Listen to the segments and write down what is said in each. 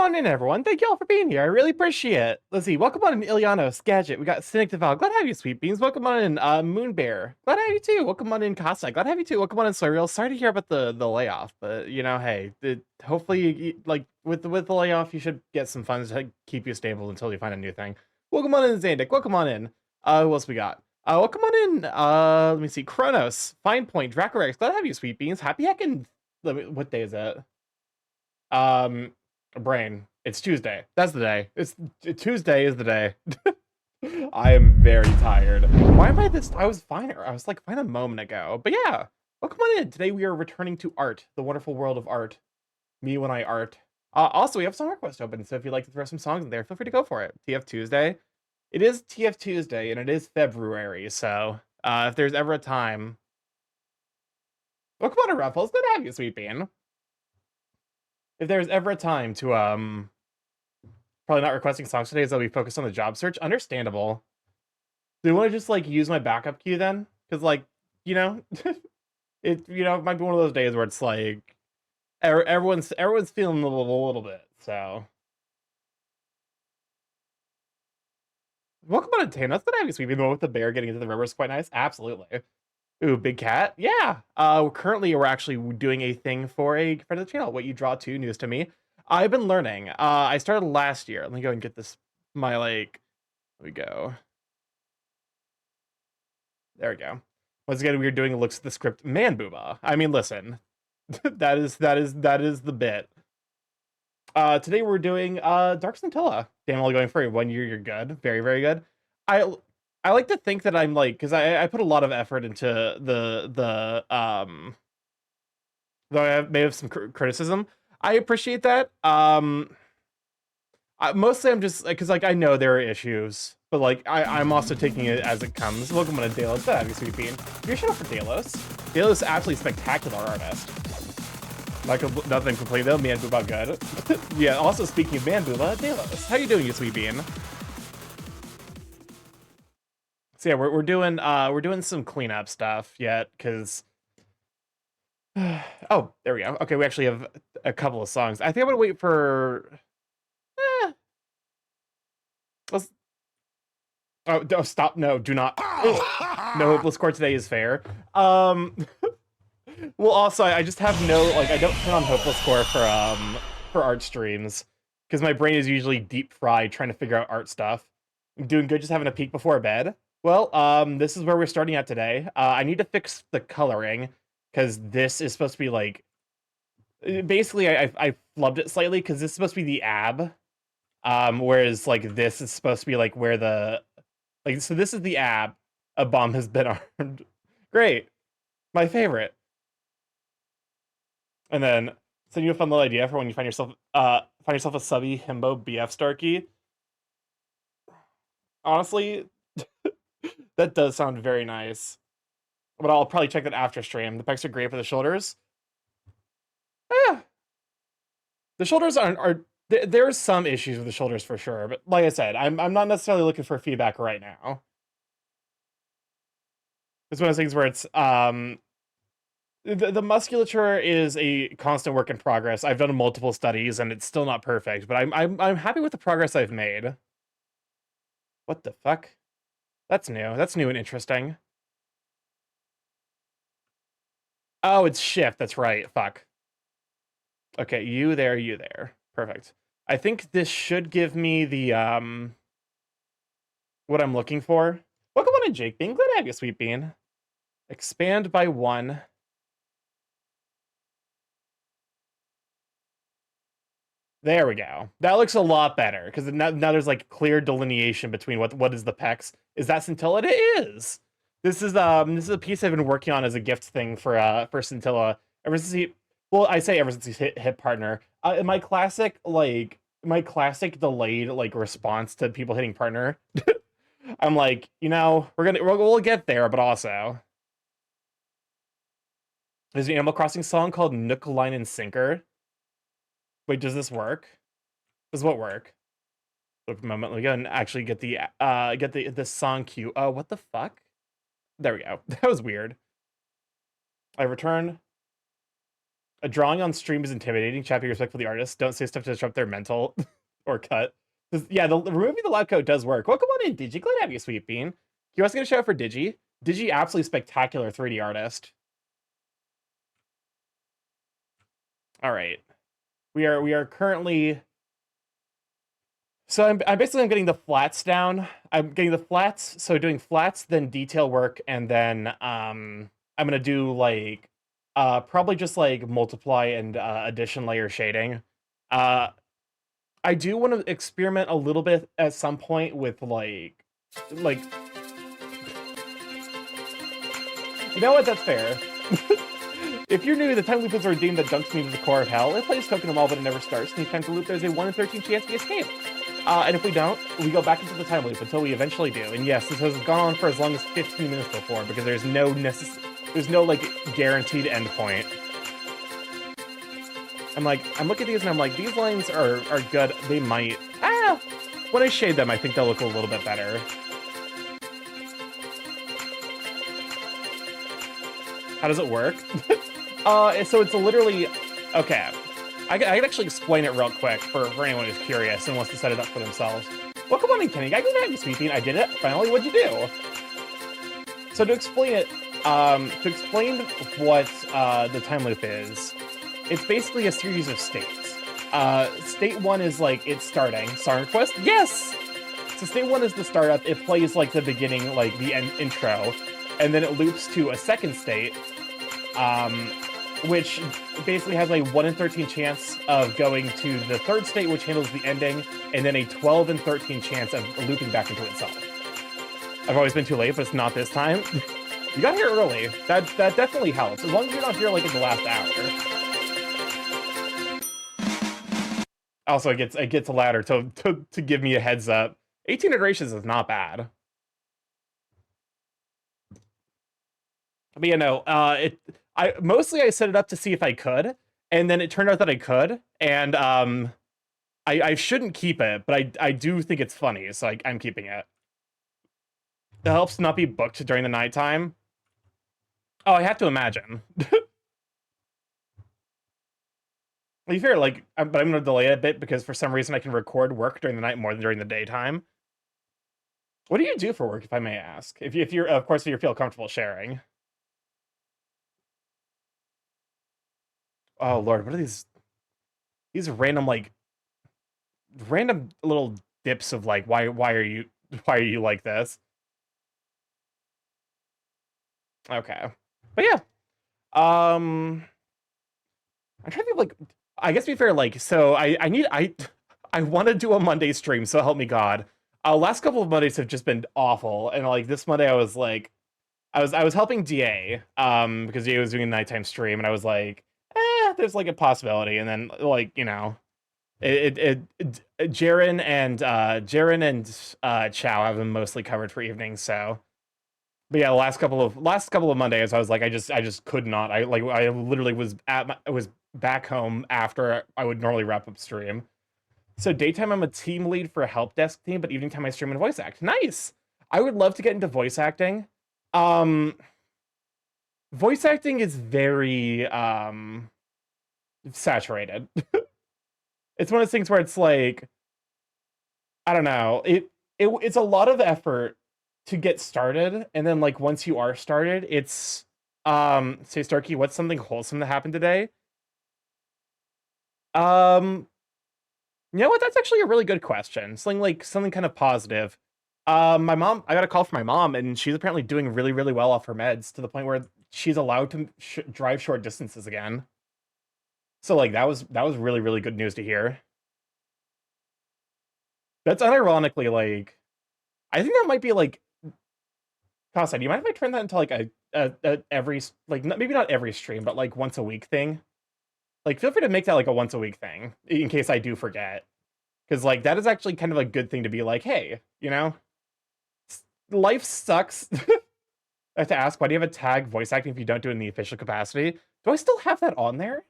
on in, everyone. Thank you all for being here. I really appreciate it. Let's see. Welcome on in, Ilianos, Gadget. We got Cynic Deval. Glad to have you, Sweet Beans. Welcome on in, Moonbear. Glad to have you too. Welcome on in, Kasa. Glad to have you too. Welcome on in, Soreal. Sorry to hear about the layoff, but you know, hey, hopefully, like with the layoff, you should get some funds to keep you stable until you find a new thing. Welcome on in, Zandik. Welcome on in. Who else we got? Welcome on in. Let me see. Kronos, Fine Point, Dracorex. Glad to have you, Sweet Beans. Happy heckin'. What day is that? Brain. It's Tuesday. That's the day. Tuesday is the day. I am very tired. Why am I this? I was fine. I was like fine a moment ago. But yeah, welcome on in. Today we are returning to art, the wonderful world of art. Me when I art. Also, we have some requests open, so if you'd like to throw some songs in there, feel free to go for it. TF Tuesday. It is TF Tuesday, and it is February, so if there's ever a time. Welcome on in, Ruffles. Good to have you, Sweet Bean. If there's ever a time to probably not requesting songs today, as I'll be focused on the job search. Understandable. Do you want to just like use my backup queue then? Because like, you know, it might be one of those days where it's like everyone's feeling a little bit. So welcome on to Tana. That's the nice sweeping. The one with the bear getting into the river is quite nice. Absolutely. Ooh, big cat. Yeah. We're actually doing a thing for a friend of the channel. What you draw to, news to me. I've been learning. I started last year. Let me go and get this. Let me go. There we go. Once again, we are doing looks at the script. Man, booba. I mean, listen. that is the bit. Today we're doing Dark Scintilla. Damn, only going for 1 year. You're good. Very, very good. I like to think that I'm like, because I put a lot of effort into though I may have some criticism. I appreciate that. Mostly I'm just because like I know there are issues, but like I'm also taking it as it comes. Welcome to Delos. That'd be Sweet Bean. You're shut up for Delos. Delos is absolutely spectacular artist. Like nothing complete though. Man Booba good. Yeah. Also speaking of Man Booba, Delos, how you doing, you Sweet Bean? So yeah, we're doing some cleanup stuff yet because. Oh, there we go. Okay, we actually have a couple of songs. I think I'm gonna wait for. Let's. Oh, stop! No, do not. No hopeless core today is fair. Well, also, I just have no like. I don't turn on hopeless core for art streams because my brain is usually deep fried trying to figure out art stuff. I'm doing good, just having a peek before bed. Well, this is where we're starting at today. I need to fix the coloring because this is supposed to be like. Basically, I flubbed it slightly because this is supposed to be the ab, whereas like this is supposed to be like where the like. So this is the ab. A bomb has been armed. Great, my favorite. And then send you a fun little idea for when you find yourself a subby himbo BF Starky. Honestly, that does sound very nice. But I'll probably check that after stream. The pecs are great for the shoulders. Eh. The shoulders are there's some issues with the shoulders for sure, but like I said, I'm not necessarily looking for feedback right now. It's one of those things where it's the musculature is a constant work in progress. I've done multiple studies and it's still not perfect, but I'm happy with the progress I've made. What the fuck? That's new. That's new and interesting. Oh, it's shift. That's right. Fuck. Okay, you there, you there. Perfect. I think this should give me the what I'm looking for. Welcome on in, Jake Bean. Glad to have you, Sweet Bean. Expand by 1. There we go. That looks a lot better because now there's like clear delineation between what is the pecs. Is that Scintilla? It is. This is a piece I've been working on as a gift thing for Scintilla ever since he. Well, I say ever since he's hit partner. My classic delayed like response to people hitting partner. I'm like, we'll get there, but also there's an Animal Crossing song called Nook, Line, and Sinker. Wait, does this work? Does what work? Wait a moment. Let me go and actually get the song cue. Oh, what the fuck? There we go. That was weird. I return. A drawing on stream is intimidating. Chat, be respectful of the artist. Don't say stuff to disrupt their mental or cut. Yeah, removing the loud code does work. Welcome on in, Digi. Glad to have you, Sweet Bean. You also get a shout out for Digi. Digi, absolutely spectacular 3D artist. All right, we are currently. So I'm basically getting the flats down. I'm getting the flats. So doing flats, then detail work, and then I'm gonna do like probably just like multiply and addition layer shading. I do want to experiment a little bit at some point with like you know what? That's fair. If you're new, the time loop is a redeem that dunks me to the core of hell. It plays token them all, but it never starts. And each time to loop, there's a 1 in 13 chance we escape. And if we don't, we go back into the time loop until we eventually do. And yes, this has gone on for as long as 15 minutes before because there's no like guaranteed endpoint. I'm looking at these and I'm like, these lines are good. They might, when I shade them, I think they'll look a little bit better. How does it work? So it's literally, okay. I can actually explain it real quick for anyone who's curious and wants to set it up for themselves. Welcome on in, Kenny. I go to have you, Sweet Bean. I did it. Finally, what'd you do? So to explain it, what the time loop is, it's basically a series of states. State 1 is like it's starting. Star request? Yes! So state 1 is the startup. It plays like the beginning, like the intro, and then it loops to a second state, which basically has a 1 in 13 chance of going to the third state, which handles the ending, and then a 12 in 13 chance of looping back into itself. I've always been too late, but it's not this time. You got here early. That definitely helps, as long as you're not here like in the last hour. Also, it gets louder to give me a heads up. 18 iterations is not bad. But you know, I set it up to see if I could, and then it turned out that I could, and I shouldn't keep it, but I do think it's funny, so I'm keeping it. It helps not be booked during the nighttime. Oh, I have to imagine. To be fair, but I'm going to delay it a bit because for some reason I can record work during the night more than during the daytime. What do you do for work, if I may ask? If you're, of course, if you feel comfortable sharing. Oh Lord, what are these random random little dips of why are you like this? Okay, but yeah, I'm trying to think I guess to be fair, so I want to do a Monday stream, so help me God. Last couple of Mondays have just been awful, and this Monday I was I was helping DA because DA was doing a nighttime stream, and I was like, there's a possibility, and then Jaren and Chow have them mostly covered for evenings, so. But yeah, the last couple of Mondays, I was I just could not. I literally was back home after I would normally wrap up stream. So daytime, I'm a team lead for a help desk team, but evening time I stream and voice act. Nice. I would love to get into voice acting. Voice acting is very saturated. It's one of those things where it's I don't know. It's a lot of effort to get started, and then once you are started, it's say Starky, what's something wholesome that happened today? You know what? That's actually a really good question. Something kind of positive. My mom, I got a call from my mom, and she's apparently doing really, really well off her meds to the point where she's allowed to drive short distances again. So that was really, really good news to hear. That's unironically I think that might be Kasa, do you mind if I turn that into a every maybe not every stream, but once a week thing? Feel free to make that a once a week thing in case I do forget, because that is actually kind of a good thing to be hey, life sucks. I have to ask, why do you have a tag voice acting if you don't do it in the official capacity? Do I still have that on there?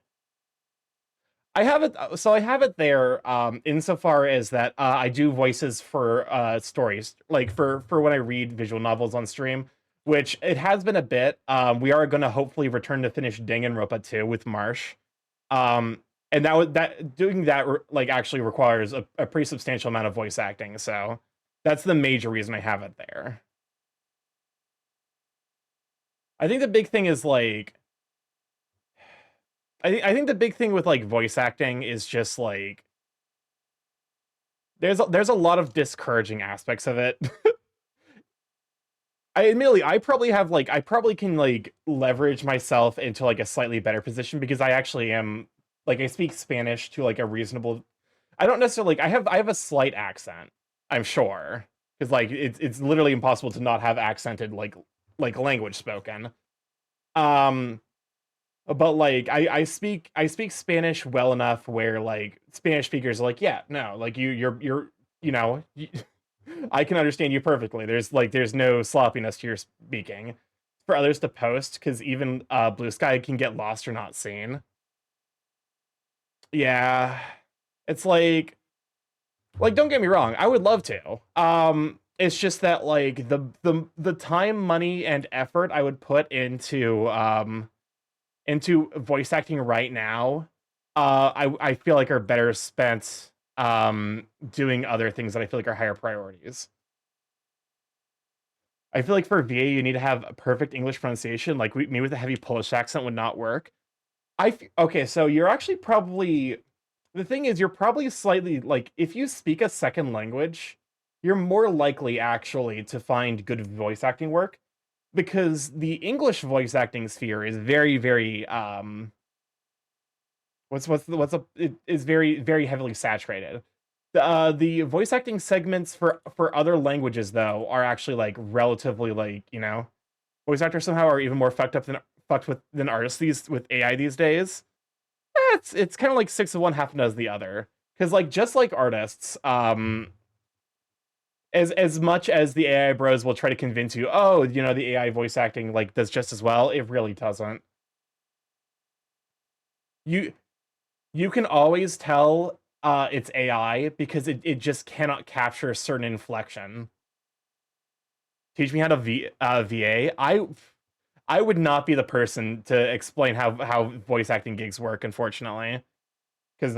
I have it, so I have it there insofar as that I do voices for stories, for when I read visual novels on stream, which it has been a bit. We are going to hopefully return to finish Danganronpa 2 with Marsh. And that doing that like actually requires a pretty substantial amount of voice acting. So that's the major reason I have it there. I think the big thing is like I think the big thing with like voice acting is just like there's a lot of discouraging aspects of it. I probably can like leverage myself into like a slightly better position because I actually am like I speak Spanish to like a reasonable. I don't necessarily like I have a slight accent. I'm sure because like it's literally impossible to not have accented like language spoken. Um, but like I speak Spanish well enough where like Spanish speakers are like yeah no like you're you know I can understand you perfectly. There's no sloppiness to your speaking. For others to post, because even Blue Sky can get lost or not seen. Yeah, it's like don't get me wrong, I would love to. It's just that like the time, money, and effort I would put into voice acting right now, I feel like are better spent doing other things that I feel like are higher priorities. I feel like for VA, you need to have a perfect English pronunciation. Like me with a heavy Polish accent would not work. Okay, so you're actually probably the thing is you're probably slightly like if you speak a second language, you're more likely actually to find good voice acting work because the English voice acting sphere is very it is very heavily saturated. The voice acting segments for other languages though are actually like relatively like voice actors somehow are even more fucked with than artists with AI these days. It's kind of like six of one, half a dozen of the other. Because like just like artists, as much as the AI bros will try to convince you, oh, the AI voice acting like does just as well, it really doesn't. You you can always tell it's AI because it just cannot capture a certain inflection. Teach me how to VA. I would not be the person to explain how voice acting gigs work, unfortunately, because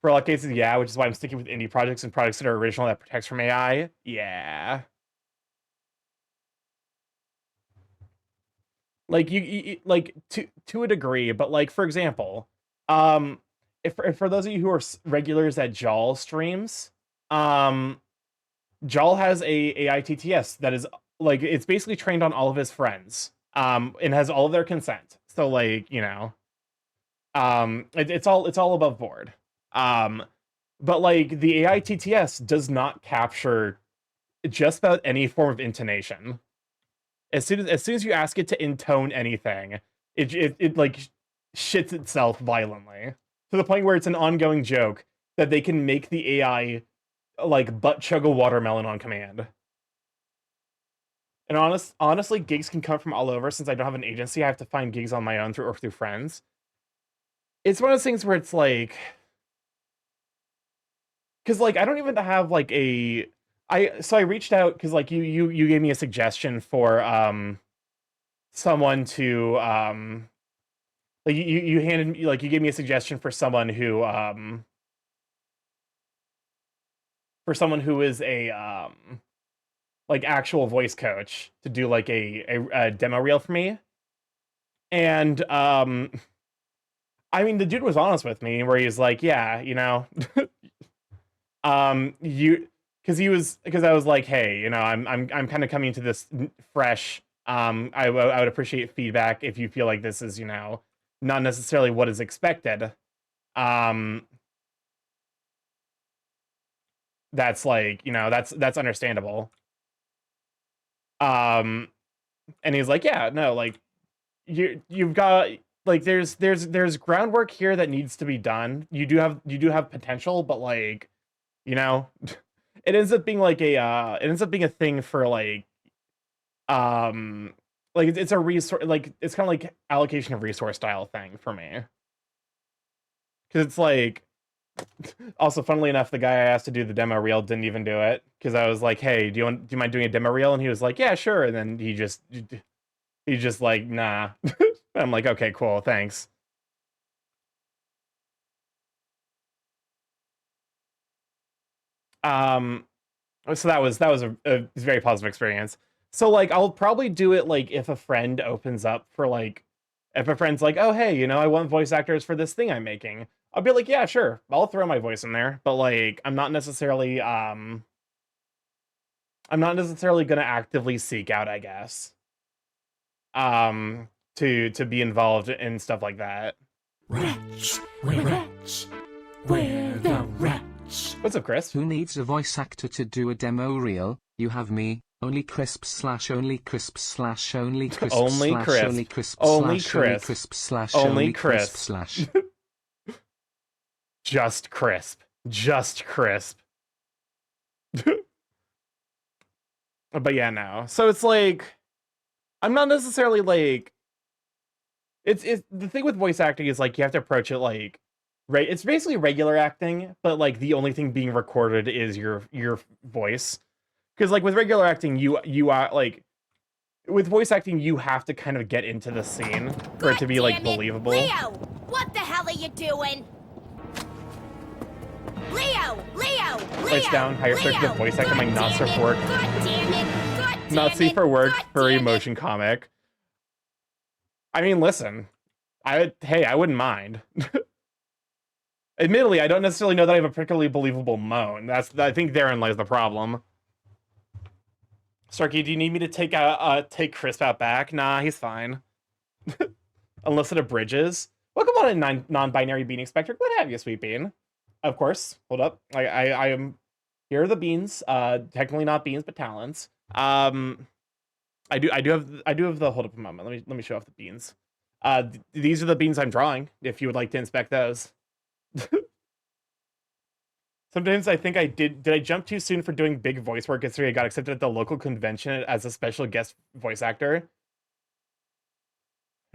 for a lot of cases, yeah, which is why I'm sticking with indie projects and projects that are original that protects from AI. Yeah, like like to a degree, but like for example, um, if for those of you who are regulars at Jal streams, um, Jal has a AITTS that is like it's basically trained on all of his friends, and has all of their consent. So like it's all above board. Um, but like the AITTS does not capture just about any form of intonation. As soon as you ask it to intone anything, it like shits itself violently to the point where it's an ongoing joke that they can make the AI like butt chug a watermelon on command. And honestly, gigs can come from all over. Since I don't have an agency, I have to find gigs on my own through friends. It's one of those things where it's like, because like I don't even have like I reached out because like you gave me a suggestion for someone to like you handed me like you gave me a suggestion for someone who is a like actual voice coach to do like a demo reel for me. And I mean the dude was honest with me where he's like, yeah, you because I was like, hey, I'm kind of coming to this fresh. I would appreciate feedback if you feel like this is not necessarily what is expected. Um, that's like that's understandable. Um, and he's like, yeah, no, like you've got like there's groundwork here that needs to be done. You do have potential, but like you know it ends up being like it ends up being a thing for um like it's a resource like it's kind of like allocation of resource style thing for me because it's like also funnily enough the guy I asked to do the demo reel didn't even do it because I was like, hey, do you mind doing a demo reel, and he was like, yeah, sure, and then he's just like, nah. I'm like, okay, cool, thanks. Um, so that was a very positive experience. So like I'll probably do it like if a friend opens up for like if a friend's like, oh hey, I want voice actors for this thing I'm making. I'll be like, yeah, sure, I'll throw my voice in there. But like I'm not necessarily gonna actively seek out, I guess. To be involved in stuff like that. Rats, we're rats. We're the rats. What's up, Chris? Who needs a voice actor to do a demo reel? You have me. Only crisp slash only crisp slash only crisp Only slash crisp. only crisp Only slash only crisp. crisp slash Only only crisp. crisp slash. Just crisp. Just crisp. But yeah, no. So it's like I'm not necessarily like it's the thing with voice acting is like you have to approach it like right. It's basically regular acting, but like the only thing being recorded is your voice. Because like with regular acting, you are like with voice acting, you have to kind of get into the scene for it to be like believable. Leo, what the hell are you doing? Leo! Writes down higher search for voice acting, like not safe for work. God damn it! God damn Not safe for work, God furry damn it. motion comic. I mean, listen, I wouldn't mind. Admittedly, I don't necessarily know that I have a particularly believable moan. I think therein lies the problem. Starky, do you need me to take Crisp out back? Nah, he's fine. Unless it abridges. Welcome on in non-binary bean expector. Glad to have you, sweet bean. Of course. Hold up. I am. Here are the beans. Technically not beans, but talents. I do have the hold up a moment. Let me show off the beans. These are the beans I'm drawing. If you would like to inspect those. Sometimes I think did I jump too soon for doing big voice work considering I got accepted at the local convention as a special guest voice actor?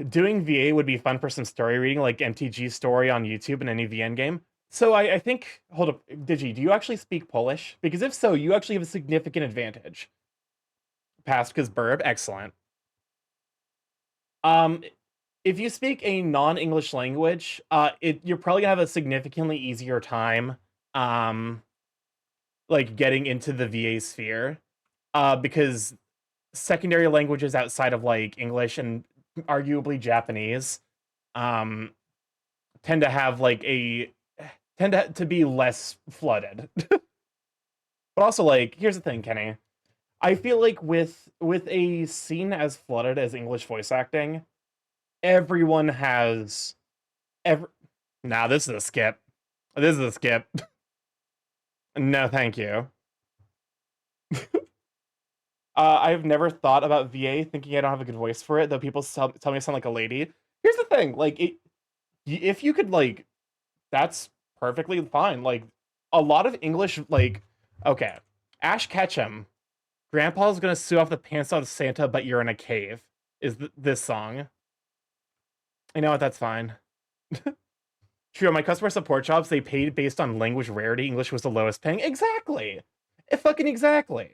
Doing VA would be fun for some story reading, like MTG story on YouTube in any VN game. So I think, hold up, Digi, do you actually speak Polish? Because if so, you actually have a significant advantage. Pasca's burb, excellent. If you speak a non-English language, you're probably gonna have a significantly easier time, like getting into the VA sphere, because secondary languages outside of like English and arguably Japanese, tend to have like tend to be less flooded. But also, like, here's the thing, Kenny. I feel like with a scene as flooded as English voice acting, everyone has Nah, this is a skip. This is a skip. No, thank you. I've never thought about VA, thinking I don't have a good voice for it, though people tell me I sound like a lady. Here's the thing, like, if you could, like, that's perfectly fine. Like, a lot of English, like, okay, Ash Ketchum, Grandpa's gonna sue off the pants out of Santa, but you're in a cave, is this song. You know what, that's fine. True, my customer support jobs, they paid based on language rarity. English was the lowest paying. Exactly. Fucking exactly.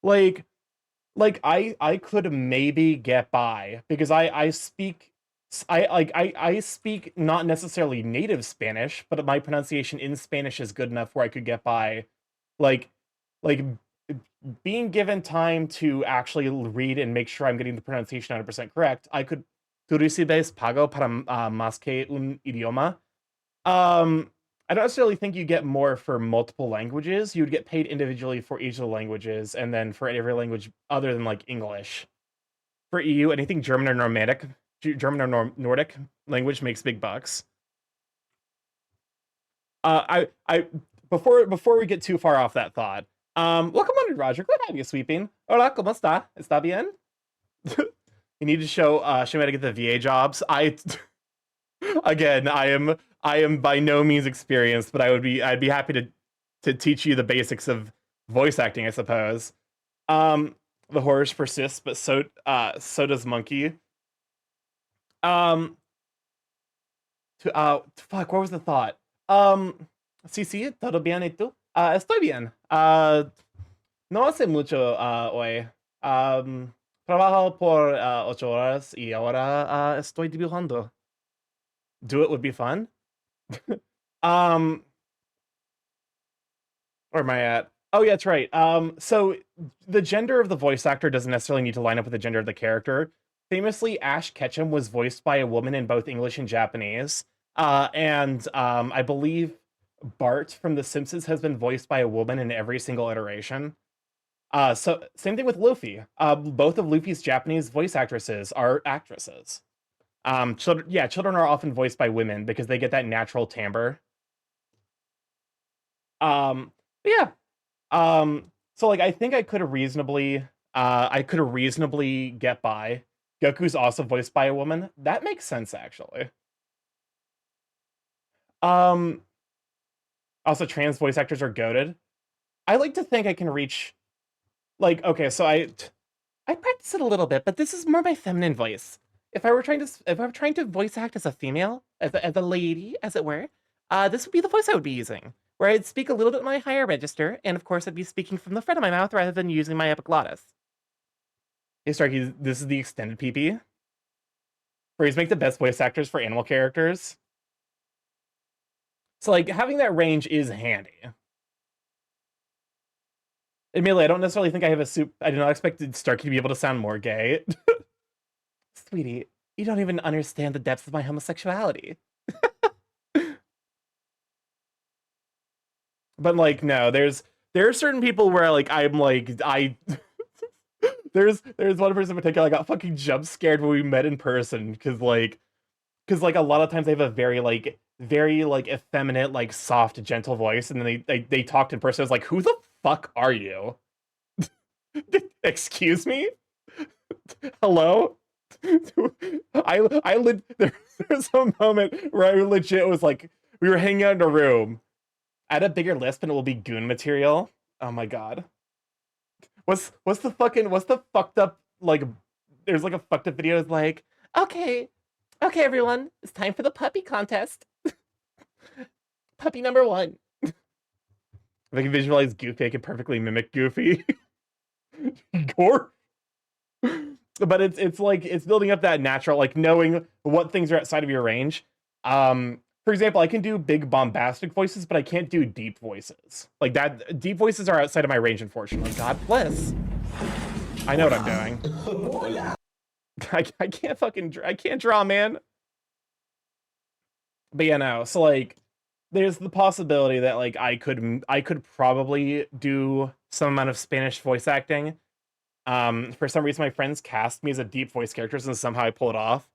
Like I could maybe get by because I speak I speak not necessarily native Spanish, but my pronunciation in Spanish is good enough where I could get by. Like being given time to actually read and make sure I'm getting the pronunciation 100% correct, I could tú recibes pago para más que un idioma. I don't necessarily think you get more for multiple languages. You would get paid individually for each of the languages, and then for every language other than like English. For EU, anything German or Nordic language makes big bucks. Before we get too far off that thought, welcome on, Roger. Glad to have you, sweeping. Hola, ¿cómo está? ¿Está bien? You need to show me how to get the VA jobs. Again, I am by no means experienced, but I'd be happy to teach you the basics of voice acting, I suppose. The horrors persist, but so does Monkey. Fuck, what was the thought? Sí, todo bien, ¿y tú? Estoy bien. No hace mucho hoy. Trabajo por 8 horas y ahora estoy dibujando. Do it would be fun. Where am I at? Oh, yeah, that's right. So the gender of the voice actor doesn't necessarily need to line up with the gender of the character. Famously, Ash Ketchum was voiced by a woman in both English and Japanese. And I believe Bart from The Simpsons has been voiced by a woman in every single iteration. So same thing with Luffy. Both of Luffy's Japanese voice actresses are actresses. Children are often voiced by women because they get that natural timbre. Yeah. So like I think I could reasonably get by. Goku's also voiced by a woman. That makes sense actually. Um Also trans voice actors are goated. I like to think I can reach like okay, so I practice it a little bit, but this is more my feminine voice. If I were trying to voice act as a female, as a lady, as it were, this would be the voice I would be using, where I'd speak a little bit my higher register, and of course I'd be speaking from the front of my mouth rather than using my epiglottis. Hey Starky, this is the extended PP. Where make the best voice actors for animal characters. So like having that range is handy. Admittedly, I don't necessarily think I have I did not expect Starky to be able to sound more gay. Sweetie, you don't even understand the depths of my homosexuality. But like, no, there are certain people where like I'm like there's one person in particular I got fucking jump scared when we met in person because like a lot of times they have a very like effeminate, like soft, gentle voice, and then they talked in person. I was like, who the fuck are you? Excuse me? Hello? There's a moment where I legit was like, we were hanging out in a room. Add a bigger lisp and it will be goon material. Oh my god. What's the fucked up like there's like a fucked up video is like, okay, everyone, it's time for the puppy contest. Puppy number 1. If I can visualize Goofy, I can perfectly mimic Goofy. Gore. But it's like it's building up that natural, like knowing what things are outside of your range. For example, I can do big bombastic voices, but I can't do deep voices. Like that, deep voices are outside of my range, unfortunately. God bless. I know what I'm doing. I can't draw, man. But yeah, no. So like, there's the possibility that like I could probably do some amount of Spanish voice acting. For some reason, my friends cast me as a deep voice character, and somehow I pull it off.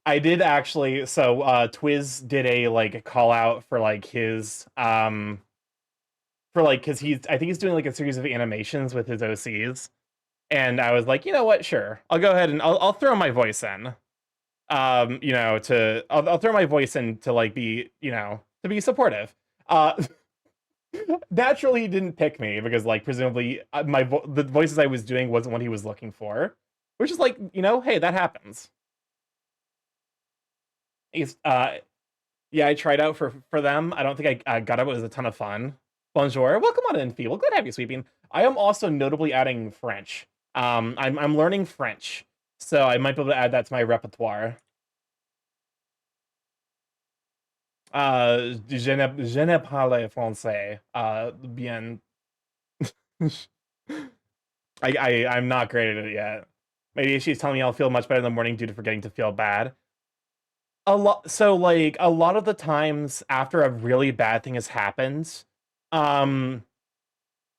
I did actually. So Twiz did a like call out for like his for like because I think he's doing like a series of animations with his OCs, and I was like, you know what, sure, I'll go ahead and I'll throw my voice in. I'll throw my voice in to like be to be supportive. Naturally, he didn't pick me because like presumably the voices I was doing wasn't what he was looking for, which is like hey, that happens. Yeah, I tried out for them. I don't think I got it. It was a ton of fun. Bonjour, welcome on in, Fee. Well, glad to have you sweeping. I am also notably adding French. I'm learning French, so I might be able to add that to my repertoire. Je ne parle français. Bien. I'm not great at it yet. Maybe she's telling me I'll feel much better in the morning due to forgetting to feel bad. So like a lot of the times after a really bad thing has happened,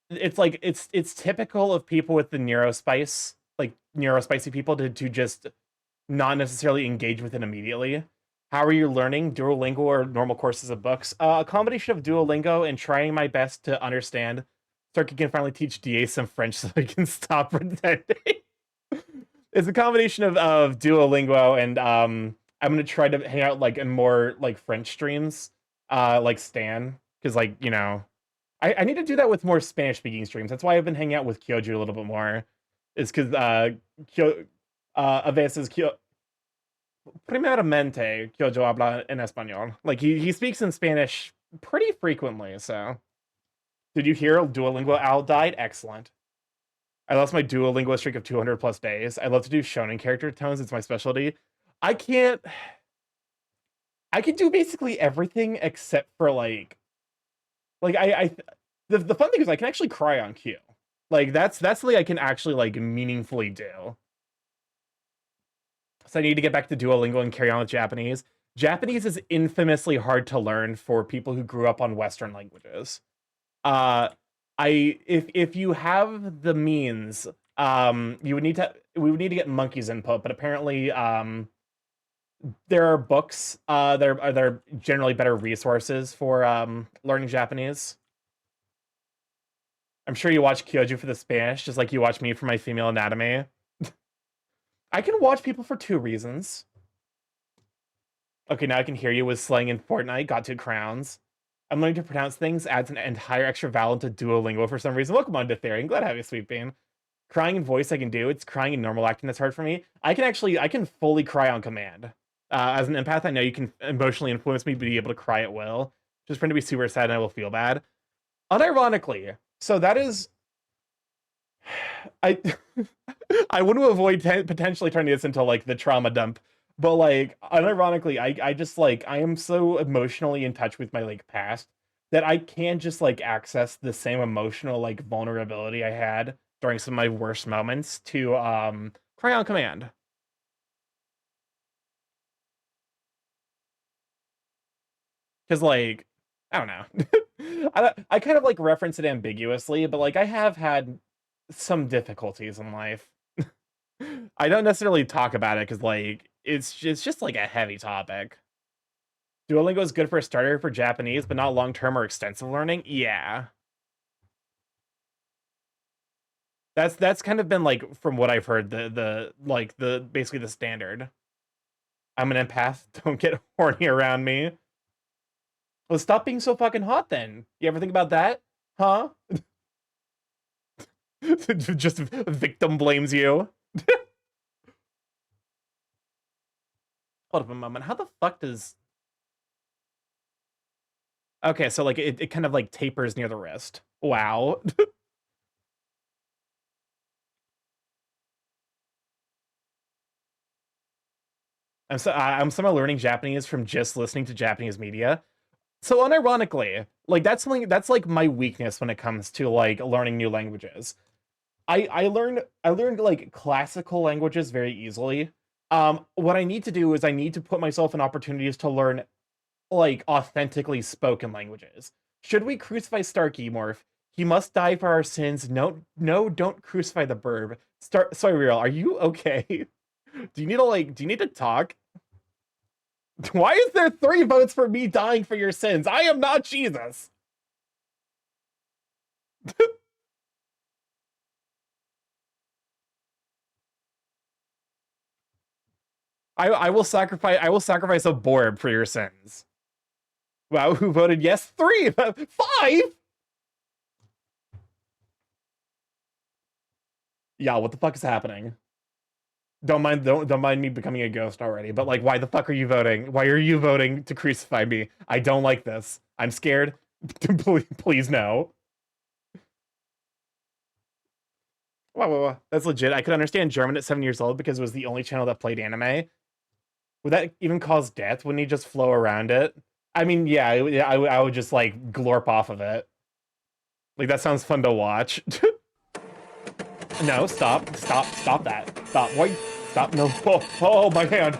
it's like it's typical of people with the neurospice, like neurospicy people to just not necessarily engage with it immediately. How are you learning? Duolingo or normal courses of books? A combination of Duolingo and trying my best to understand. Starkey can finally teach DA some French so he can stop pretending. It's a combination of Duolingo and I'm gonna try to hang out like in more like French streams, like Stan, because like I need to do that with more Spanish speaking streams. That's why I've been hanging out with Kyoju a little bit more. Is because a veces primeramente Kyojo habla en español. Like he speaks in Spanish pretty frequently. So, did you hear Duolingo Owl died? Excellent. I lost my Duolingo streak of 200 plus days. I love to do shonen character tones. It's my specialty. I can do basically everything except for like Like the fun thing is I can actually cry on cue. Like that's something I can actually like meaningfully do. So I need to get back to Duolingo and carry on with Japanese. Japanese is infamously hard to learn for people who grew up on Western languages. If you have the means, we would need to get Monkey's input, but apparently there are books that are generally better resources for learning Japanese. I'm sure you watch Kyoju for the Spanish, just like you watch me for my female anatomy. I can watch people for 2 reasons. Okay, now I can hear you with slang in Fortnite. Got 2 crowns. I'm learning to pronounce things, adds an entire extra vowel into Duolingo for some reason. Welcome on to Theory. I'm glad to have you, Sweet Bean. Crying in voice I can do. It's crying in normal acting that's hard for me. I can fully cry on command. As an empath, I know you can emotionally influence me to be able to cry at will. Just for it to be super sad and I will feel bad. Unironically, so that is... I want to avoid potentially turning this into, like, the trauma dump. But, like, unironically, I just, like, I am so emotionally in touch with my, like, past that I can just, like, access the same emotional, like, vulnerability I had during some of my worst moments to, cry on command. Because, like, I don't know. I kind of, like, reference it ambiguously, but, like, I have had some difficulties in life. I don't necessarily talk about it because, like, it's just, like, a heavy topic. Duolingo is good for a starter for Japanese, but not long-term or extensive learning? Yeah. That's kind of been, like, from what I've heard, basically the standard. I'm an empath, don't get horny around me. Well, stop being so fucking hot then. You ever think about that? Huh? Just victim blames you. Hold up a moment. How the fuck does... Okay, so, like, it kind of, like, tapers near the wrist. Wow. I'm somehow learning Japanese from just listening to Japanese media. So unironically, like, that's something that's, like, my weakness when it comes to, like, learning new languages. I learned like classical languages very easily. What I need to do is I need to put myself in opportunities to learn, like, authentically spoken languages. Should we crucify StarkyMorph? He must die for our sins. No, don't crucify the burb. Sorry, Real, are you okay? Do you need to talk? Why is there 3 votes for me dying for your sins? I am not Jesus. I will sacrifice a Borb for your sins. Wow, who voted yes? 3! 5! Yeah, what the fuck is happening? Don't mind me becoming a ghost already, but, like, why the fuck are you voting? Why are you voting to crucify me? I don't like this. I'm scared. Please no. Wow, that's legit. I could understand German at 7 years old because it was the only channel that played anime. Would that even cause death? Wouldn't he just flow around it? I mean, yeah, I would just, like, glorp off of it. Like, that sounds fun to watch. No, stop that. Stop, wait, stop, no, oh my hand.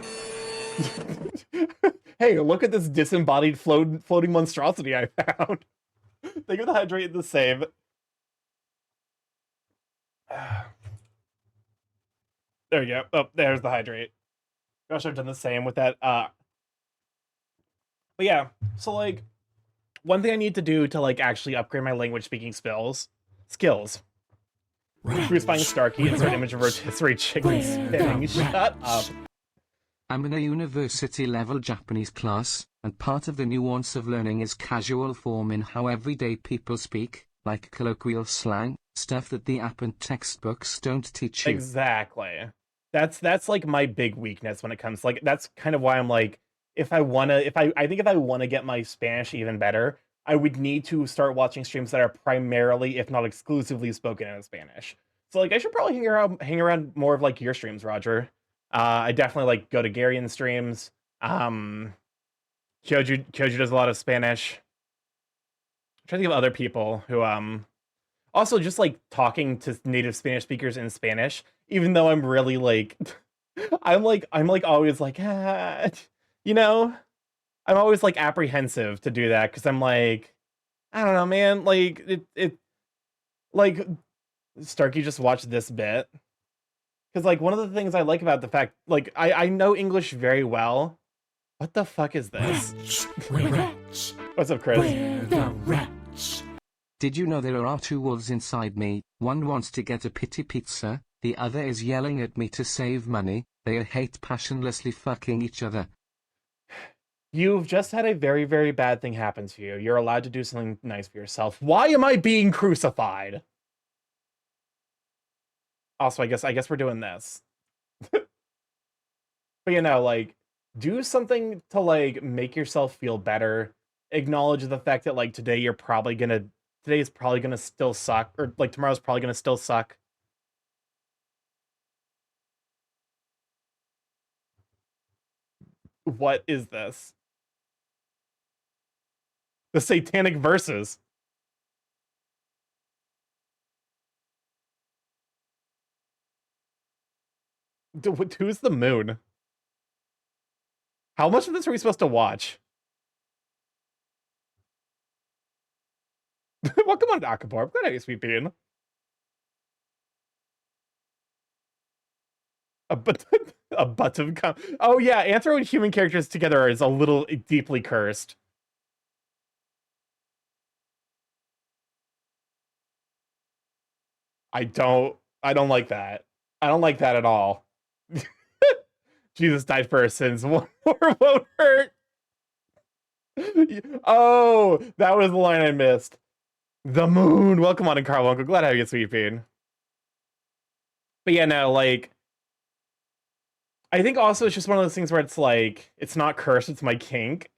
Hey, look at this disembodied floating monstrosity I found. Think of the hydrate in the save. There you go. Oh, there's the hydrate. Gosh, I've done the same with that. But yeah, so, like, one thing I need to do to, like, actually upgrade my language speaking skills. Crucifying Starky, insert image of rotisserie chicken spinning. Shut up. I'm in a university level Japanese class, and part of the nuance of learning is casual form in how everyday people speak, like colloquial slang, stuff that the app and textbooks don't teach you. Exactly. That's like my big weakness when it comes, like, that's kind of why I'm like, I think if I wanna get my Spanish even better, I would need to start watching streams that are primarily, if not exclusively, spoken in Spanish. So, like, I should probably hang around more of, like, your streams, Roger. I definitely, like, go to Garion streams. Kyoju does a lot of Spanish. trying to think of other people who also just like talking to native Spanish speakers in Spanish, even though I'm really like I'm always like you know, I'm always like apprehensive to do that because I'm like, I don't know, man, like it like Starky just watched this bit. Because like one of the things I like about the fact like I know English very well. What the fuck is this? Rats. We're rats. What's up, Chris? We're the rats. Did you know there are two wolves inside me? One wants to get a pity pizza, the other is yelling at me to save money. They hate passionlessly fucking each other. You've just had a very, very bad thing happen to you. You're allowed to do something nice for yourself. Why am I being crucified? Also, I guess we're doing this. But you know, like, do something to like make yourself feel better. Acknowledge the fact that like today's probably gonna still suck, or like tomorrow's probably gonna still suck. What is this? The Satanic Verses. Who's the moon? How much of this are we supposed to watch? Welcome on to Akaporp. Good day, sweet bean. A but a butt of oh yeah, anthro and human characters together is a little deeply cursed. I don't like that. I don't like that at all. Jesus died for our sins. One more won't hurt. Oh, that was the line I missed. The moon. Welcome on in, Carl Uncle. Glad to have you, sweet bean. But yeah, no, like I think also it's just one of those things where it's like, it's not cursed, it's my kink.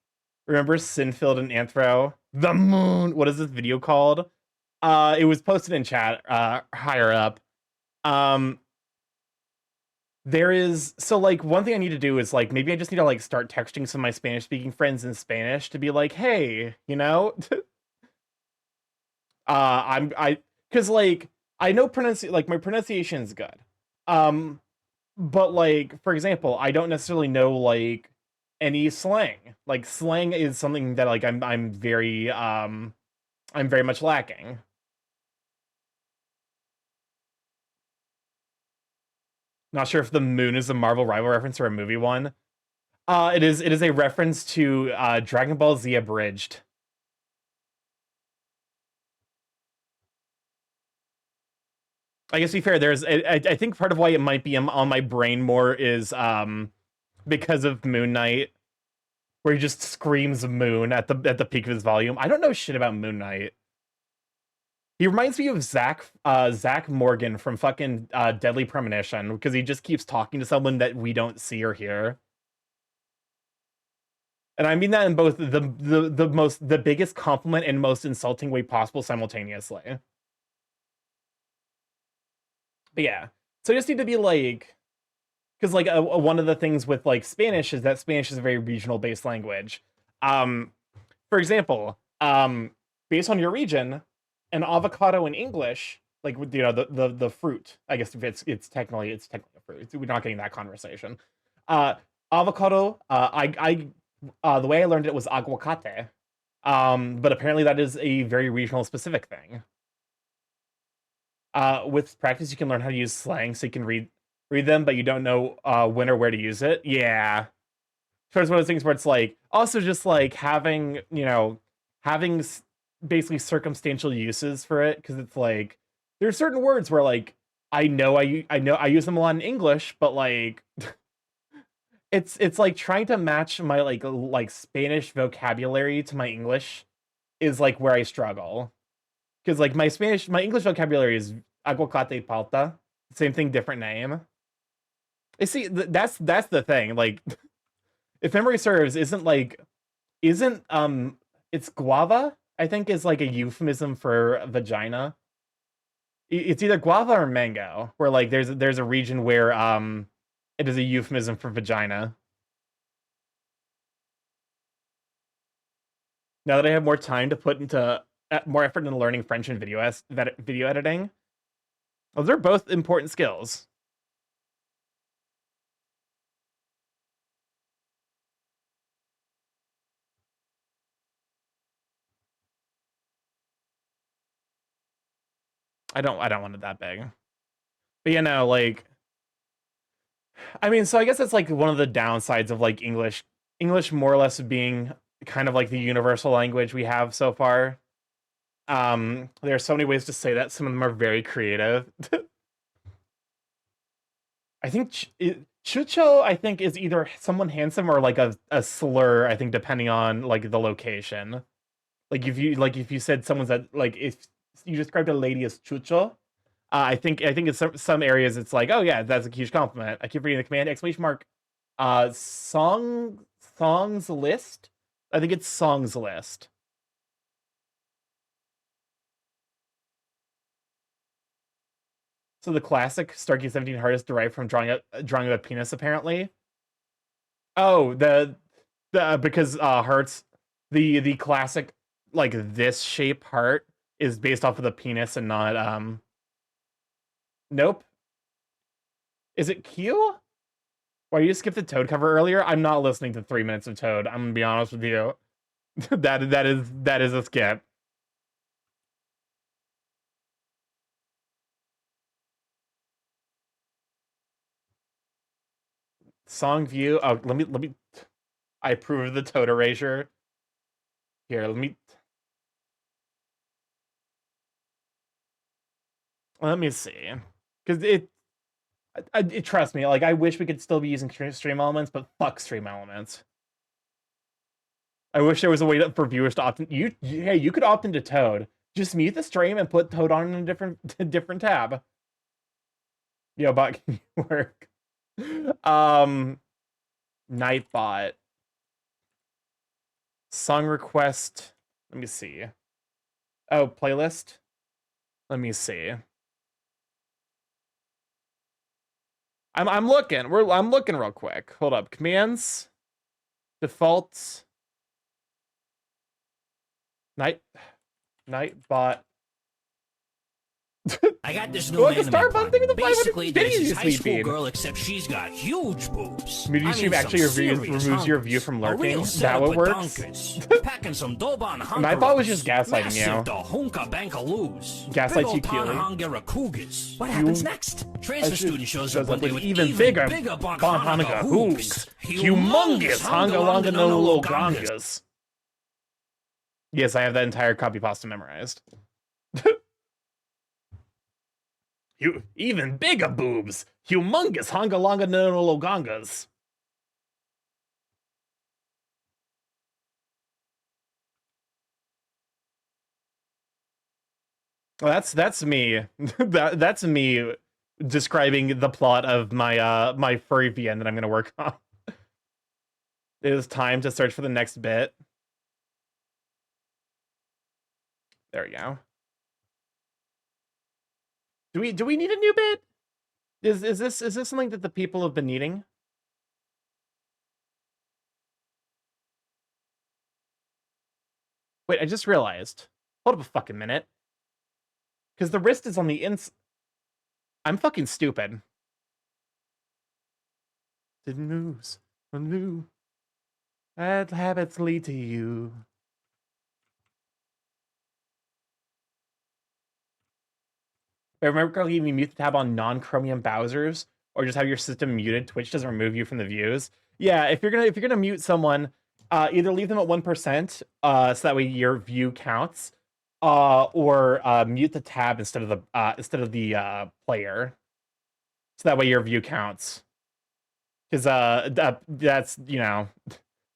Remember Sinfield and Anthro? The moon! What is this video called? It was posted in chat, higher up. There is, so like, one thing I need to do is like, maybe I just need to like start texting some of my Spanish-speaking friends in Spanish to be like, hey, you know? Cause like, I know my pronunciation's good. But like, for example, I don't necessarily know like any slang. Like slang is something that like I'm very much lacking. Not sure if the moon is a Marvel rival reference or a movie one. It is a reference to Dragon Ball Z Abridged. I guess to be fair, I think part of why it might be on my brain more is because of Moon Knight, where he just screams moon at the peak of his volume. I don't know shit about Moon Knight. He reminds me of Zach Morgan from fucking Deadly Premonition, because he just keeps talking to someone that we don't see or hear. And I mean that in both the biggest compliment and most insulting way possible simultaneously. But yeah, so I just need to be like, because like one of the things with like Spanish is that Spanish is a very regional based language. For example, based on your region, an avocado in English, like you know the fruit. I guess if it's technically a fruit. We're not getting that conversation. Avocado. The way I learned it was aguacate. But apparently that is a very regional specific thing. With practice, you can learn how to use slang, so you can read them, but you don't know when or where to use it. Yeah, so it's one of those things where it's like also just like having basically circumstantial uses for it, because it's like there's certain words where like I use them a lot in English, but like it's like trying to match my like Spanish vocabulary to my English is like where I struggle. Because like my English vocabulary is aguacate palta. Same thing, different name. You see, that's the thing. Like, if memory serves, it's guava, I think, is like a euphemism for vagina. It's either guava or mango, where like there's a region where it is a euphemism for vagina. Now that I have more time to put into more effort in learning French and video editing. Well, they're both important skills. I don't want it that big. But you know, like, I mean, so I guess it's like one of the downsides of like English more or less being kind of like the universal language we have so far. There are so many ways to say that. Some of them are very creative. I think chucho, I think, is either someone handsome or like a slur, I think, depending on like the location. Like if you said someone's that, like if you described a lady as chucho, I think in some areas it's like, oh yeah, that's a huge compliment. I keep reading the command exclamation mark songs list. I think it's songs list. So the classic Starkey 17 heart is derived from drawing a penis, apparently. Oh, the because hearts, the classic like this shape heart is based off of the penis and not nope. Is it Q? Why you skipped the Toad cover earlier? I'm not listening to 3 minutes of Toad. I'm gonna be honest with you. that is a skip. Song view. Oh, let me. I approve of the Toad erasure. Here, let me see, because trust me. Like I wish we could still be using stream elements, but fuck stream elements. I wish there was a way for viewers to opt in. Hey, you could opt into Toad. Just mute the stream and put Toad on in a different tab. Yo, bot, can you work? Nightbot. Song request. Let me see. Oh, playlist. Let me see. I'm looking. I'm looking real quick. Hold up. Commands. Defaults. Nightbot. I got this new Go like a anime star plot. button with the Basically, 500 there's videos, this high you school sleeping. girl, except she's got huge boobs. YouTube actually removes your view from lurking. Is that what works? Packing some Doban And I thought it was just gaslighting you. Gaslights you cutely. What happens next? Transfer student shows up one day with even bigger Bonhanaga hoogs. Humongous Hanga Longa no Gangas. Yes, I have that entire copy pasta memorized. Even bigger boobs. Humongous Hanga Longa no Gangas. Well, that's me. That's me describing the plot of my my furry VN that I'm gonna work on. It is time to search for the next bit. There we go. Do we need a new bit? Is this something that the people have been needing? Wait, I just realized. Hold up a fucking minute. Because the wrist is on the I'm fucking stupid. Didn't moves. New. Bad habits lead to you. I remember Carl, you mute the tab on non-Chromium browsers, or just have your system muted. Twitch doesn't remove you from the views. Yeah, if you're gonna mute someone, either leave them at 1%, so that way your view counts, or mute the tab instead of the player, so that way your view counts. Because that's, you know,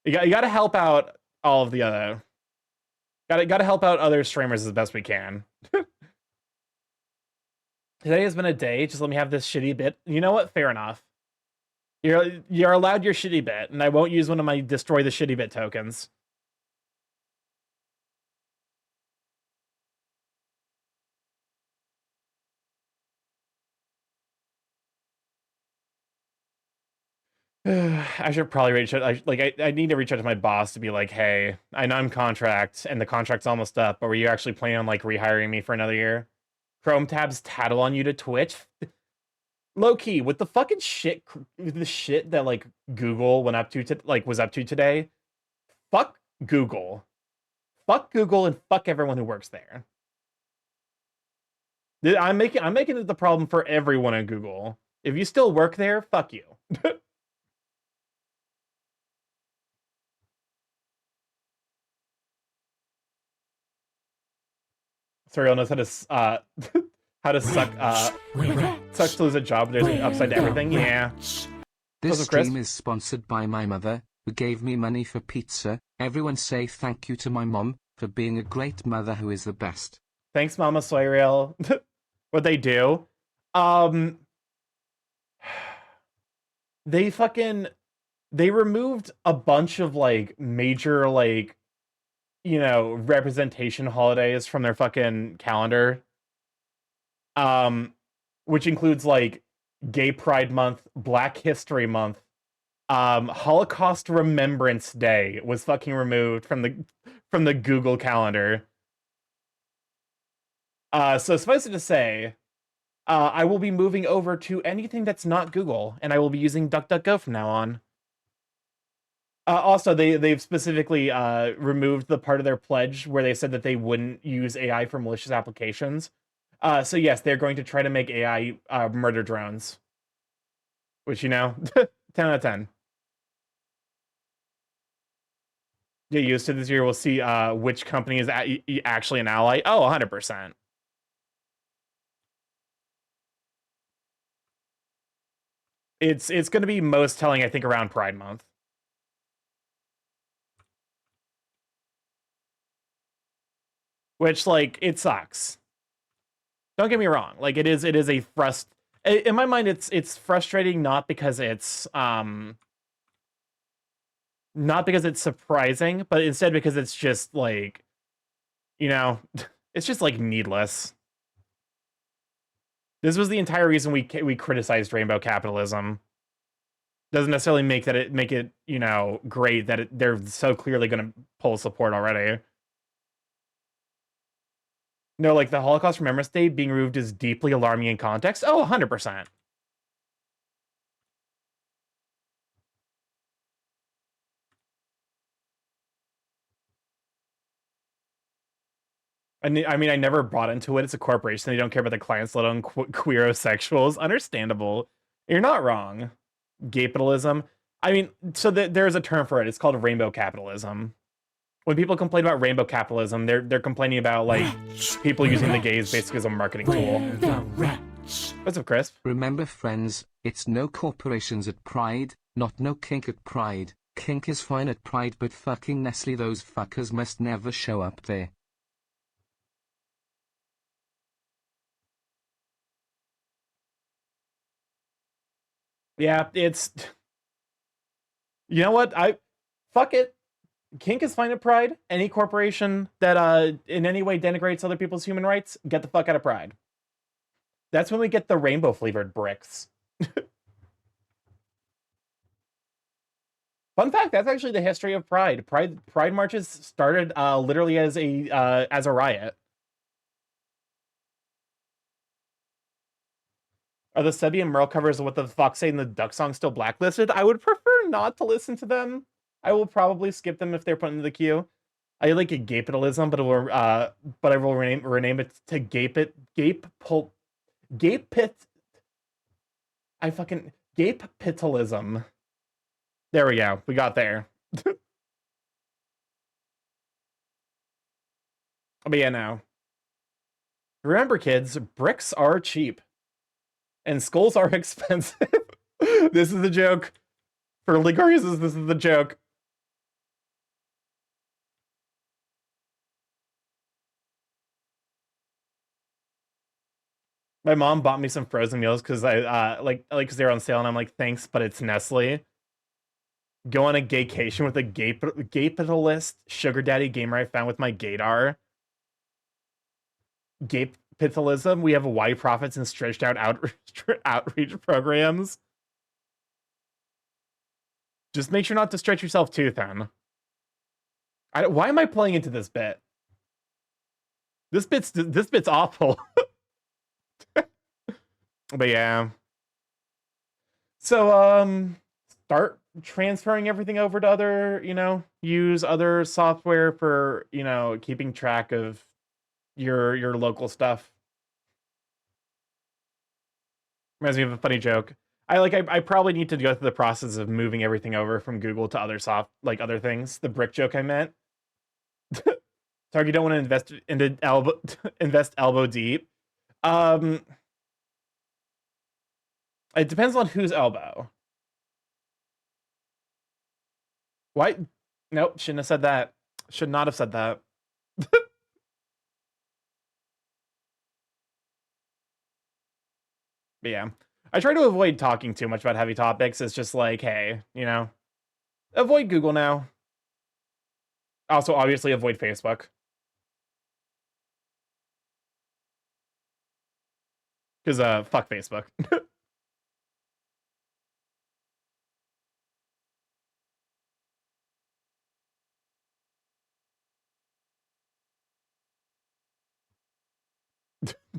you gotta help out all of the other. Gotta help out other streamers as best we can. Today has been a day. Just let me have this shitty bit. You know what? Fair enough. You're allowed your shitty bit, and I won't use one of my destroy the shitty bit tokens. I should probably reach out. I need to reach out to my boss to be like, hey, I know I'm contract and the contract's almost up, but were you actually planning on like rehiring me for another year? Chrome tabs tattle on you to Twitch. Low key with the fucking shit, the shit that like Google went up to was up to today. Fuck Google. Fuck Google and fuck everyone who works there. I'm making it the problem for everyone at Google. If you still work there, fuck you. Serial knows how to how to suck sucks to lose a job. There's an upside to everything. Yeah. This up, Chris? stream is sponsored by my mother, who gave me money for pizza. Everyone say thank you to my mom for being a great mother who is the best. Thanks, Mama Soyreal. What they do? They removed a bunch of like major like representation holidays from their fucking calendar. Which includes like Gay Pride Month, Black History Month, Holocaust Remembrance Day was fucking removed from the Google calendar. So suffice it to say, I will be moving over to anything that's not Google, and I will be using DuckDuckGo from now on. Also, they've specifically removed the part of their pledge where they said that they wouldn't use AI for malicious applications. So yes, they're going to try to make AI murder drones. Which, 10 out of 10. Get used to this year. We'll see which company is actually an ally. Oh, 100%. It's going to be most telling, I think, around Pride Month. Which, like, it sucks. Don't get me wrong. Like, it is a in my mind, it's frustrating not because it's surprising, but instead because it's just like, it's just like needless. This was the entire reason we criticized rainbow capitalism. Doesn't necessarily make it great that they're so clearly going to pull support already. No, like the Holocaust Remembrance Day being removed is deeply alarming in context. Oh, 100%. I mean, I never bought into it. It's a corporation. They don't care about the clients, let alone queerosexuals. Understandable. You're not wrong. Capitalism. I mean, so there's a term for it. It's called rainbow capitalism. When people complain about rainbow capitalism, they're complaining about like people using the gays basically as a marketing tool. What's up, Chris? Remember, friends, it's no corporations at Pride, not no kink at Pride. Kink is fine at Pride, but fucking Nestle, those fuckers must never show up there. Yeah, it's... You know what? Fuck it. Kink is fine at Pride. Any corporation that in any way denigrates other people's human rights, get the fuck out of Pride. That's when we get the rainbow flavored bricks. Fun fact, that's actually the history of Pride. Pride marches started literally as a riot. Are the Sebi and Merle covers of What the Fuck Say in the Duck Song still blacklisted? I would prefer not to listen to them. I will probably skip them if they're put into the queue. I like a gapitalism, but I will rename it to Gapit. Gapitalism. There we go. We got there. But yeah, now. Remember, kids, bricks are cheap. And skulls are expensive. This is the joke. For legal reasons, this is the joke. My mom bought me some frozen meals because I because they're on sale, and I'm like, thanks, but it's Nestle. Go on a gaycation with a gapitalist sugar daddy gamer I found with my gaydar. Gapitalism. We have wide profits and stretched out outreach programs. Just make sure not to stretch yourself too thin. Why am I playing into this bit? This bit's awful. But yeah. So start transferring everything over to other, use other software for, keeping track of your local stuff. Reminds me of a funny joke. I probably need to go through the process of moving everything over from Google to other things. The brick joke I meant. Target don't want to invest into invest elbow deep. It depends on whose elbow. What? Nope, shouldn't have said that. Should not have said that. But yeah. I try to avoid talking too much about heavy topics. It's just like, hey, avoid Google now. Also, obviously, avoid Facebook. Because, fuck Facebook.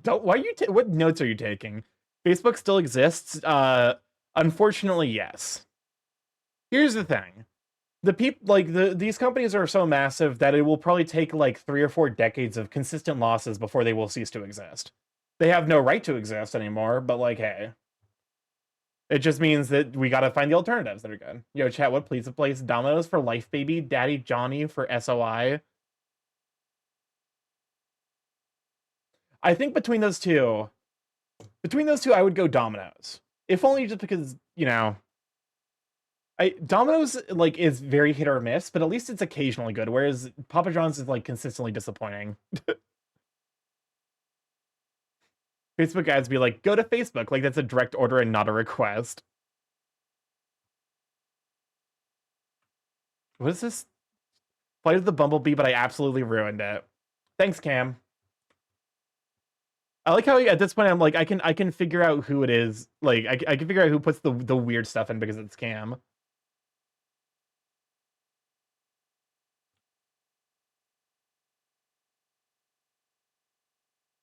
What notes are you taking? Facebook still exists? Unfortunately, yes. Here's the thing. These companies are so massive that it will probably take like 3 or 4 decades of consistent losses before they will cease to exist. They have no right to exist anymore, but like, hey. It just means that we gotta find the alternatives that are good. Yo, chat, what please place Domino's for Life Baby, Daddy Johnny for SOI? I think between those two, I would go Domino's. If only just because, Domino's is very hit or miss, but at least it's occasionally good, whereas Papa John's is consistently disappointing. Facebook ads be like, go to Facebook, like that's a direct order and not a request. What is this? Flight of the Bumblebee, but I absolutely ruined it. Thanks, Cam. I like how at this point I'm like, I can figure out who it is. Like, I can figure out who puts the weird stuff in because it's Cam.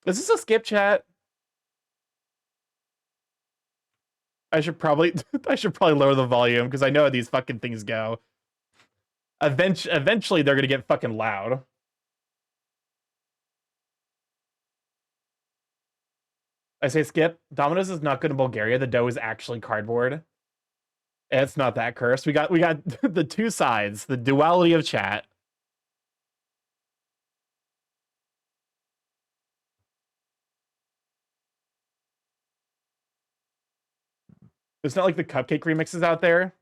Is this a skip chat? I should probably lower the volume because I know how these fucking things go. Eventually they're gonna get fucking loud. I say skip. Domino's is not good in Bulgaria. The dough is actually cardboard. It's not that cursed. We got the two sides, the duality of chat. It's not like the cupcake remixes out there.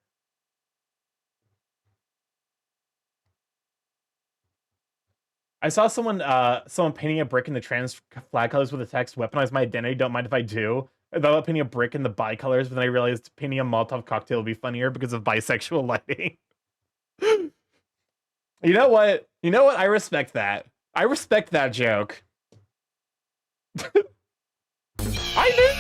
I saw someone painting a brick in the trans flag colors with the text "Weaponize my identity. Don't mind if I do." I thought about painting a brick in the bi colors, but then I realized painting a Molotov cocktail would be funnier because of bisexual lighting. You know what? I respect that. I respect that joke. Ivan!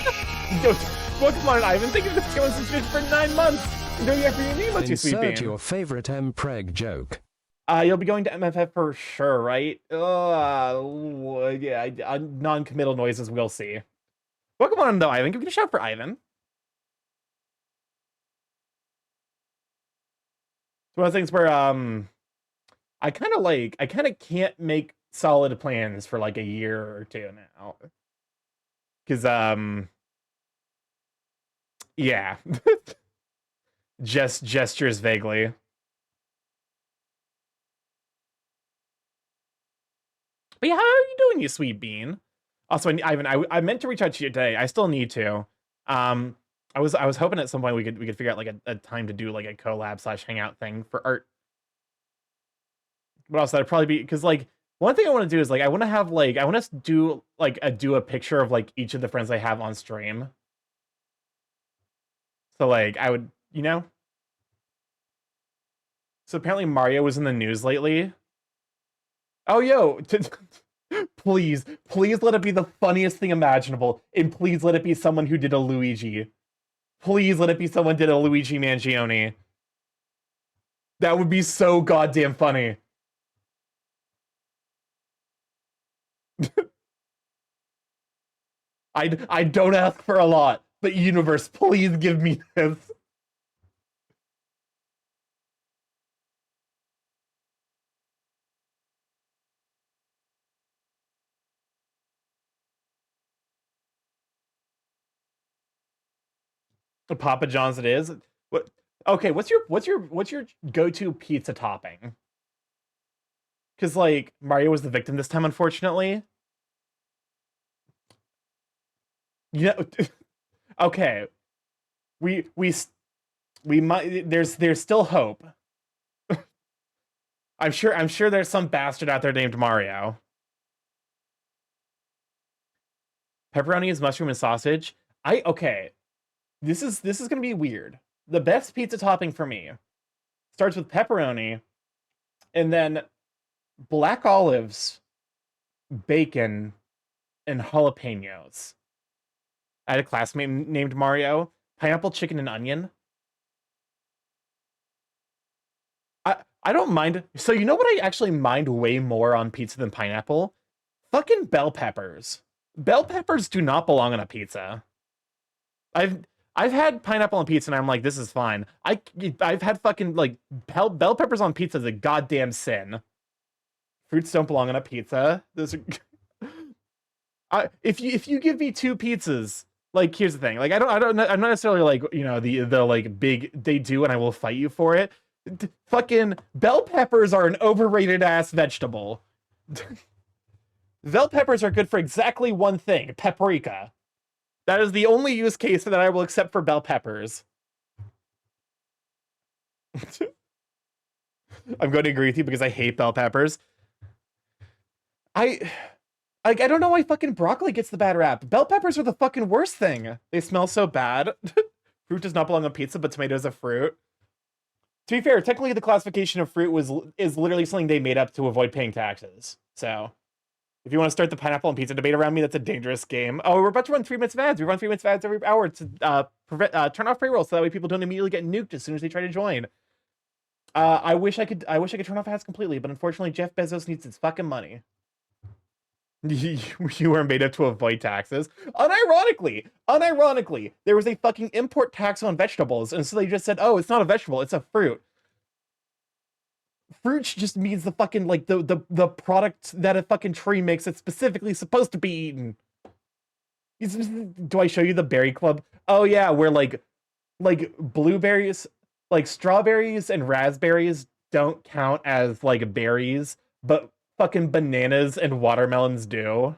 Pokemon Ivan, thank you for the subscription for 9 months. Doing it for your name, you sweet bean. Insert your favorite M-Preg joke. You'll be going to MFF for sure, right? Yeah, non-committal noises, we'll see. Pokemon though, Ivan, give me a shout for Ivan. It's one of those things where I kind of can't make solid plans for like a year or two now. Cause yeah. Just gestures vaguely. But yeah, how are you doing, you sweet bean? Also, Ivan, I meant to reach out to you today. I still need to. I was hoping at some point we could figure out like a time to do like a collab / hangout thing for art. But also that'd probably be because like one thing I want to do is like I want to do a picture of like each of the friends I have on stream. So like I would, So apparently Mario was in the news lately. Oh, yo, please let it be the funniest thing imaginable, and please let it be someone who did a Luigi. Please let it be someone who did a Luigi Mangione. That would be so goddamn funny. I don't ask for a lot, but universe, please give me this. Papa John's it is. What? Okay, what's your go-to pizza topping? Because like Mario was the victim this time, unfortunately. Yeah. Okay. We might. There's still hope. I'm sure there's some bastard out there named Mario. Pepperoni is mushroom and sausage. Okay. This is gonna be weird. The best pizza topping for me starts with pepperoni, and then black olives, bacon, and jalapenos. I had a classmate named Mario. Pineapple, chicken, and onion. I don't mind. So you know what I actually mind way more on pizza than pineapple? Fucking bell peppers. Bell peppers do not belong on a pizza. I've had pineapple on pizza and I'm like, this is fine. I've had fucking like bell peppers on pizza is a goddamn sin. Fruits don't belong on a pizza. Those are if you give me two pizzas, like here's the thing. Like I'm not necessarily like, you know, the like big they do and I will fight you for it. Fucking bell peppers are an overrated ass vegetable. Bell peppers are good for exactly one thing, paprika. That is the only use case that I will accept for bell peppers. I'm going to agree with you because I hate bell peppers. I don't know why fucking broccoli gets the bad rap. Bell peppers are the fucking worst thing. They smell so bad. Fruit does not belong on pizza, but tomato is a fruit. To be fair, technically the classification of fruit is literally something they made up to avoid paying taxes. So, if you want to start the pineapple and pizza debate around me, that's a dangerous game. Oh, we're about to run 3 minutes of ads. We run 3 minutes of ads every hour to turn off pre-roll so that way people don't immediately get nuked as soon as they try to join. I wish I could turn off ads completely, but unfortunately Jeff Bezos needs his fucking money. You were made up to avoid taxes. Unironically, there was a fucking import tax on vegetables, and so they just said, "Oh, it's not a vegetable; it's a fruit." Fruit just means the fucking like the product that a fucking tree makes that's specifically supposed to be eaten. Do I show you the berry club? Oh yeah, where like blueberries, like strawberries and raspberries don't count as like berries, but fucking bananas and watermelons do.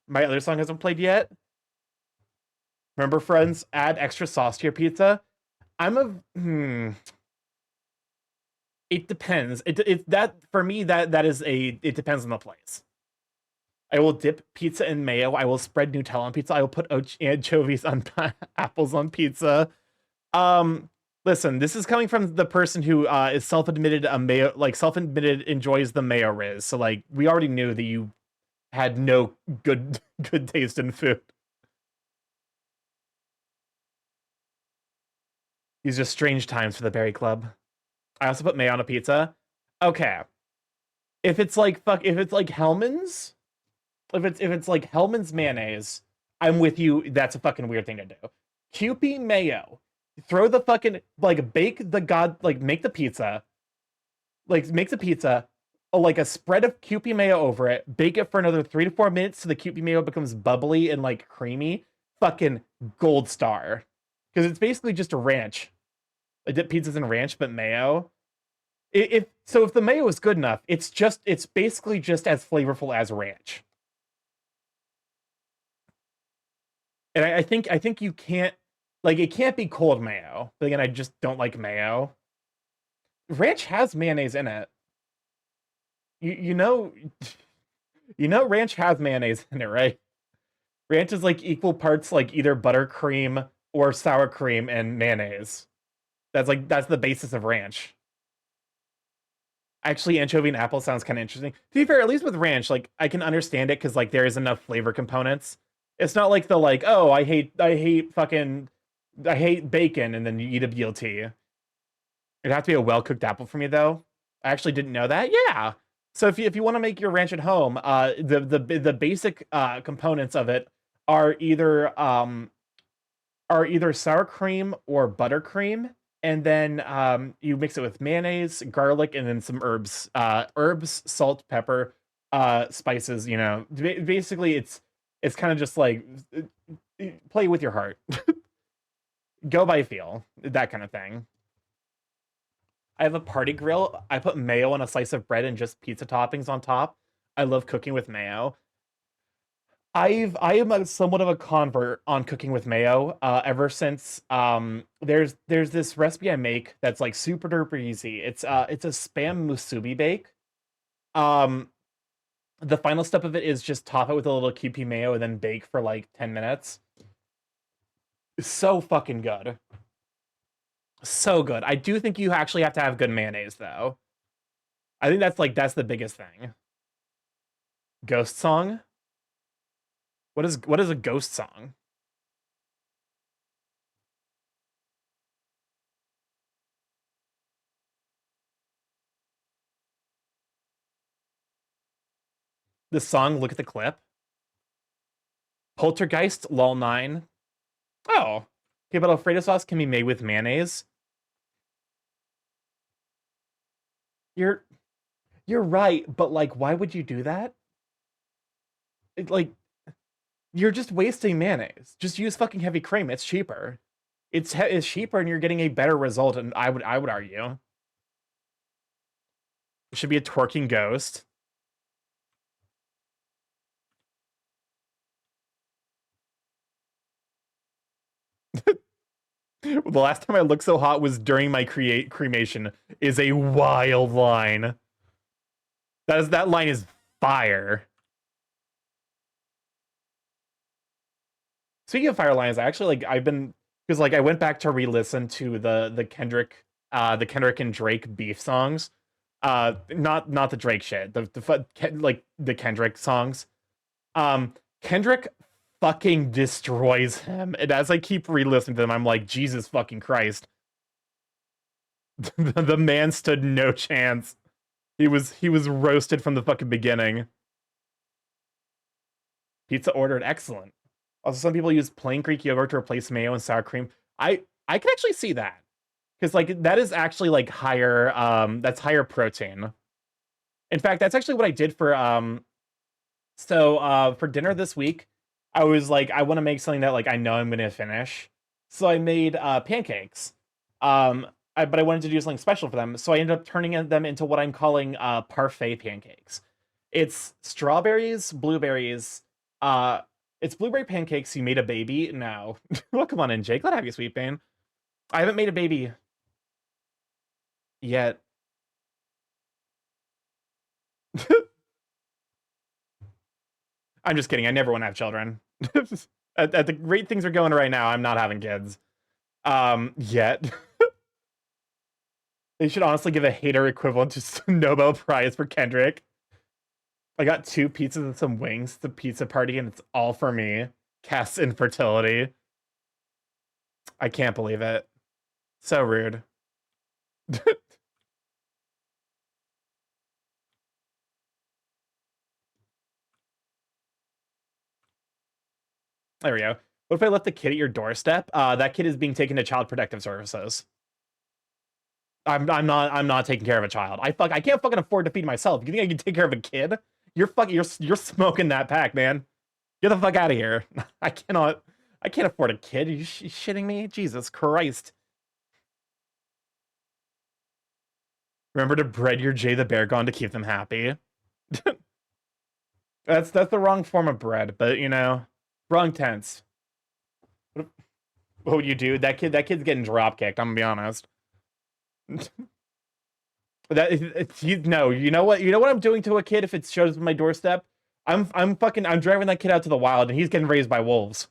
My other song hasn't played yet. Remember, friends, add extra sauce to your pizza. It depends. It that for me that is it depends on the place. I will dip pizza in mayo. I will spread Nutella on pizza. I will put anchovies on apples on pizza. Listen, this is coming from the person who is self-admitted a mayo, like self-admitted enjoys the mayo riz. So like we already knew that you had no good taste in food. These are strange times for the Berry Club. I also put mayo on a pizza. Okay. If it's like Hellman's, if it's like Hellman's mayonnaise, I'm with you. That's a fucking weird thing to do. Kewpie mayo. Throw the fucking like make the pizza. Like make the pizza like a spread of Kewpie mayo over it, bake it for another 3 to 4 minutes so the Kewpie mayo becomes bubbly and like creamy. Fucking gold star. Because it's basically just a ranch. I dip pizzas in ranch, but mayo. If the mayo is good enough, it's basically just as flavorful as ranch. And I think you can't like it can't be cold mayo. But again, I just don't like mayo. Ranch has mayonnaise in it. You know ranch has mayonnaise in it, right? Ranch is like equal parts like either buttercream or sour cream and mayonnaise. That's the basis of ranch. Actually, anchovy and apple sounds kind of interesting. To be fair, at least with ranch, like I can understand it because like there is enough flavor components. It's not like the like, oh, I hate bacon and then you eat a BLT. It'd have to be a well-cooked apple for me, though. I actually didn't know that. Yeah. So if you want to make your ranch at home, the basic components of it are either sour cream or buttercream, and then you mix it with mayonnaise, garlic, and then some herbs, salt, pepper, spices. You know, basically it's kind of just like play with your heart, go by feel, that kind of thing. I have a party grill. I put mayo on a slice of bread and just pizza toppings on top. I love cooking with mayo. I am somewhat of a convert on cooking with mayo. Ever since there's this recipe I make that's like super duper easy. It's a spam musubi bake. Um, the final step of it is just top it with a little Kewpie mayo and then bake for like 10 minutes. So fucking good. So good. I do think you actually have to have good mayonnaise though. I think that's the biggest thing. Ghost song? What is a ghost song? The song, look at the clip. Poltergeist, lol 9. Oh. Okay, but Alfredo sauce can be made with mayonnaise. You're right, but like why would you do that? Like you're just wasting mayonnaise. Just use fucking heavy cream. It's cheaper. It's cheaper and you're getting a better result, and I would argue. It should be a twerking ghost. The last time I looked so hot was during my cremation is a wild line. That line is fire. Speaking of fire lines, I actually I've been because I went back to re-listen to the Kendrick and Drake beef songs. Not the Drake shit. The Kendrick songs. Kendrick fucking destroys him. And as I keep re-listening to them, I'm like, Jesus fucking Christ. The man stood no chance. He was roasted from the fucking beginning. Pizza ordered, excellent. Also, some people use plain Greek yogurt to replace mayo and sour cream. I can actually see that. Because that is actually higher that's higher protein. In fact, that's actually what I did for for dinner this week. I was like, I want to make something that I know I'm gonna finish. So I made pancakes. But I wanted to do something special for them. So I ended up turning them into what I'm calling parfait pancakes. It's strawberries, blueberries, it's blueberry pancakes. You made a baby? No. Well, come on in, Jake. Let have you, sweet pain. I haven't made a baby yet. I'm just kidding. I never want to have children. At the rate things are going right now, I'm not having kids. Yet. They should honestly give a hater equivalent to Nobel Prize for Kendrick. I got 2 pizzas and some wings at the pizza party, and it's all for me. Cass infertility. I can't believe it. So rude. There we go. What if I left the kid at your doorstep? That kid is being taken to Child Protective Services. I'm not taking care of a child. I can't fucking afford to feed myself. You think I can take care of a kid? You're smoking that pack, man. Get the fuck out of here. I can't afford a kid. Are you shitting me? Jesus Christ. Remember to bread your Jay the Bear Gone to keep them happy. That's the wrong form of bread, but wrong tense. What would you do? That kid's getting drop kicked, I'm gonna be honest. No, you know what I'm doing to a kid if it shows up on my doorstep? I'm driving that kid out to the wild and he's getting raised by wolves.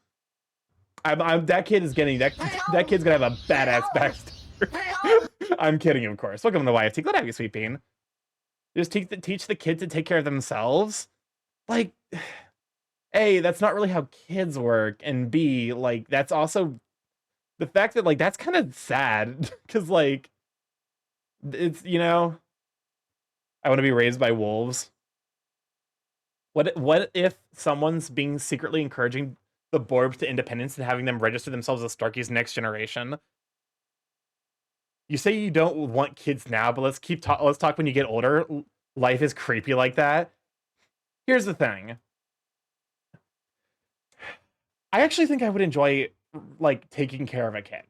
That kid's gonna have a badass backstory. I'm kidding, of course. Welcome to the YFT. Glad to have you, sweet bean. Just teach the kids to take care of themselves. A, that's not really how kids work, and B, that's also the fact that that's kind of sad because It's, you know, I want to be raised by wolves. What if someone's being secretly encouraging the Borbs to independence and having them register themselves as Starky's next generation? You say you don't want kids now, but let's talk when you get older. Life is creepy like that. Here's the thing. I actually think I would enjoy like taking care of a kid.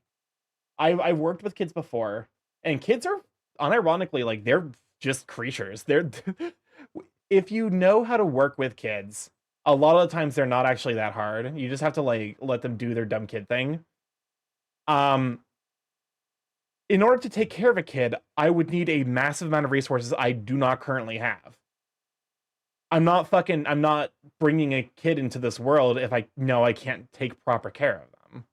I've worked with kids before, and kids are unironically like they're just creatures. They're if you know how to work with kids, a lot of the times they're not actually that hard. You just have to like let them do their dumb kid thing. In order to take care of a kid, I would need a massive amount of resources I do not currently have. I'm not bringing a kid into this world if I know I can't take proper care of them.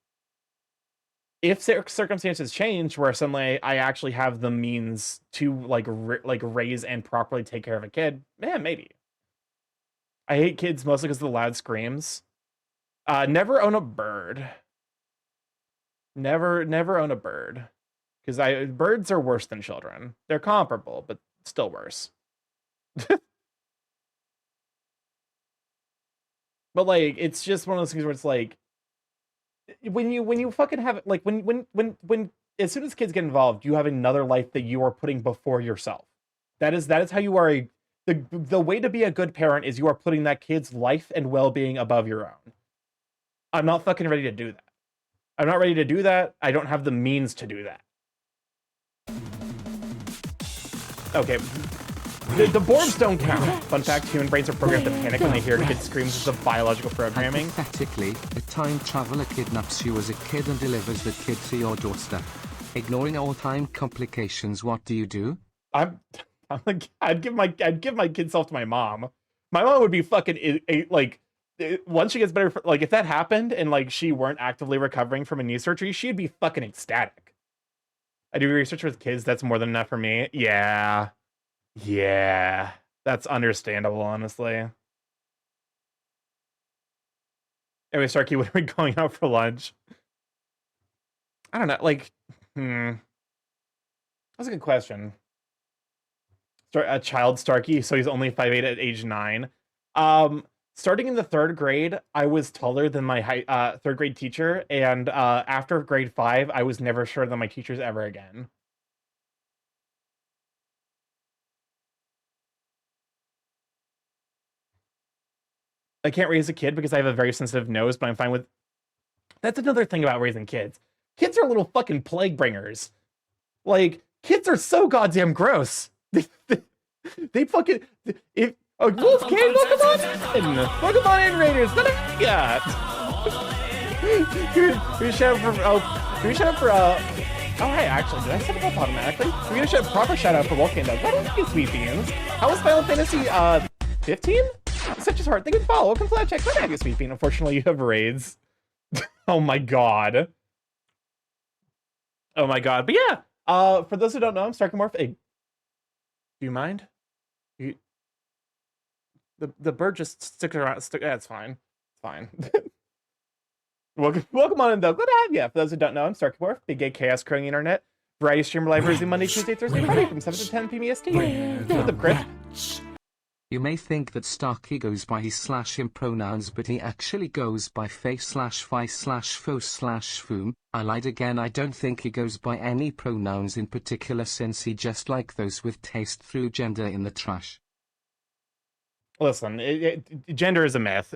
If circumstances change where suddenly I actually have the means to like raise and properly take care of a kid, man, maybe. I hate kids mostly because of the loud screams. Never own a bird. Never own a bird. Because birds are worse than children. They're comparable, but still worse. But like, it's just one of those things where it's like, when you fucking have like when as soon as kids get involved, you have another life that you are putting before yourself. That is how you are the way to be a good parent is you are putting that kid's life and well-being above your own. I'm not fucking ready to do that. I'm not ready to do that. I don't have the means to do that. Okay. The Borbs don't count. Fun fact, human brains are programmed to panic when they hear kids' screams. It's a biological programming. Hypothetically, a time traveler kidnaps you as a kid and delivers the kid to your doorstep. Ignoring all time complications, what do you do? I'm like, I'd give my kid self to my mom. My mom would be fucking like, once she gets better, like if that happened and like she weren't actively recovering from a knee surgery, she'd be fucking ecstatic. I do research with kids. That's more than enough for me. Yeah, that's understandable, honestly. Anyway, Starky, when are we going out for lunch? I don't know, like, that's a good question. A child Starky, so he's only 5'8" at age 9. Starting in the 3rd grade, I was taller than my 3rd grade teacher, and after grade 5, I was never shorter than my teachers ever again. I can't raise a kid because I have a very sensitive nose, but I'm fine with... That's another thing about raising kids. Kids are little fucking plague bringers. Like, kids are so goddamn gross. They fucking... Wolf King, welcome on! Welcome on in, Raiders! What have you got? Can we shout out for, oh, hey, actually, did I set it up automatically? We're gonna shout proper shout out for Wolfgang Doug. What are you, sweet beans? How was Final Fantasy, 15? Such as hard thing to follow. Welcome to that check. What have you, sweet bean? Unfortunately, you have raids. Oh my god. Oh my god. But yeah, for those who don't know, I'm StarkyMorph. Hey, do you mind? The bird just sticks around. Yeah, it's fine. It's fine. Welcome on in, though. Good to have you. For those who don't know, I'm StarkyMorph, big gay chaos crowing internet. Variety streamer live every Monday, Tuesday, Thursday, Friday from 7 to 10 p.m. EST. What's up, Chris? You may think that Starky goes by his/him pronouns, but he actually goes by face/fi/fo/fum. I lied again. I don't think he goes by any pronouns in particular, since he just like those with taste threw gender in the trash. Listen, gender is a myth.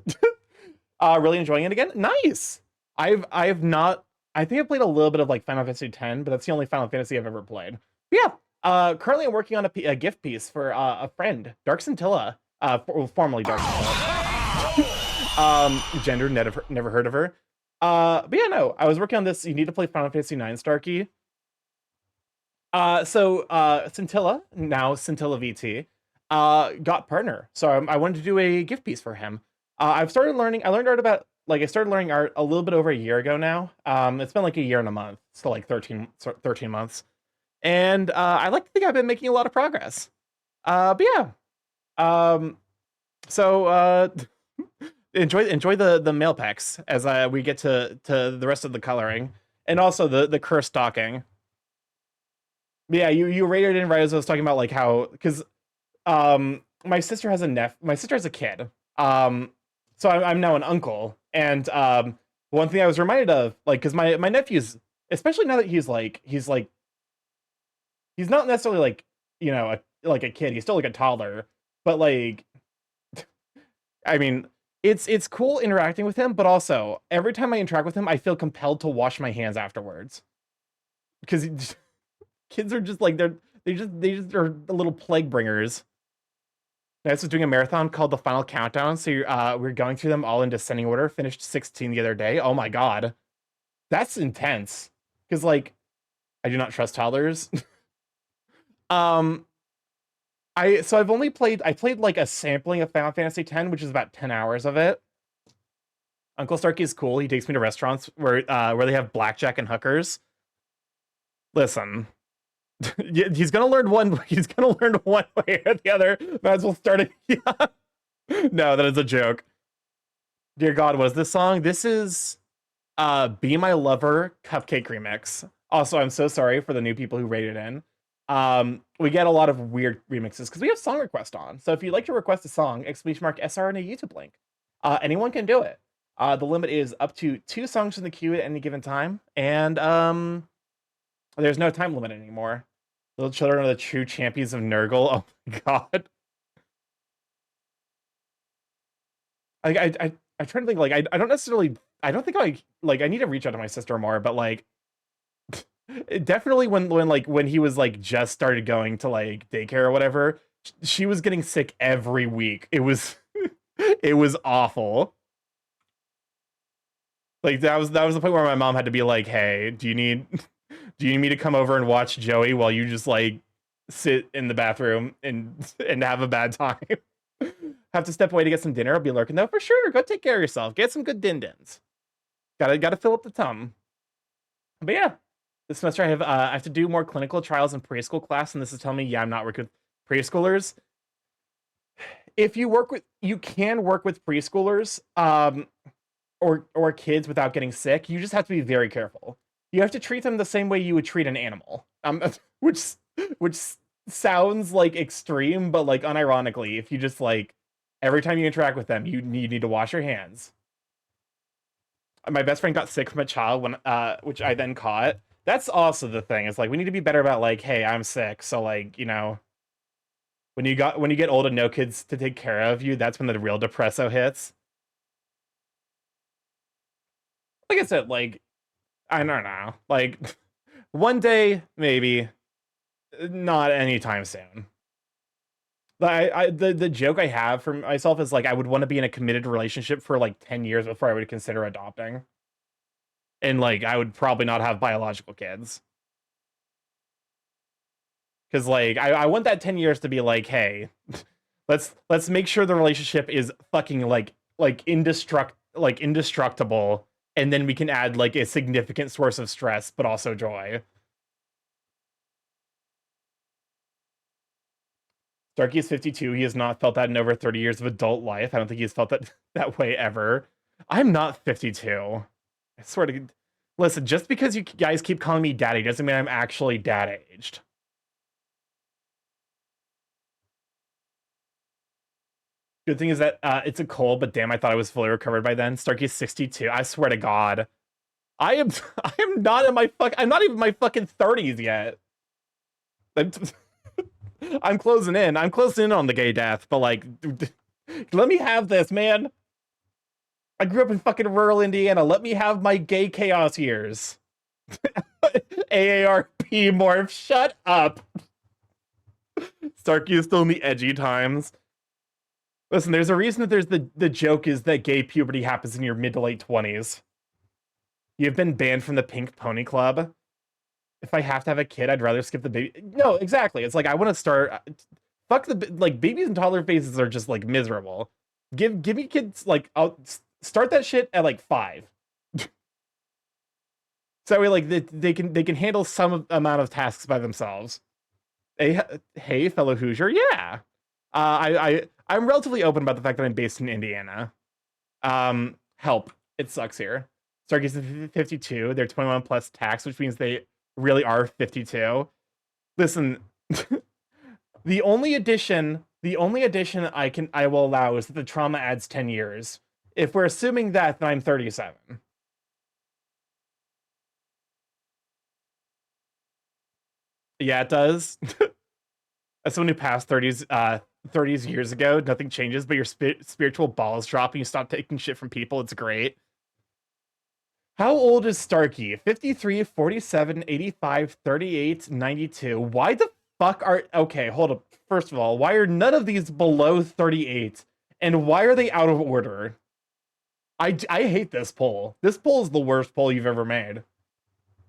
Really enjoying it again. Nice. I've not. I think I played a little bit of like Final Fantasy X, but that's the only Final Fantasy I've ever played. But yeah. Currently I'm working on a gift piece for a friend, Dark Scintilla, formerly Dark Scintilla. Gender, never heard of her. But yeah, no, I was working on this. You need to play Final Fantasy IX, Starky. So Scintilla, now Scintilla VT, got partner. So I wanted to do a gift piece for him. I've started learning. I learned art about I started learning art a little bit over a year ago now. It's been like a year and a month, so like 13 months. And I like to think I've been making a lot of progress. But yeah. So enjoy the mail packs as we get to the rest of the coloring. And also the curse stocking. But yeah, you rated in right as I was talking about like how because my sister has my sister has a kid. So I'm now an uncle, and one thing I was reminded of, like, because my nephew's, especially now that he's not necessarily like, like a kid, he's still like a toddler, but like, I mean, it's cool interacting with him, but also every time I interact with him, I feel compelled to wash my hands afterwards because kids are just like they just are little plague bringers. I was doing a marathon called the Final Countdown, so we're going through them all in descending order. Finished 16 the other day. Oh my god, that's intense. Because like, I do not trust toddlers. um, I played like a sampling of Final Fantasy X, which is about 10 hours of it. Uncle Starky is cool. He takes me to restaurants where they have blackjack and hookers. Listen, he's gonna learn one. He's gonna learn one way or the other. Might as well start it. Yeah. No, that is a joke. Dear God, was this song? This is Be My Lover Cupcake Remix. Also, I'm so sorry for the new people who rated in. We get a lot of weird remixes because we have song request on. So if you'd like to request a song, !SR in a YouTube link. Anyone can do it. The limit is up to 2 songs in the queue at any given time, and there's no time limit anymore. Little children are the true champions of Nurgle. Oh my god. I'm trying to think, like, I don't necessarily, I don't think I need to reach out to my sister more, but like, definitely when he was like just started going to like daycare or whatever, she was getting sick every week. It was it was awful. Like that was the point where my mom had to be like, "Hey, do you need me to come over and watch Joey while you just like sit in the bathroom and have a bad time?" Have to step away to get some dinner. I'll be lurking though for sure. Go take care of yourself. Get some good din-dins. Gotta fill up the tum. But yeah, this semester I have to do more clinical trials in preschool class, and this is telling me, yeah, I'm not working with preschoolers. If you can work with preschoolers, or kids without getting sick. You just have to be very careful. You have to treat them the same way you would treat an animal. Which which sounds like extreme, but like unironically, if you just like every time you interact with them, you need to wash your hands. My best friend got sick from a child when which I then caught. That's also the thing. It's like we need to be better about like, hey, I'm sick, so like, when you get old and no kids to take care of you, that's when the real depresso hits. Like I said, like, I don't know. Like one day, maybe. Not anytime soon. The joke I have for myself is like I would want to be in a committed relationship for like 10 years before I would consider adopting. And like I would probably not have biological kids. Cause like I want that 10 years to be like, hey, let's make sure the relationship is fucking like indestructible, and then we can add like a significant source of stress, but also joy. Starkey is 52. He has not felt that in over 30 years of adult life. I don't think he's felt that way ever. I'm not 52. I swear to. Listen, just because you guys keep calling me daddy doesn't mean I'm actually dad aged. Good thing is that it's a cold, but damn, I thought I was fully recovered by then. Starkey's 62. I swear to God, I am. I am not in my I'm not even my fucking 30s yet. I'm closing in. I'm closing in on the gay death, but like, let me have this, man. I grew up in fucking rural Indiana. Let me have my gay chaos years. AARP morph, shut up. Starkey is still in the edgy times. Listen, there's a reason that there's the joke is that gay puberty happens in your mid to late 20s. You've been banned from the Pink Pony Club. If I have to have a kid, I'd rather skip the baby. No, exactly. It's like I want to start. Fuck the like babies and toddler phases are just like miserable. Give me kids like I'll start that shit at like 5. So that way, like they can handle some amount of tasks by themselves. Hey, fellow Hoosier, yeah. I'm relatively open about the fact that I'm based in Indiana. Help, it sucks here. Stargaze is 52. They're 21 plus tax, which means they really are 52. Listen, the only addition I will allow is that the trauma adds 10 years. If we're assuming that, then I'm 37. Yeah, it does. As someone who passed 30s years ago, nothing changes, but your spiritual balls drop and you stop taking shit from people. It's great. How old is Starky? 53, 47, 85, 38, 92. Why the fuck are... Okay, hold up. First of all, why are none of these below 38? And why are they out of order? I hate this poll. This poll is the worst poll you've ever made.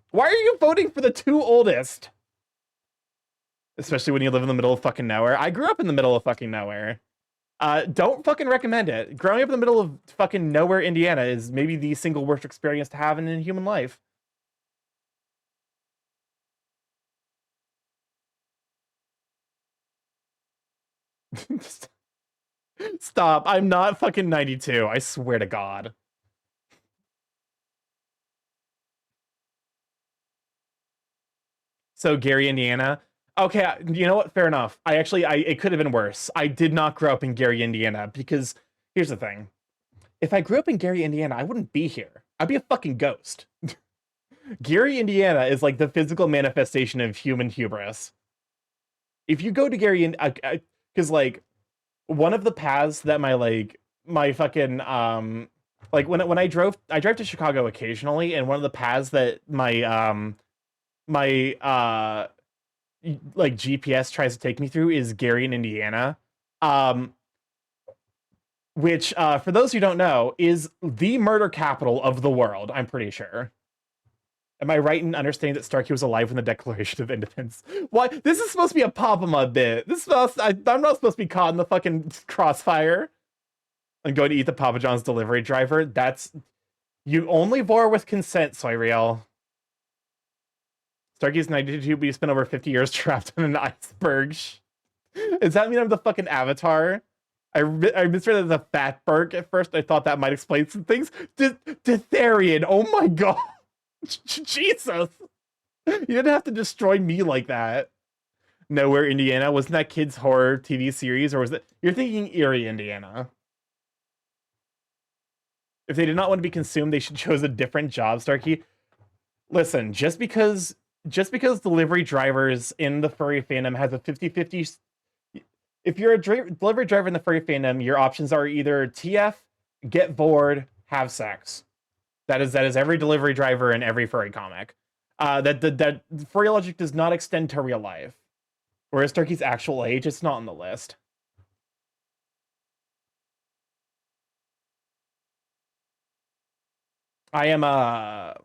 Why are you voting for the two oldest? Especially when you live in the middle of fucking nowhere. I grew up in the middle of fucking nowhere. Don't fucking recommend it. Growing up in the middle of fucking nowhere, Indiana is maybe the single worst experience to have in human life. Stop. I'm not fucking 92. I swear to God. So Gary, Indiana. Okay, you know what? Fair enough. It could have been worse. I did not grow up in Gary, Indiana, because here's the thing. If I grew up in Gary, Indiana, I wouldn't be here. I'd be a fucking ghost. Gary, Indiana is like the physical manifestation of human hubris. If you go to Gary, because like one of the paths that my fucking like when I drive to Chicago occasionally, and one of the paths that my like GPS tries to take me through is Gary in Indiana. Which, for those who don't know, is the murder capital of the world, I'm pretty sure. Am I right in understanding that Starky was alive when the Declaration of Independence? Why? This is supposed to be a Papa bit. I'm not supposed to be caught in the fucking crossfire. I'm going to eat the Papa John's delivery driver. You only bore with consent, Soyreal. Starky's 92, but you spent over 50 years trapped in an iceberg. Does that mean I'm the fucking Avatar? I misread it as a Fatberg at first. I thought that might explain some things. Ditharian, oh my god. Jesus. You didn't have to destroy me like that. Nowhere, Indiana. Wasn't that kids' horror TV series? Or was it... You're thinking Erie, Indiana. If they did not want to be consumed, they should choose a different job, Starky. Listen, just because delivery drivers in the furry fandom has a 50-50... If you're a delivery driver in the furry fandom, your options are either TF, get bored, have sex. That is every delivery driver in every furry comic. That furry logic does not extend to real life. Whereas Turkey's actual age, it's not on the list. I'm like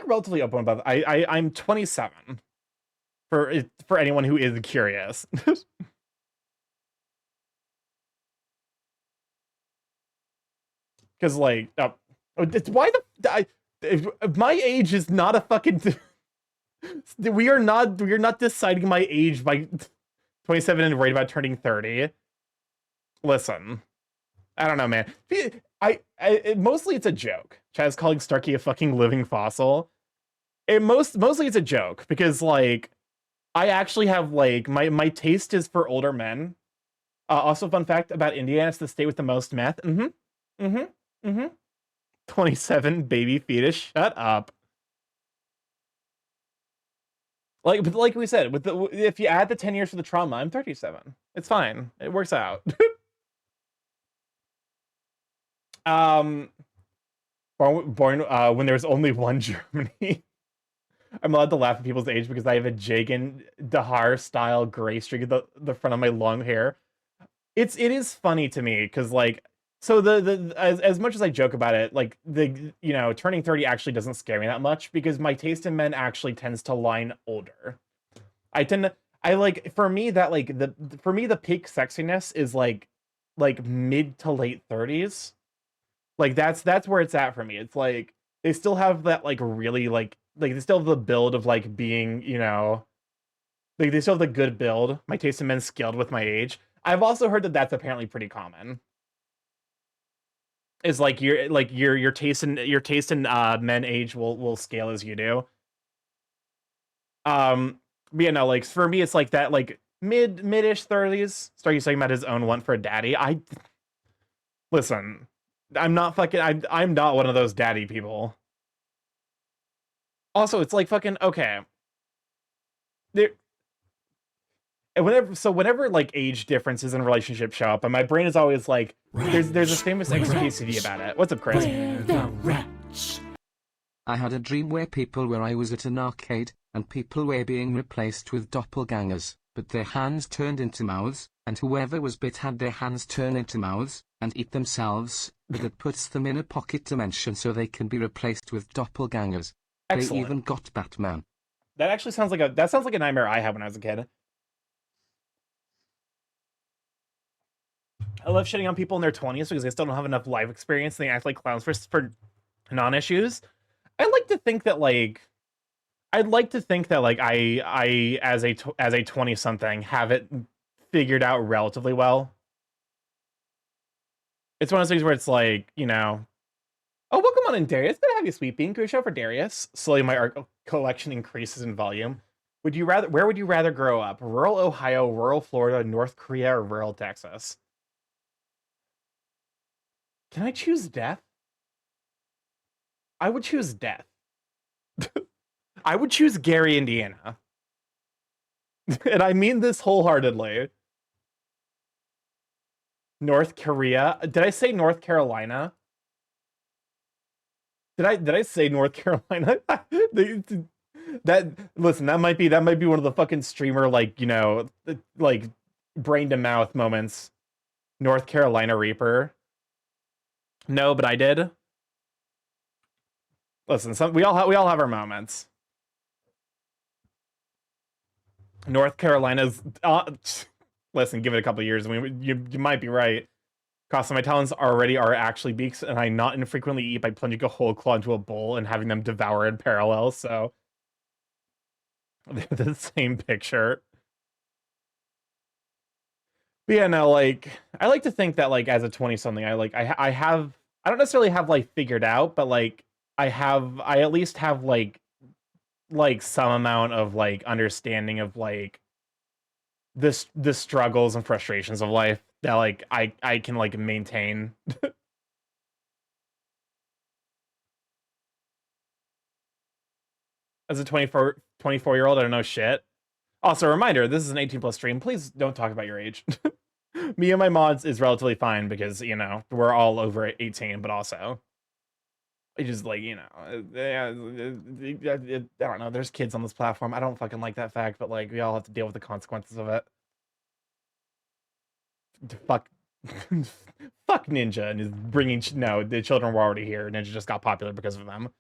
relatively open about it. I'm 27. For anyone who is curious. Because like it's why my age is not a fucking we are not deciding my age by 27 and worried about turning 30. Listen, I don't know, man. Mostly it's a joke. Chaz calling Starky a fucking living fossil. Mostly it's a joke because like I actually have like my taste is for older men. Also, fun fact about Indiana, it's the state with the most meth. 27 baby fetus. Shut up. But like we said, if you add the 10 years for the trauma, I'm 37. It's fine. It works out. Born when there's only one Germany. I'm allowed to laugh at people's age because I have a Jagan Dahar style gray streak at the front of my long hair. It is funny to me because like so as much as I joke about it, like turning 30 actually doesn't scare me that much because my taste in men actually tends to line older. For me the peak sexiness is like mid to late 30s. Like that's where it's at for me. It's like they still have that like really like they still have the build of like being, like they still have the good build. My taste in men scaled with my age. I've also heard that that's apparently pretty common. Is like your taste in men age will scale as you do. But yeah, no, like for me, it's like that, like mid-ish 30s. Starky's talking about his own want for a daddy. Listen, I'm not fucking. I'm not one of those daddy people. Also, it's like fucking okay. There, and whenever like age differences in relationships show up, and my brain is always like, there's this famous XKCD about it. What's up, Chris? The rats. I had a dream where people were I was at an arcade, and people were being replaced with doppelgangers, but their hands turned into mouths, and whoever was bit had their hands turn into mouths, and eat themselves, but it puts them in a pocket dimension so they can be replaced with doppelgangers. Excellent. They even got Batman. That actually sounds like a nightmare I had when I was a kid. I love shitting on people in their 20s because they still don't have enough life experience and they act like clowns for non-issues. I'd like to think that I as a 20-something have it figured out relatively well. It's one of those things where it's like, you know, oh, welcome on in, Darius. Good to have you, Sweet Bean. Can we show for Darius? Slowly my art collection increases in volume. Where would you rather grow up? Rural Ohio, rural Florida, North Korea, or rural Texas? Can I choose death? I would choose death. I would choose Gary, Indiana. And I mean this wholeheartedly. North Korea. Did I say North Carolina? Did I say North Carolina? Listen, that might be one of the fucking streamer, like, you know, like brain to mouth moments. North Carolina Reaper. No, but I did. Listen, we all have our moments. North Carolina's listen, give it a couple years. I mean, you might be right. Cost of my talents already are actually beaks, and I not infrequently eat by plunging a whole claw into a bowl and having them devour in parallel, so they're the same picture. But yeah, no, like, I like to think that, like, as a 20-something, I don't necessarily have life figured out, but, like, I at least have, like, some amount of, like, understanding of, like, the struggles and frustrations of life that, like, I can, like, maintain. As a 24-year-old, I don't know shit. Also, a reminder, this is an 18+ stream. Please don't talk about your age. Me and my mods is relatively fine because, you know, we're all over 18, but also, it's just like, you know, I don't know, there's kids on this platform. I don't fucking like that fact, but, like, we all have to deal with the consequences of it. Fuck. Fuck Ninja and is bringing... No, the children were already here. Ninja just got popular because of them.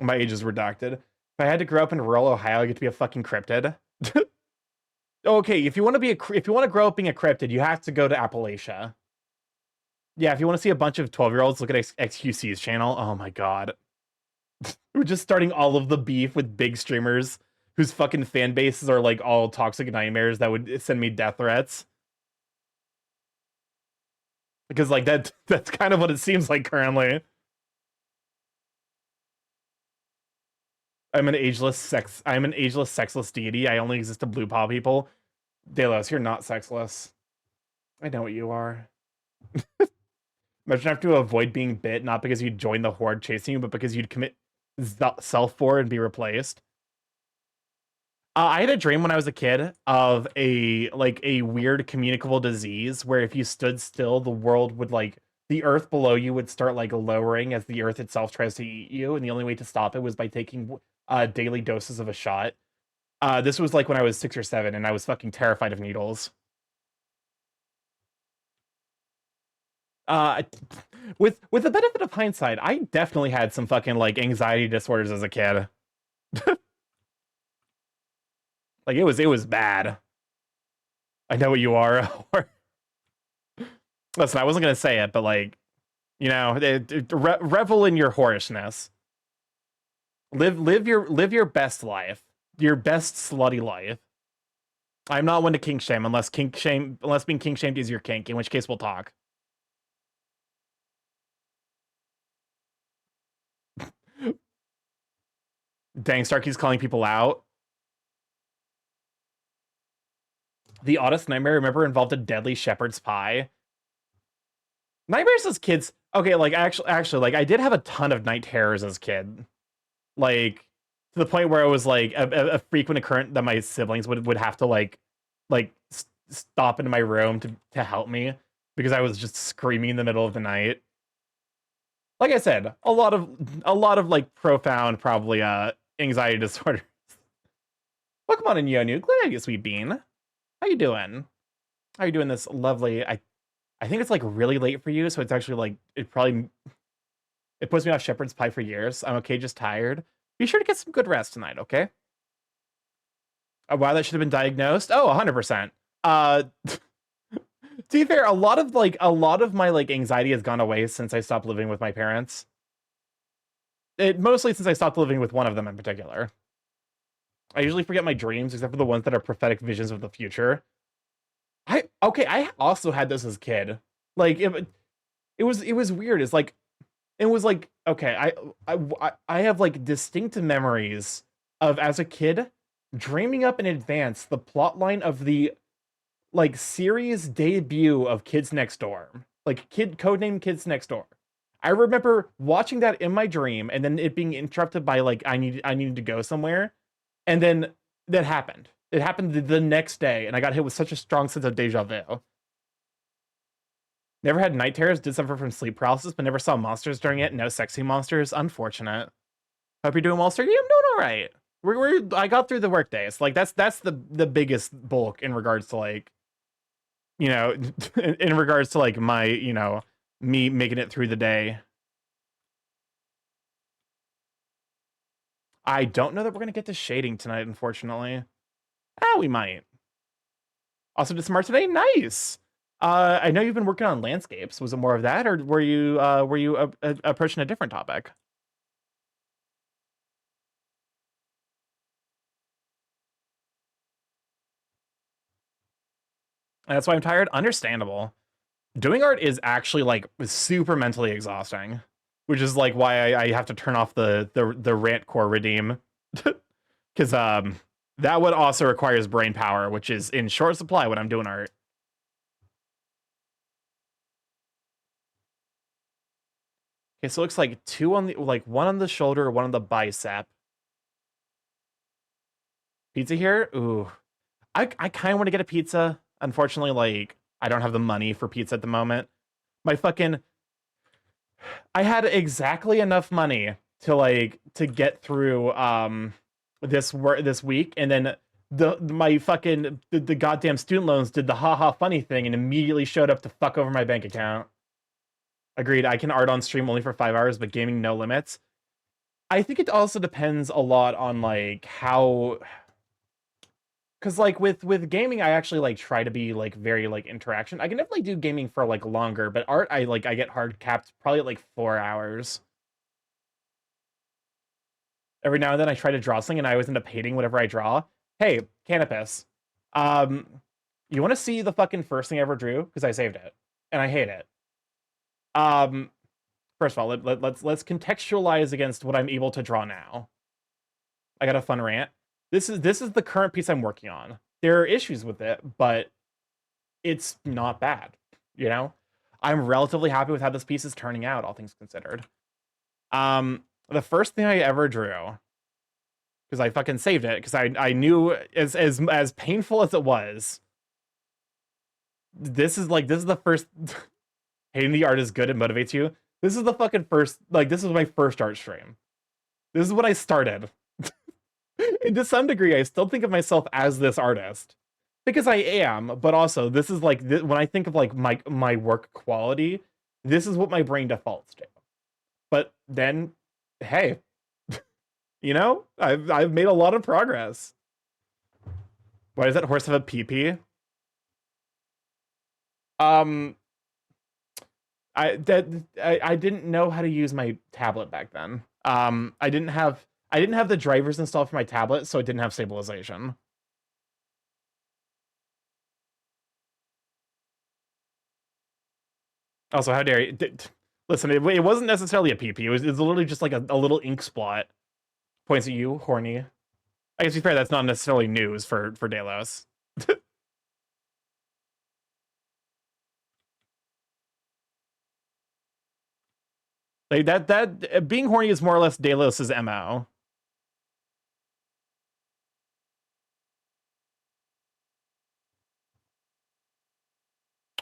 My age is redacted. If I had to grow up in rural Ohio, I get to be a fucking cryptid. Okay, if you want to grow up being a cryptid, you have to go to Appalachia. Yeah, if you want to see a bunch of 12-year-olds, look at XQC's channel. Oh my god. We're just starting all of the beef with big streamers whose fucking fan bases are like all toxic nightmares that would send me death threats. Because like that's kind of what it seems like currently. I'm an ageless, sexless deity. I only exist to blue paw people. Delos, you're not sexless. I know what you are. Imagine having to avoid being bit, not because you'd join the horde chasing you, but because you'd commit self-for and be replaced. I had a dream when I was a kid of a weird communicable disease where if you stood still, the world would, like, the earth below you would start, like, lowering as the earth itself tries to eat you, and the only way to stop it was by taking daily doses of a shot. This was, like, when I was 6 or 7, and I was fucking terrified of needles. With the benefit of hindsight, I definitely had some fucking, like, anxiety disorders as a kid. Like, it was bad. I know what you are. Listen, I wasn't gonna say it, but, like, you know, revel in your whorishness. Live your best life, your best slutty life. I'm not one to kink shame unless being kink shamed is your kink, in which case we'll talk. Dang, Starky's calling people out. The oddest nightmare I remember involved a deadly shepherd's pie. Nightmares as kids. Okay, like actually, like I did have a ton of night terrors as a kid. Like to the point where it was like a frequent occurrence that my siblings would have to like stop into my room to help me because I was just screaming in the middle of the night. Like I said, a lot of like profound probably anxiety disorders. Welcome on in, Yonu. Glad to have you, sweet bean. How you doing? How you doing this lovely? I think it's like really late for you, so it's actually like it puts me off shepherd's pie for years. I'm okay, just tired. Be sure to get some good rest tonight, okay? Wow, that should have been diagnosed. Oh, 100%. To be fair, a lot of my like anxiety has gone away since I stopped living with my parents. Mostly since I stopped living with one of them in particular. I usually forget my dreams, except for the ones that are prophetic visions of the future. I also had this as a kid. Like it was weird. It's like it was like okay, I have like distinct memories of as a kid dreaming up in advance the plotline of the like series debut of Kids Next Door. Like codename Kids Next Door. I remember watching that in my dream and then it being interrupted by like I needed to go somewhere. And then that happened. It happened the next day, and I got hit with such a strong sense of deja vu. Never had night terrors, did suffer from sleep paralysis, but never saw monsters during it. No sexy monsters. Unfortunate. Hope you're doing well, Starky. I'm doing all right. I got through the work days. Like that's the biggest bulk in regards to like, you know, in regards to like my, you know, me making it through the day. I don't know that we're gonna get to shading tonight, unfortunately. We might. Also did smart today. Nice. I know you've been working on landscapes. Was it more of that, or were you approaching a different topic? That's why I'm tired. Understandable. Doing art is actually like super mentally exhausting, which is like why I have to turn off the rant core redeem, because that one also requires brain power, which is in short supply when I'm doing art. Okay, so it looks like two on the one on the shoulder, one on the bicep. Pizza here? Ooh. I kind of want to get a pizza. Unfortunately, like, I don't have the money for pizza at the moment. I had exactly enough money to get through this week, and then the goddamn student loans did the haha funny thing and immediately showed up to fuck over my bank account. Agreed. I can art on stream only for 5 hours, but gaming no limits. I think it also depends a lot on like how, because like with gaming, I actually like try to be like very like interaction. I can definitely do gaming for like longer, but art I get hard capped probably at like 4 hours. Every now and then I try to draw something and I always end up hating whatever I draw. Hey, Canopus, you want to see the fucking first thing I ever drew? Because I saved it and I hate it. First of all, let's contextualize against what I'm able to draw now. I got a fun rant. This is the current piece I'm working on. There are issues with it, but it's not bad. You know, I'm relatively happy with how this piece is turning out, all things considered. The first thing I ever drew, because I fucking saved it, because I knew as painful as it was. This is the first. Hating the art is good. It motivates you. This is the fucking first. Like, this is my first art stream. This is when I started. And to some degree, I still think of myself as this artist because I am. But also, this is like when I think of like my work quality, this is what my brain defaults to. But then, hey, you know, I've made a lot of progress. Why does that horse have a PP? I didn't know how to use my tablet back then. I didn't have the drivers installed for my tablet, so it didn't have stabilization. Also, how dare you? Listen, it wasn't necessarily a PP. It was literally just like a little ink spot. Points at you, horny. I guess to be fair, that's not necessarily news for Delos. Like that being horny is more or less Delos' MO.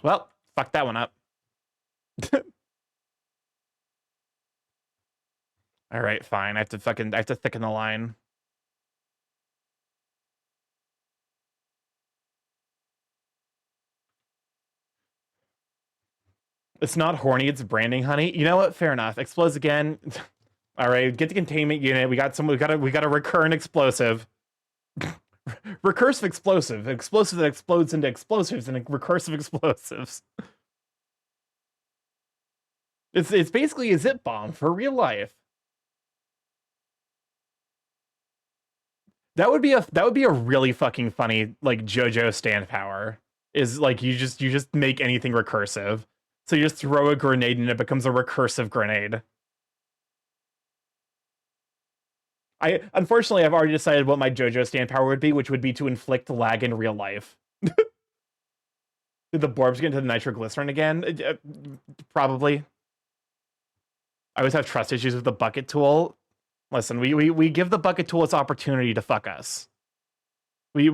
Well, fuck that one up. All right, fine. I have to thicken the line. It's not horny, it's branding, honey. You know what? Fair enough. Explodes again. All right, get the containment unit. We got a recurrent explosive. Recursive explosive. Explosive that explodes into explosives and recursive explosives. It's basically a zip bomb for real life. That would be a really fucking funny like JoJo stand power. Is like you just make anything recursive. So you just throw a grenade and it becomes a recursive grenade. Unfortunately I've already decided what my JoJo stand power would be, which would be to inflict lag in real life. Did the Borbs get into the nitroglycerin again? Probably. I always have trust issues with the bucket tool. Listen, we give the bucket tool its opportunity to fuck us. We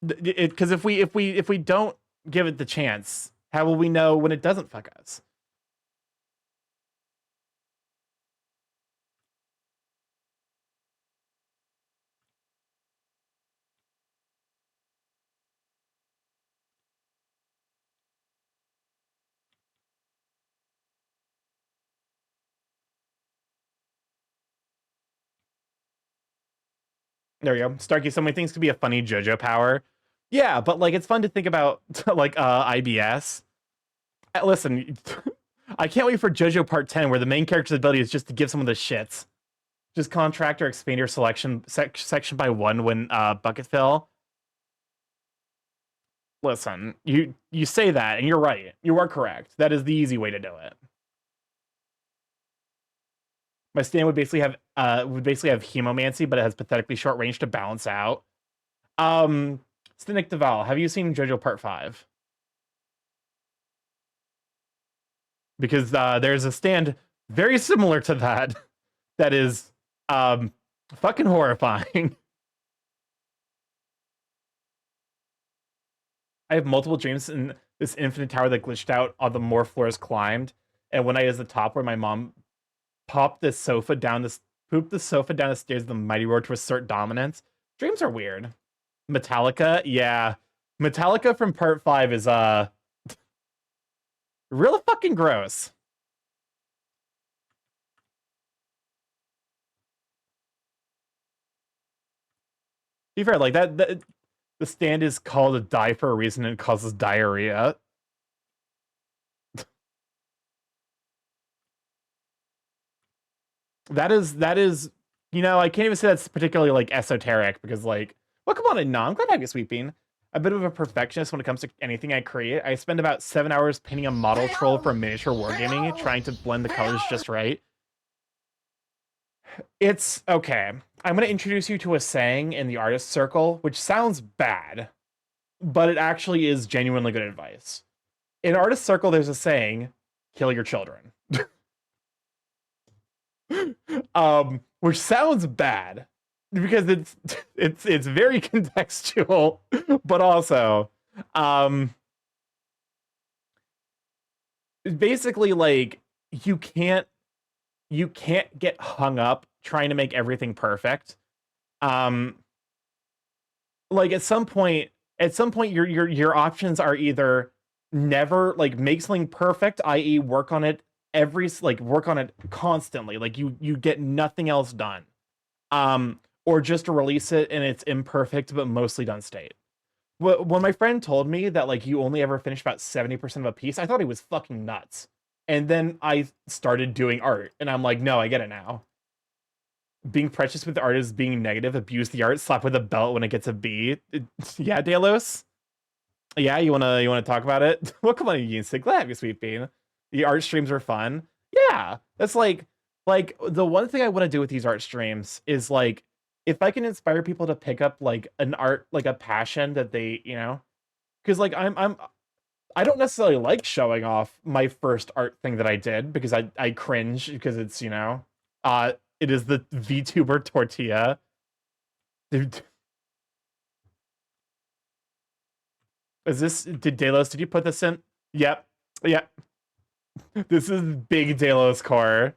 because if we don't give it the chance, how will we know when it doesn't fuck us? There we go. Starky, so many things could be a funny JoJo power. Yeah, but like it's fun to think about like IBS. Listen, I can't wait for JoJo Part 10 where the main character's ability is just to give someone the shits. Just contract or expand your section by 1 when bucket fill. Listen, you say that and you're right. You are correct. That is the easy way to do it. My stand would basically have hemomancy, but it has pathetically short range to balance out. Stinik Deval, have you seen JoJo Part 5? Because there's a stand very similar to that that is fucking horrifying. I have multiple dreams in this infinite tower that glitched out on the more floors climbed, and when I was at the top where my mom pooped the sofa down the stairs of the mighty roar to assert dominance. Dreams are weird. Metallica, yeah. Metallica from Part 5 is real fucking gross. To be fair, like that the stand is called a die for a reason and it causes diarrhea. That is, you know, I can't even say that's particularly like esoteric because like, well, come on, no, I'm glad I have you sweeping. A bit of a perfectionist when it comes to anything I create. I spend about 7 hours painting a model troll for miniature wargaming, trying to blend the colors just right. It's okay. I'm going to introduce you to a saying in the artist circle, which sounds bad, but it actually is genuinely good advice. In artist circle, there's a saying, kill your children. Which sounds bad because it's very contextual, but also basically like you can't get hung up trying to make everything perfect. Like at some point your options are either never like make something perfect, i.e. work on it constantly, like you get nothing else done, or just to release it in its imperfect but mostly done state. When my friend told me that like you only ever finish about 70% of a piece, I thought he was fucking nuts. And then I started doing art and I'm like, no, I get it now. Being precious with the art is being negative. Abuse the art, slap with a belt when it gets a B. Yeah, Delos, yeah, you wanna talk about it? Well, come on, you glad to have you, sweet bean. The art streams are fun. Yeah, that's like the one thing I want to do with these art streams is like if I can inspire people to pick up like an art, like a passion that they, you know, because like I don't necessarily like showing off my first art thing that I did because I cringe because it's, you know, it is the VTuber tortilla. Dude, is this, did Delos, did you put this in? Yep. Yep. This is big Delos core.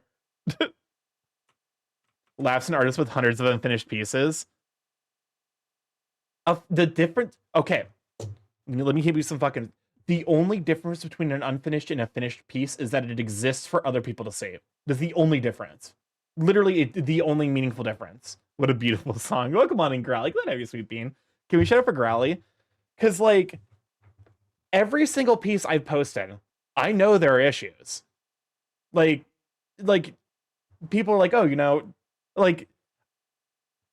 Laughs an artist with hundreds of unfinished pieces. The difference, okay. Let me give you some fucking, the only difference between an unfinished and a finished piece is that it exists for other people to see. That's the only difference. Literally, the only meaningful difference. What a beautiful song. Welcome on in, Growly. Glad to have you, Sweet Bean. Can we shut up for Growly? Because, like, every single piece I've posted, I know there are issues. Like, people are like, oh, you know, like,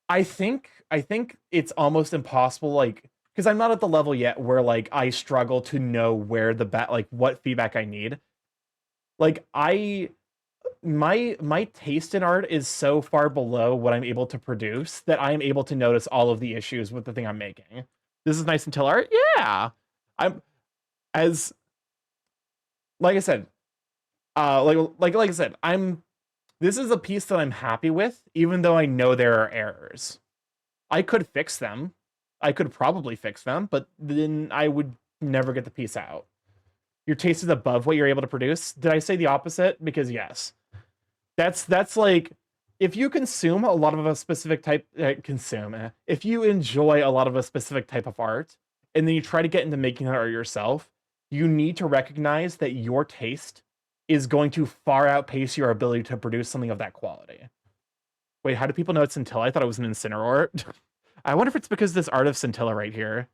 I think it's almost impossible, like, because I'm not at the level yet where like I struggle to know where the like what feedback I need. Like my taste in art is so far below what I'm able to produce that I am able to notice all of the issues with the thing I'm making. This is nice until art, yeah. I'm as like I said, like I said, this is a piece that I'm happy with, even though I know there are errors. I could fix them. I could probably fix them, but then I would never get the piece out. Your taste is above what you're able to produce. Did I say the opposite? Because yes. That's like, if you consume a lot of a specific type, if you enjoy a lot of a specific type of art, and then you try to get into making that art yourself, you need to recognize that your taste is going to far outpace your ability to produce something of that quality. Wait, how do people know it's Scintilla? I thought it was an Incineroar. I wonder if it's because this art of Scintilla right here.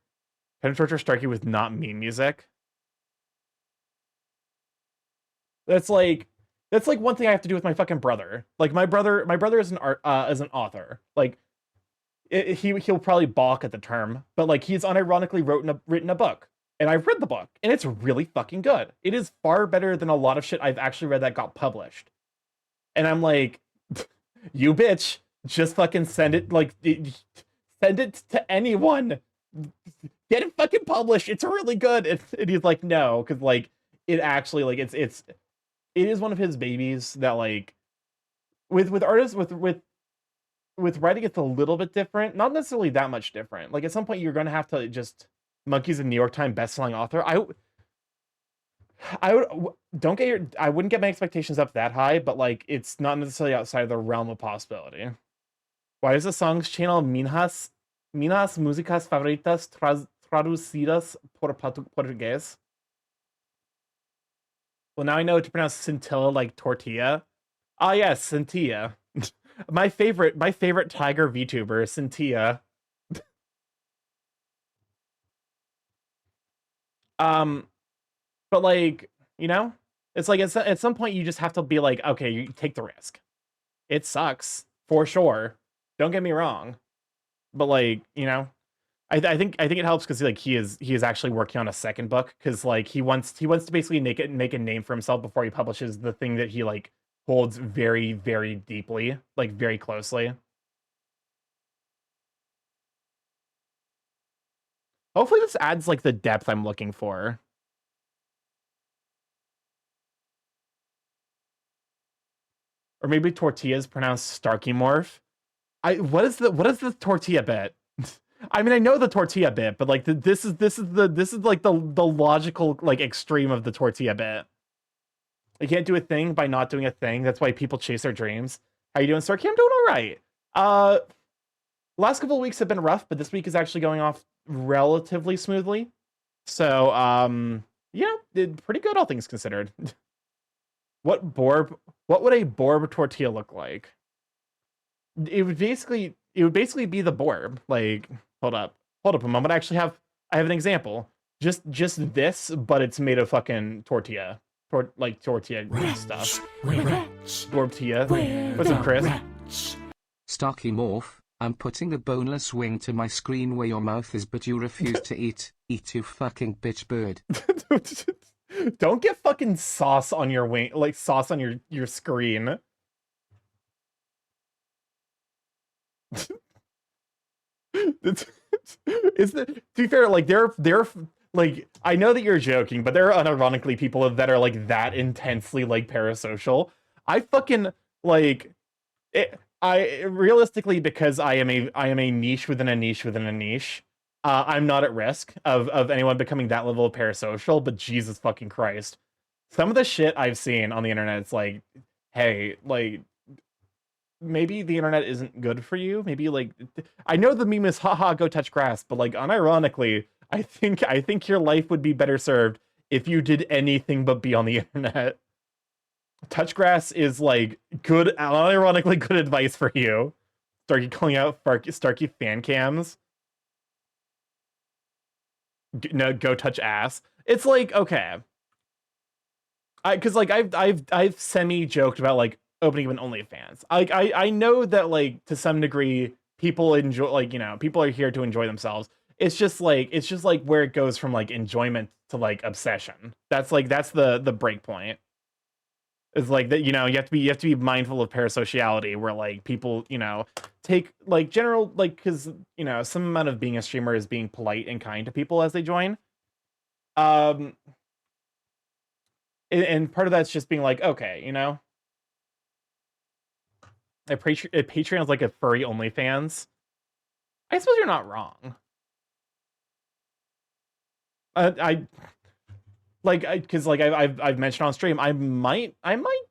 Can I torture Starky with not meme music? That's like one thing I have to do with my fucking brother. Like my brother is an author. Like he'll probably balk at the term, but like he's unironically written a book. And I've read the book, and it's really fucking good. It is far better than a lot of shit I've actually read that got published. And I'm like, you bitch, just fucking send it, like, send it to anyone. Get it fucking published. It's really good. And he's like, no, because like it actually like it is one of his babies that like with artists with writing it's a little bit different, not necessarily that much different. Like at some point you're gonna have to just Monkey's a New York Times bestselling author. I wouldn't get my expectations up that high, but like it's not necessarily outside of the realm of possibility. Why is the song's channel Minas músicas favoritas traducidas por portugués? Well, now I know to pronounce scintilla like tortilla. Ah, yes, scintilla. my favorite Tiger VTuber, Scintilla. But like, you know, it's like at some point you just have to be like, okay, you take the risk. It sucks for sure. Don't get me wrong, but like, you know, I think it helps because like he is actually working on a second book because like he wants to basically make a name for himself before he publishes the thing that he like holds very, very deeply, like very closely. Hopefully this adds like the depth I'm looking for. Or maybe tortilla is pronounced StarkyMorph. What is the tortilla bit? I mean, I know the tortilla bit, but like this is like the logical like extreme of the tortilla bit. You can't do a thing by not doing a thing. That's why people chase their dreams. How you doing, Starky? I'm doing all right. Last couple of weeks have been rough, but this week is actually going off relatively smoothly. So, yeah, pretty good, all things considered. What would a Borb tortilla look like? It would basically be the Borb. Like, hold up a moment. I have an example. Just this, but it's made of fucking tortilla. Tortilla stuff. Tortilla. What's up, Chris? StarkyMorph, I'm putting a boneless wing to my screen where your mouth is, but you refuse to eat. Eat, you fucking bitch bird. Don't get fucking sauce on your wing, like sauce on your screen. To be fair, like there like I know that you're joking, but there are unironically people that are like that intensely like parasocial. I fucking like it. I realistically, because I am a niche within a niche within a niche. I'm not at risk of anyone becoming that level of parasocial. But Jesus fucking Christ, some of the shit I've seen on the internet, it's like, hey, like maybe the internet isn't good for you. Maybe like I know the meme is haha go touch grass, but like unironically, I think your life would be better served if you did anything but be on the internet. Touch grass is like good, unironically good advice for you. Starky calling out Starky fan cams. No, go touch ass. It's like okay, because like I've semi joked about like opening an OnlyFans. Like I know that like to some degree people enjoy, like, people are here to enjoy themselves. It's just like where it goes from like enjoyment to like obsession. That's the break point. It's like that, you have to be mindful of parasociality, where like people, take like general, like, because some amount of being a streamer is being polite and kind to people as they join. Um and part of that's just being like, okay, a Patreon's like a furry OnlyFans. I suppose you're not wrong. I like, because like I've mentioned on stream, I might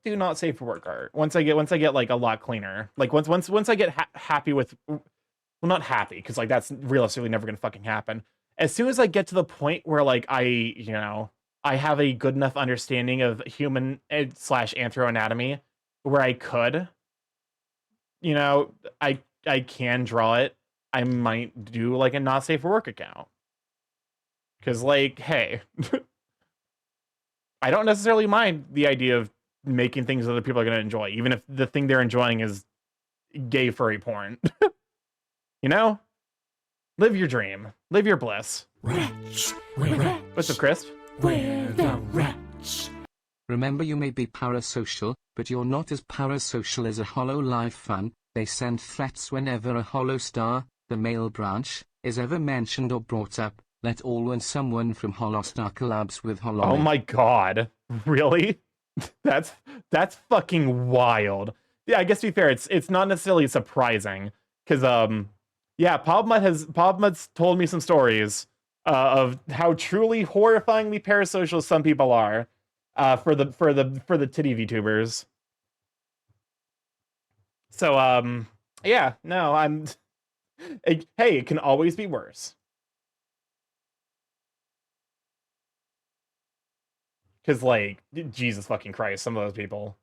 do not safe for work art once I get like a lot cleaner. Like once I get happy with, well, not happy, because like that's realistically never gonna fucking happen. As soon as I get to the point where like I have a good enough understanding of human slash anthro anatomy, where I could, you know, I can draw it. I might do like a not safe for work account. Because like, hey, I don't necessarily mind the idea of making things that other people are going to enjoy, even if the thing they're enjoying is gay furry porn. you know, live your dream, live your bliss. Rats, we're rats. What's up, Chris? We're the rats. Remember, you may be parasocial, but you're not as parasocial as a Hollow Live fan. They send threats whenever a Hollow Star, the male branch, is ever mentioned or brought up. Let all when someone from Hollow Star collabs with Hollow. Oh my god, really? that's fucking wild. Yeah, I guess to be fair, it's not necessarily surprising, because yeah, Pobmud's told me some stories of how truly horrifyingly parasocial some people are, for the titty VTubers. So yeah, no, hey, it can always be worse. Because, like, Jesus fucking Christ, some of those people.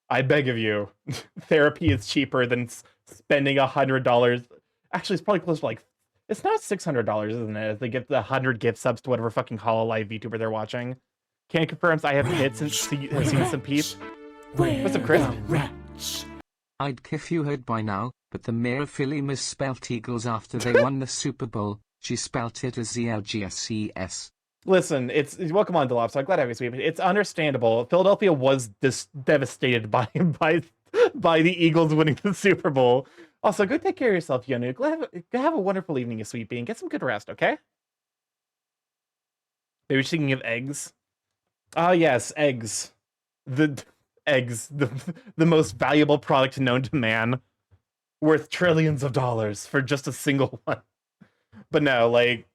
I beg of you, therapy is cheaper than spending $100. Actually, it's probably close to like, it's not $600, isn't it? If they give the 100 gift subs to whatever fucking Hololive VTuber they're watching. Can confirms I have hits and have seen some peeps. What's up, Chris? Rats. I'd kiff you heard by now, but the mayor of Philly misspelt Eagles after they won the Super Bowl. She spelt it as ELGSCS. Listen, it's welcome on, Delop. So I'm glad I have you sweep. It's understandable. Philadelphia was devastated by the Eagles winning the Super Bowl. Also, go take care of yourself, Yonu. Have a wonderful evening, you sweet bean. Get some good rest, okay? Maybe thinking of eggs. Oh yes, eggs. The eggs, the most valuable product known to man, worth trillions of dollars for just a single one. But no, like,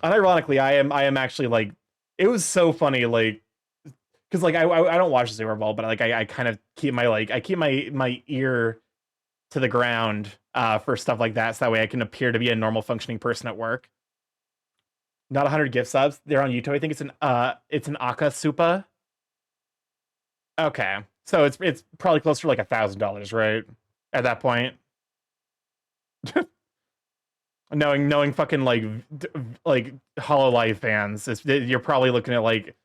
unironically, I am actually like, it was so funny, like, because like I don't watch the Super Bowl, but like I kind of keep my ear to the ground for stuff like that, so that way I can appear to be a normal functioning person at work. Not 100 gift subs. They're on YouTube. I think it's an Aka Supa. Okay, so it's probably closer to like $1,000, right? At that point. knowing fucking like Hololive fans, you're probably looking at like,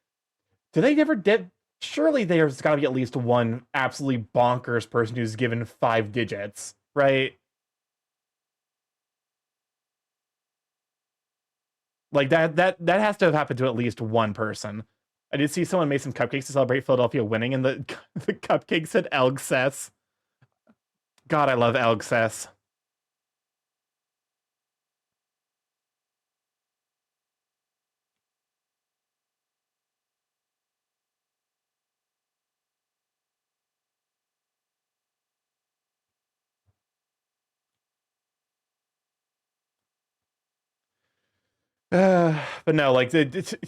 do they ever dip? Surely there's got to be at least one absolutely bonkers person who's given 5 digits, right? Like that has to have happened to at least one person. I did see someone made some cupcakes to celebrate Philadelphia winning, and the the cupcake said Elgses. God, I love Elgses. But no, like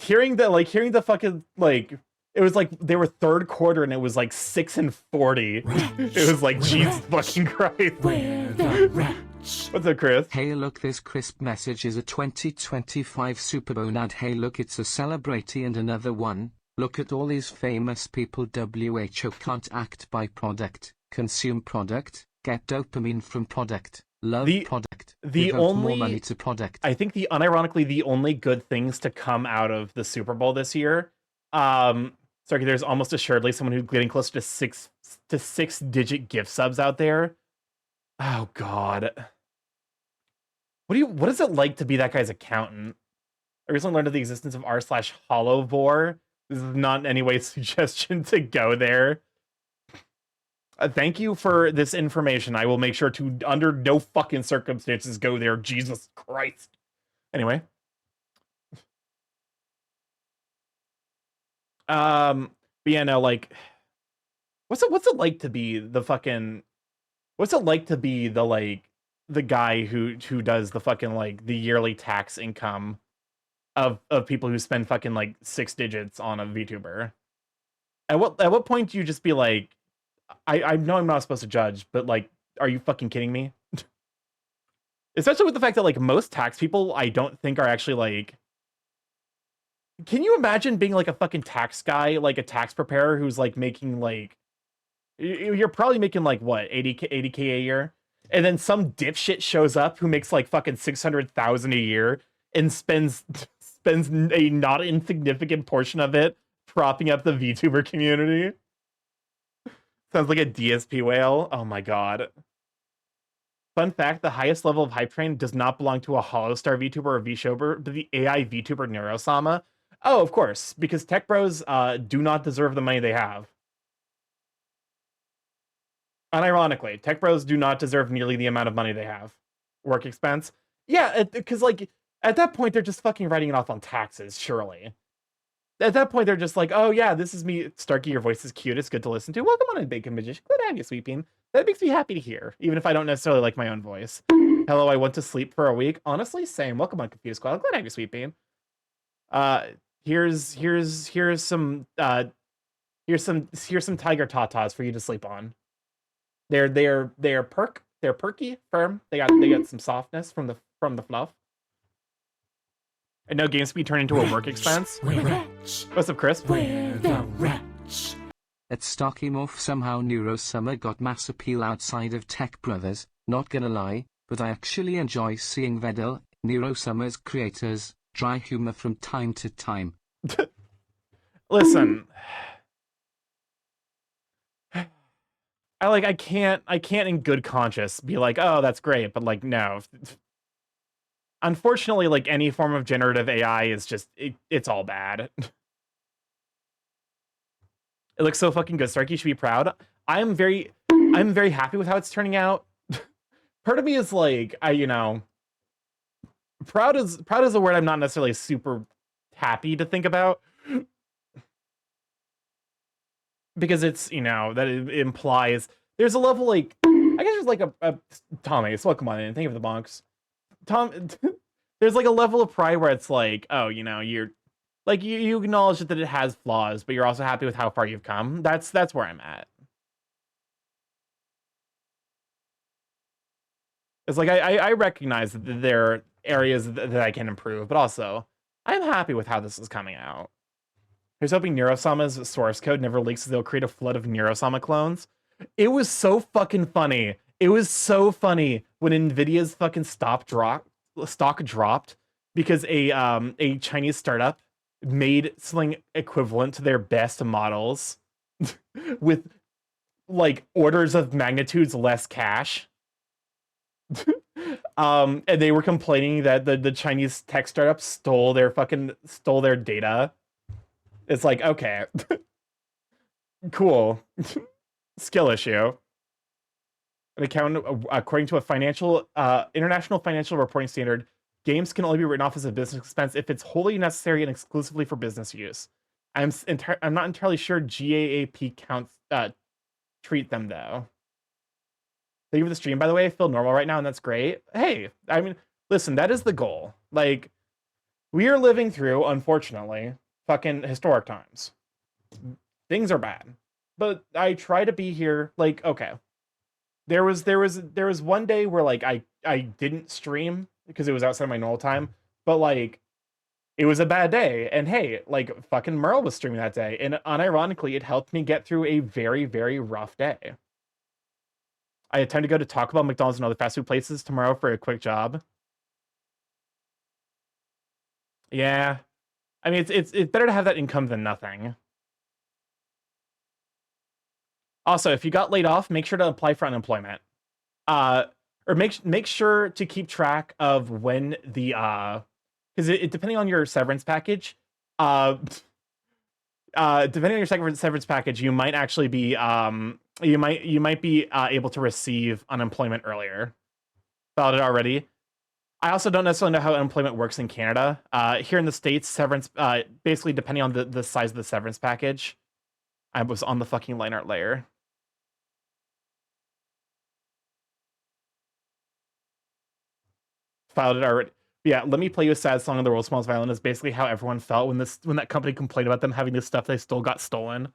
hearing the fucking like it was like they were third quarter and it was like 6-40. It was like Jesus fucking Christ. Where the rats? What's up, Chris? Hey look, this crisp message is a 2025 Super Bowl ad. Hey look, it's a celebrity and another one. Look at all these famous people. WHO can't act by product, consume product, get dopamine from product, love product, devote more money to product. I think unironically the only good things to come out of the Super Bowl this year, sorry, there's almost assuredly someone who's getting closer to six digit gift subs out there. Oh God. What is it like to be that guy's accountant? I recently learned of the existence of r/hollowvore. This is not in any way a suggestion to go there. Thank you for this information. I will make sure to, under no fucking circumstances, go there. Jesus Christ. Anyway. But yeah, no, like, what's it like to be the fucking, what's it like to be the, like, the guy who does the fucking, like, the yearly tax income of people who spend fucking, like, 6 digits on a VTuber? At what point do you just be like, I know I'm not supposed to judge, but, like, are you fucking kidding me? Especially with the fact that, like, most tax people, I don't think are actually, like... Can you imagine being, like, a fucking tax guy, like, a tax preparer who's, like, making, like... You're probably making, like, what, 80K a year? And then some dipshit shows up who makes, like, fucking 600,000 a year and spends a not insignificant portion of it propping up the VTuber community. Sounds like a DSP whale. Oh my God. Fun fact, the highest level of hype train does not belong to a Hollowstar VTuber or VShober, but the AI VTuber Neurosama. Oh, of course, because tech bros do not deserve the money they have. Unironically, tech bros do not deserve nearly the amount of money they have. Work expense? Yeah, because, like, at that point, they're just fucking writing it off on taxes, surely. At that point, they're just like, oh yeah, this is me, Starky, your voice is cute, it's good to listen to. Welcome on in, Bacon Magician. Glad to have you, Sweet Bean. That makes me happy to hear, even if I don't necessarily like my own voice. Hello, I went to sleep for a week. Honestly, same. Welcome on Confused Squad. Glad to have you, Sweet Bean. Here's some tiger tatas for you to sleep on. They're perky, firm. They got some softness from the fluff. And no GameSpeed turned into a work expense. Where rats? What's up, Chris? Where the rats? At StarkyMorph, somehow Neurosummer got mass appeal outside of Tech Brothers. Not gonna lie, but I actually enjoy seeing Vedel, Neurosummer's creators, dry humor from time to time. Listen, I can't in good conscience be like, oh, that's great, but like, no. Unfortunately, like, any form of generative AI is just, it's all bad. It looks so fucking good. Starky should be proud. I'm very happy with how it's turning out. Part of me is like, proud is a word I'm not necessarily super happy to think about. Because it's, that it implies there's a level, like, I guess there's like a Tommy, so welcome on in. Thank you for the bonks. Tom, there's like a level of pride where it's like, oh, you're like, you acknowledge that it has flaws, but you're also happy with how far you've come. That's where I'm at. It's like, I recognize that there are areas that I can improve, but also I'm happy with how this is coming out. Here's hoping Neurosama's source code never leaks, so they'll create a flood of Neurosama clones. It was so fucking funny. It was so funny when Nvidia's fucking stock dropped because a Chinese startup made something equivalent to their best models with like orders of magnitudes less cash. And they were complaining that the Chinese tech startup stole their data. It's like, okay, cool. Skill issue. An account, according to a international financial reporting standard, games can only be written off as a business expense if it's wholly necessary and exclusively for business use. I'm not entirely sure GAAP counts treat them though. Thank you for the stream, by the way. I feel normal right now, and that's great. Hey, I mean, listen, that is the goal. Like, We are living through, unfortunately, fucking historic times. Things are bad. But I try to be here, like, okay. There was one day where like I didn't stream because it was outside my normal time, but like it was a bad day. And hey, like fucking Merle was streaming that day, and unironically, it helped me get through a very, very rough day. I had time to go to Taco Bell, McDonald's, and other fast food places tomorrow for a quick job. Yeah. I mean it's better to have that income than nothing. Also, if you got laid off, make sure to apply for unemployment. Or make sure to keep track of when the because it depending on your severance package, depending on your severance package, you might actually be you might be able to receive unemployment earlier. Filed it already. I also don't necessarily know how unemployment works in Canada. Here in the States, severance basically depending on the size of the severance package. I was on the fucking line art layer. Filed it already. Yeah, let me play you a sad song on the world's smallest violin is basically how everyone felt when that company complained about them having this stuff they still got stolen.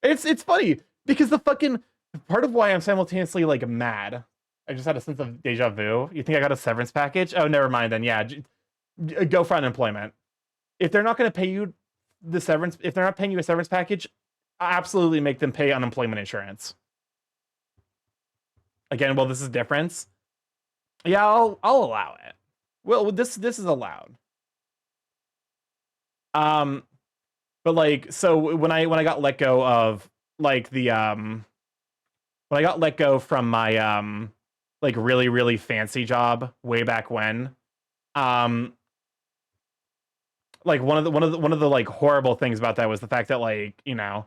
It's funny because the fucking part of why I'm simultaneously like mad. I just had a sense of deja vu. You think I got a severance package? Oh, never mind then. Yeah, go for unemployment. If they're not going to pay you the severance, if they're not paying you a severance package, absolutely make them pay unemployment insurance. Again, well, this is difference. Yeah, I'll allow it. Well, this is allowed. But like, so when I got let go of like the when I got let go from my like really, really fancy job way back when, like one of the like horrible things about that was the fact that like, you know,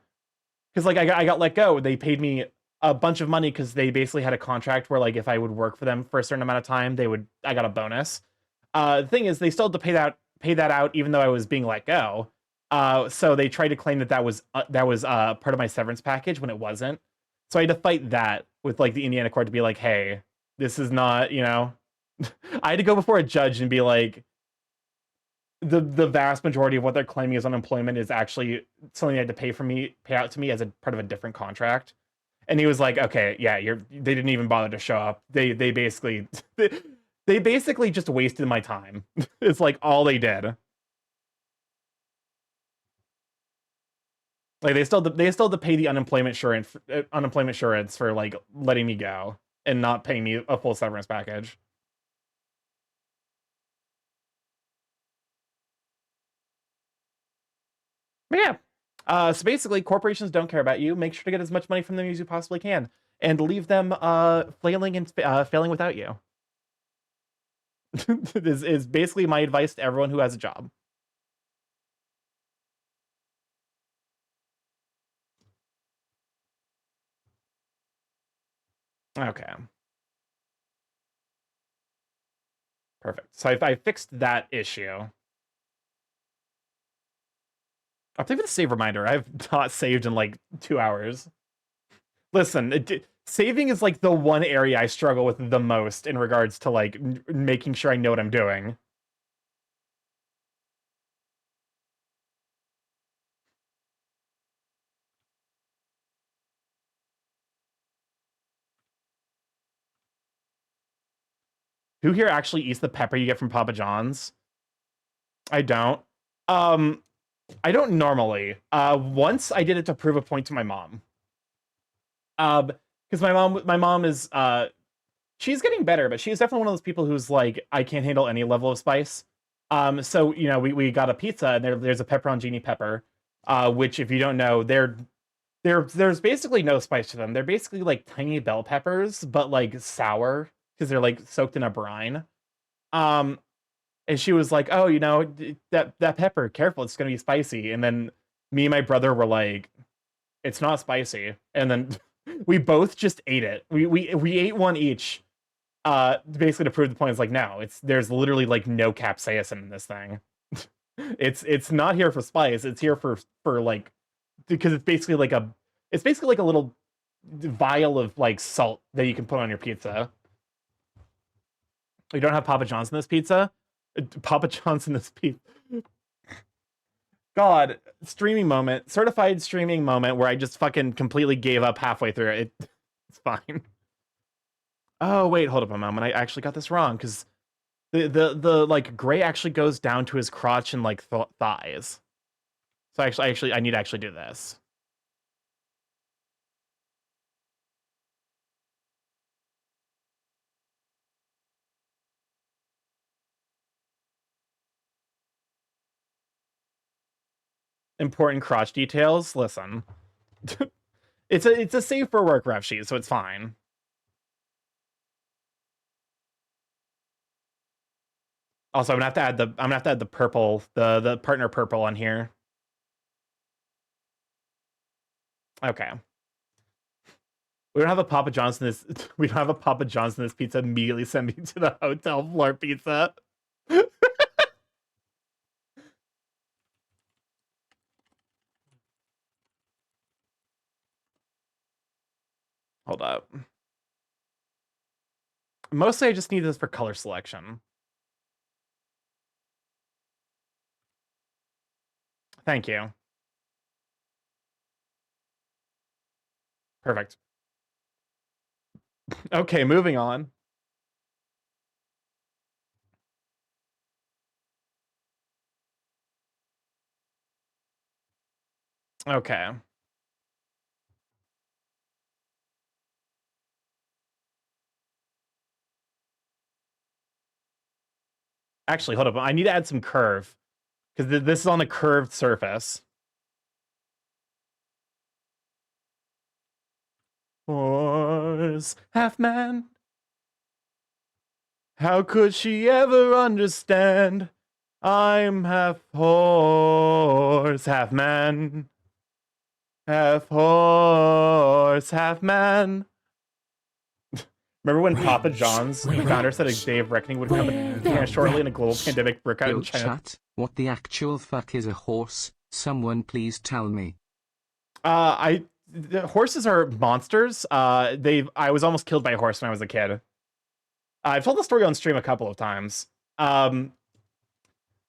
because like I got let go, they paid me a bunch of money because they basically had a contract where like if I would work for them for a certain amount of time, I got a bonus. The thing is, they still had to pay that out even though I was being let go. So they tried to claim that was part of my severance package when it wasn't. So I had to fight that with like the Indiana court to be like, hey, this is not, you know. I had to go before a judge and be like, the vast majority of what they're claiming as unemployment is actually something they had to pay out to me as a part of a different contract. And he was like, okay, yeah, they didn't even bother to show up. They basically they basically just wasted my time. It's like all they did. Like they still have to pay the unemployment insurance for like letting me go and not paying me a full severance package. But yeah. So basically, corporations don't care about you. Make sure to get as much money from them as you possibly can, and leave them flailing and failing without you. is basically my advice to everyone who has a job. Okay. Perfect. So I fixed that issue. I'll take the save reminder. I've not saved in like 2 hours. Listen, saving is like the one area I struggle with the most in regards to like making sure I know what I'm doing. Who here actually eats the pepper you get from Papa John's? I don't. I don't normally. Once I did it to prove a point to my mom. Because my mom is she's getting better, but she's definitely one of those people who's like, I can't handle any level of spice. So you know, we got a pizza and there's a pepperoncini pepper, which if you don't know, there's basically no spice to them. They're basically like tiny bell peppers, but like sour because they're like soaked in a brine. And she was like, "Oh, you know, that pepper, careful, it's gonna be spicy." And then me and my brother were like, "It's not spicy." And then we both just ate it. We ate one each. Basically to prove the point. It's like, no, there's literally like no capsaicin in this thing. It's not here for spice. It's here for like, because it's basically like a little vial of like salt that you can put on your pizza. You don't have Papa John's in this pizza? Papa John's in this piece. God, streaming moment, certified streaming moment where I just fucking completely gave up halfway through it. It's fine. Oh wait, hold up a moment. I actually got this wrong because the like gray actually goes down to his crotch and like thighs. So I need to actually do this. Important crotch details. Listen, it's a safe for work ref sheet, so it's fine. Also, I'm gonna have to add the purple, the partner purple on here. Okay. We don't have a Papa John's in this. We don't have a Papa John's in this pizza. Immediately send me to the hotel floor pizza. Hold up. Mostly, I just need this for color selection. Thank you. Perfect. Okay, moving on. Okay. Actually, hold up. I need to add some curve because this is on a curved surface. Horse, half man. How could she ever understand? I'm half horse, half man. Half horse, half man. Remember when Papa John's founder said a day of reckoning would come shortly and a global pandemic broke out in China? Chat, what the actual fuck is a horse? Someone please tell me. The horses are monsters. I was almost killed by a horse when I was a kid. I've told the story on stream a couple of times. When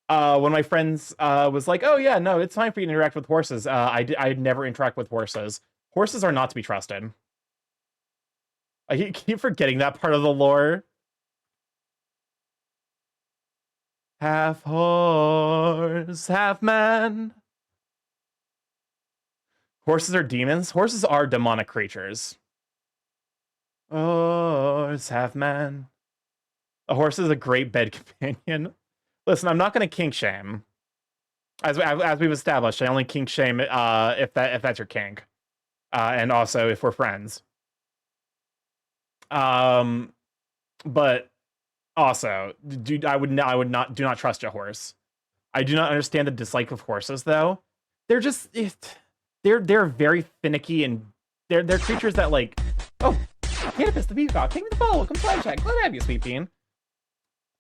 my friends was like, "Oh yeah, no, it's fine for you to interact with horses." I'd never interact with horses. Horses are not to be trusted. I keep forgetting that part of the lore. Half horse, half man. Horses are demons. Horses are demonic creatures. Horse, half man. A horse is a great bed companion. Listen, I'm not going to kink shame. As we've established, I only kink shame if that's your kink, and also if we're friends. But also, do not trust a horse. I do not understand the dislike of horses, though. They're just they're very finicky and they're creatures that like. Oh, Cannabis the Peacock, king of the ball. Welcome to Live Chat. Glad to have you, Sweet Bean.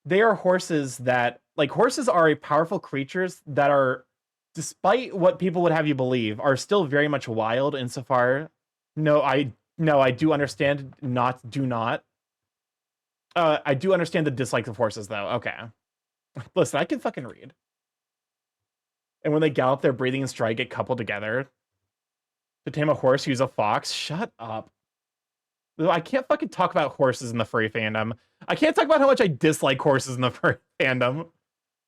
They are horses that like horses are a powerful creatures that are, despite what people would have you believe, are still very much wild insofar. No, I do understand. Do not. I do understand the dislike of horses, though. Okay. Listen, I can fucking read. And when they gallop, their breathing and stride get coupled together. To tame a horse, use a fox. Shut up. I can't fucking talk about horses in the furry fandom. I can't talk about how much I dislike horses in the furry fandom.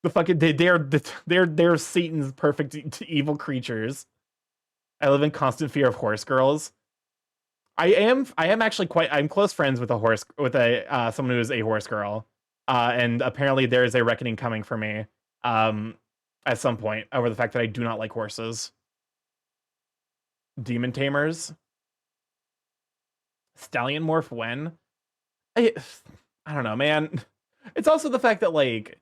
The fucking they're Satan's perfect evil creatures. I live in constant fear of horse girls. I am actually I'm close friends with someone who is a horse girl. And apparently there is a reckoning coming for me at some point over the fact that I do not like horses. Demon tamers. StalkyMorph when? I don't know, man. It's also the fact that like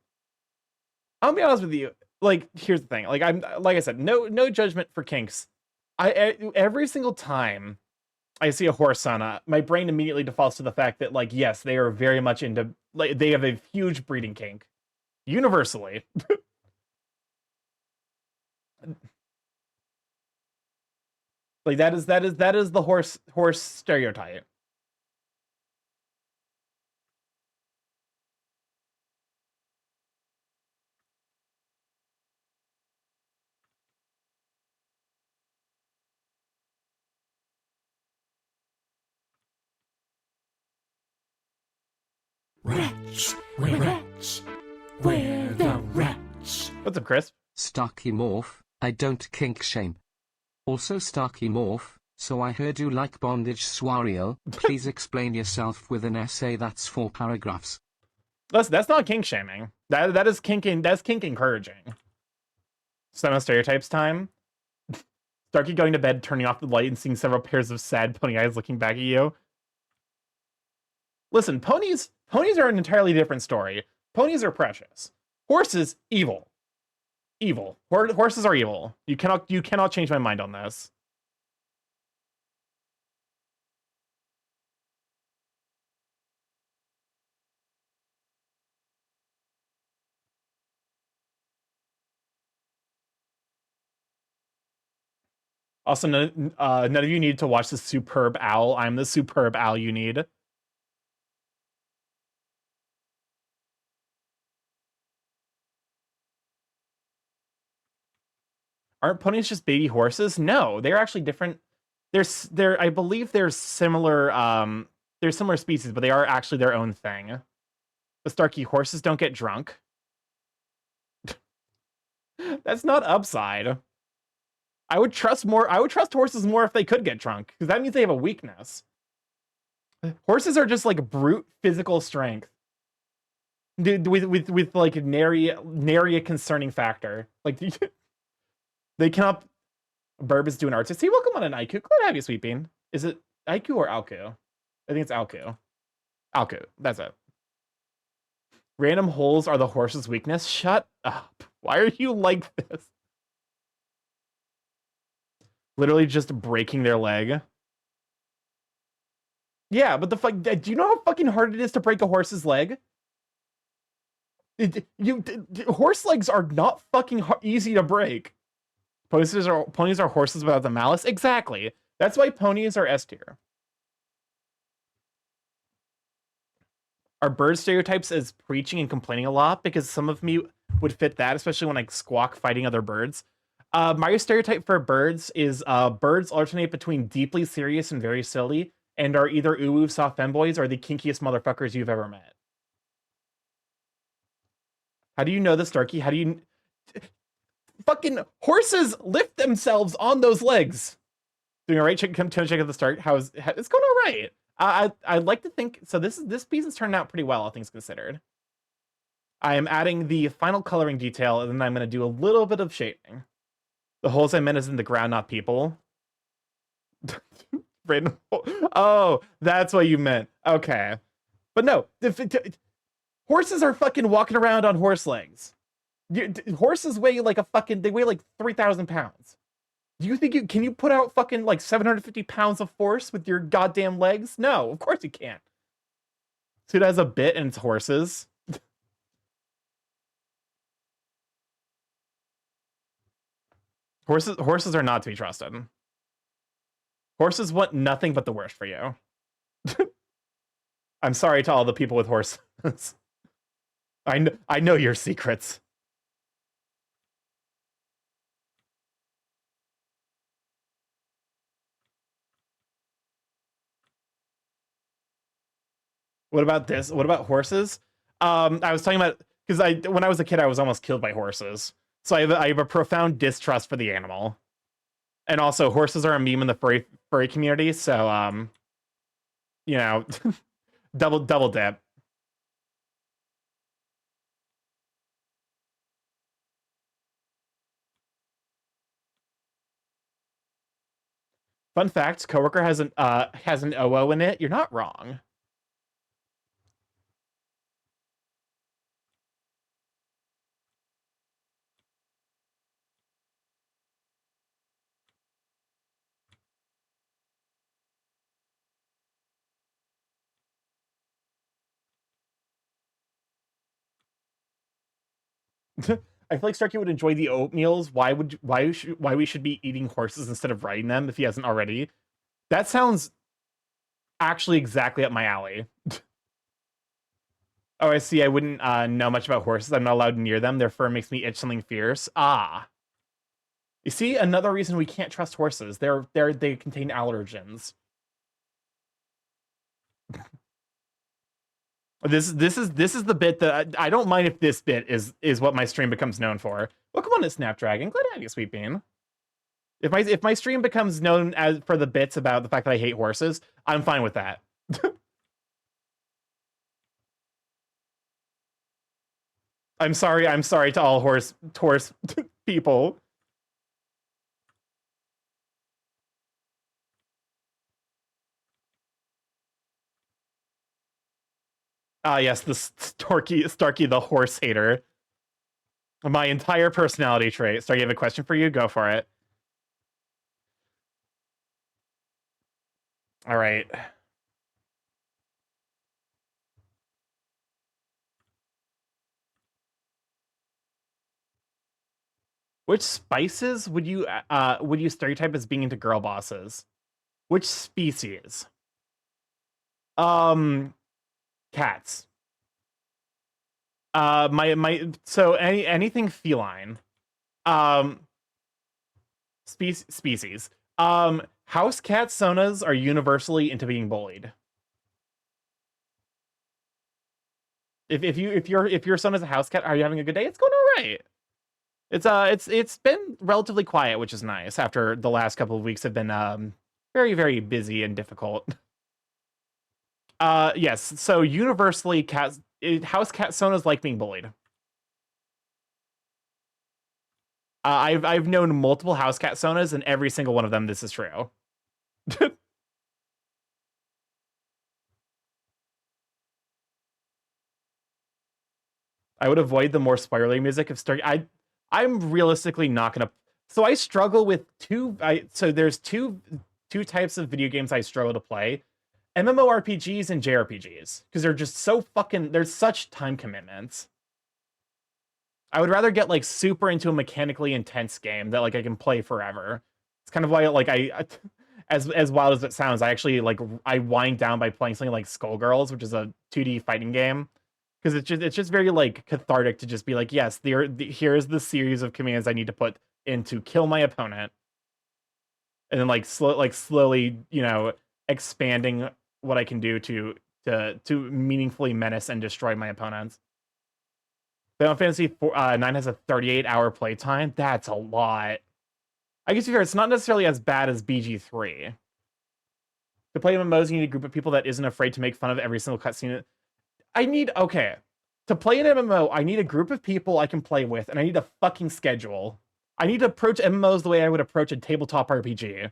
I'll be honest with you. Like, here's the thing. Like I said, no judgment for kinks. Every single time I see a horse sauna, my brain immediately defaults to the fact that like yes, they are very much into like they have a huge breeding kink. Universally. Like that is the horse stereotype. Rats. Rats. Where the rats? What's up, Chris? StarkyMorph, I don't kink shame. Also StarkyMorph, so I heard you like bondage Swariel. Please explain yourself with an essay that's 4 paragraphs. Listen, that's not kink shaming. That is kinking. That's kink encouraging. Semi stereotypes time. Starky going to bed, turning off the light, and seeing several pairs of sad pony eyes looking back at you. Listen, ponies are an entirely different story. Ponies are precious. Horses, evil. Evil. Horses are evil. You cannot change my mind on this. Also, none of you need to watch the superb owl. I'm the superb owl you need. Aren't ponies just baby horses? No, they're actually different. I believe they're similar species, but they are actually their own thing. The Starky horses don't get drunk. That's not upside. I would trust horses more if they could get drunk, because that means they have a weakness. Horses are just like brute physical strength. Dude, with like nary a concerning factor. Like they cannot. Burb is doing artisty. Welcome on an IQ. Glad to have you, Sweeping. Is it IQ or Alku? I think it's Alku. Alku. That's it. Random holes are the horse's weakness. Shut up. Why are you like this? Literally just breaking their leg. Yeah, but do you know how fucking hard it is to break a horse's leg? Horse legs are not fucking easy to break. Ponies are horses without the malice. Exactly. That's why ponies are S tier. Are bird stereotypes as preaching and complaining a lot? Because some of me would fit that, especially when I squawk fighting other birds. My stereotype for birds is birds alternate between deeply serious and very silly, and are either uwu soft femboys or the kinkiest motherfuckers you've ever met. How do you know this, Starky? How do you... Fucking horses lift themselves on those legs. Doing all right? Come check out the start. It's going all right. I'd like to think... So this piece is turning out pretty well, all things considered. I am adding the final coloring detail, and then I'm going to do a little bit of shading. The holes I meant is in the ground, not people. Random. Oh, that's what you meant. Okay. But no, horses are fucking walking around on horse legs. Horses weigh like they weigh like 3,000 pounds. Do you think can you put out fucking like 750 pounds of force with your goddamn legs? No, of course you can't. So it has a bit and it's horses. Horses are not to be trusted. Horses want nothing but the worst for you. I'm sorry to all the people with horses. I know your secrets. What about this? What about horses? I was talking about because when I was a kid, I was almost killed by horses. So I have a profound distrust for the animal. And also, horses are a meme in the furry community, so you know, double dip. Fun fact: coworker has an OO in it. You're not wrong. I feel like Starkey would enjoy the oatmeals. Why we should be eating horses instead of riding them if he hasn't already? That sounds actually exactly up my alley. Oh, I see. I wouldn't know much about horses. I'm not allowed near them. Their fur makes me itch something fierce. Ah. You see, another reason we can't trust horses. They contain allergens. This is the bit that I don't mind if this bit is what my stream becomes known for. Welcome on to Snapdragon. Glad to have you, Sweet Bean. If my stream becomes known as for the bits about the fact that I hate horses, I'm fine with that. I'm sorry to all horse people. Ah, yes, the Starky the horse hater. My entire personality trait. Starky, I have a question for you. Go for it. All right. Which spices would you stereotype as being into girl bosses? Which species? Cats. So anything feline. Species. House cat sonas are universally into being bullied. If your son is a house cat, are you having a good day? It's going all right. It's been relatively quiet, which is nice after the last couple of weeks have been very, very busy and difficult. Yes, so universally house cat sonas like being bullied. I've known multiple house cat sonas, and every single one of them this is true. I would avoid the more spoilery music if I'm realistically not gonna. So I struggle with so there's two types of video games I struggle to play: MMORPGs and JRPGs, because they're just so fucking. There's such time commitments. I would rather get like super into a mechanically intense game that like I can play forever. It's kind of why like as wild as it sounds, I actually like I wind down by playing something like Skullgirls, which is a 2D fighting game. Because it's just very like cathartic to just be like, yes, here's the series of commands I need to put in to kill my opponent, and then like slowly, you know, expanding what I can do to meaningfully menace and destroy my opponents. Final Fantasy 9 has a 38-hour playtime. That's a lot. I guess it's not necessarily as bad as BG3. To play MMOs, you need a group of people that isn't afraid to make fun of every single cutscene. Okay. To play an MMO, I need a group of people I can play with, and I need a fucking schedule. I need to approach MMOs the way I would approach a tabletop RPG.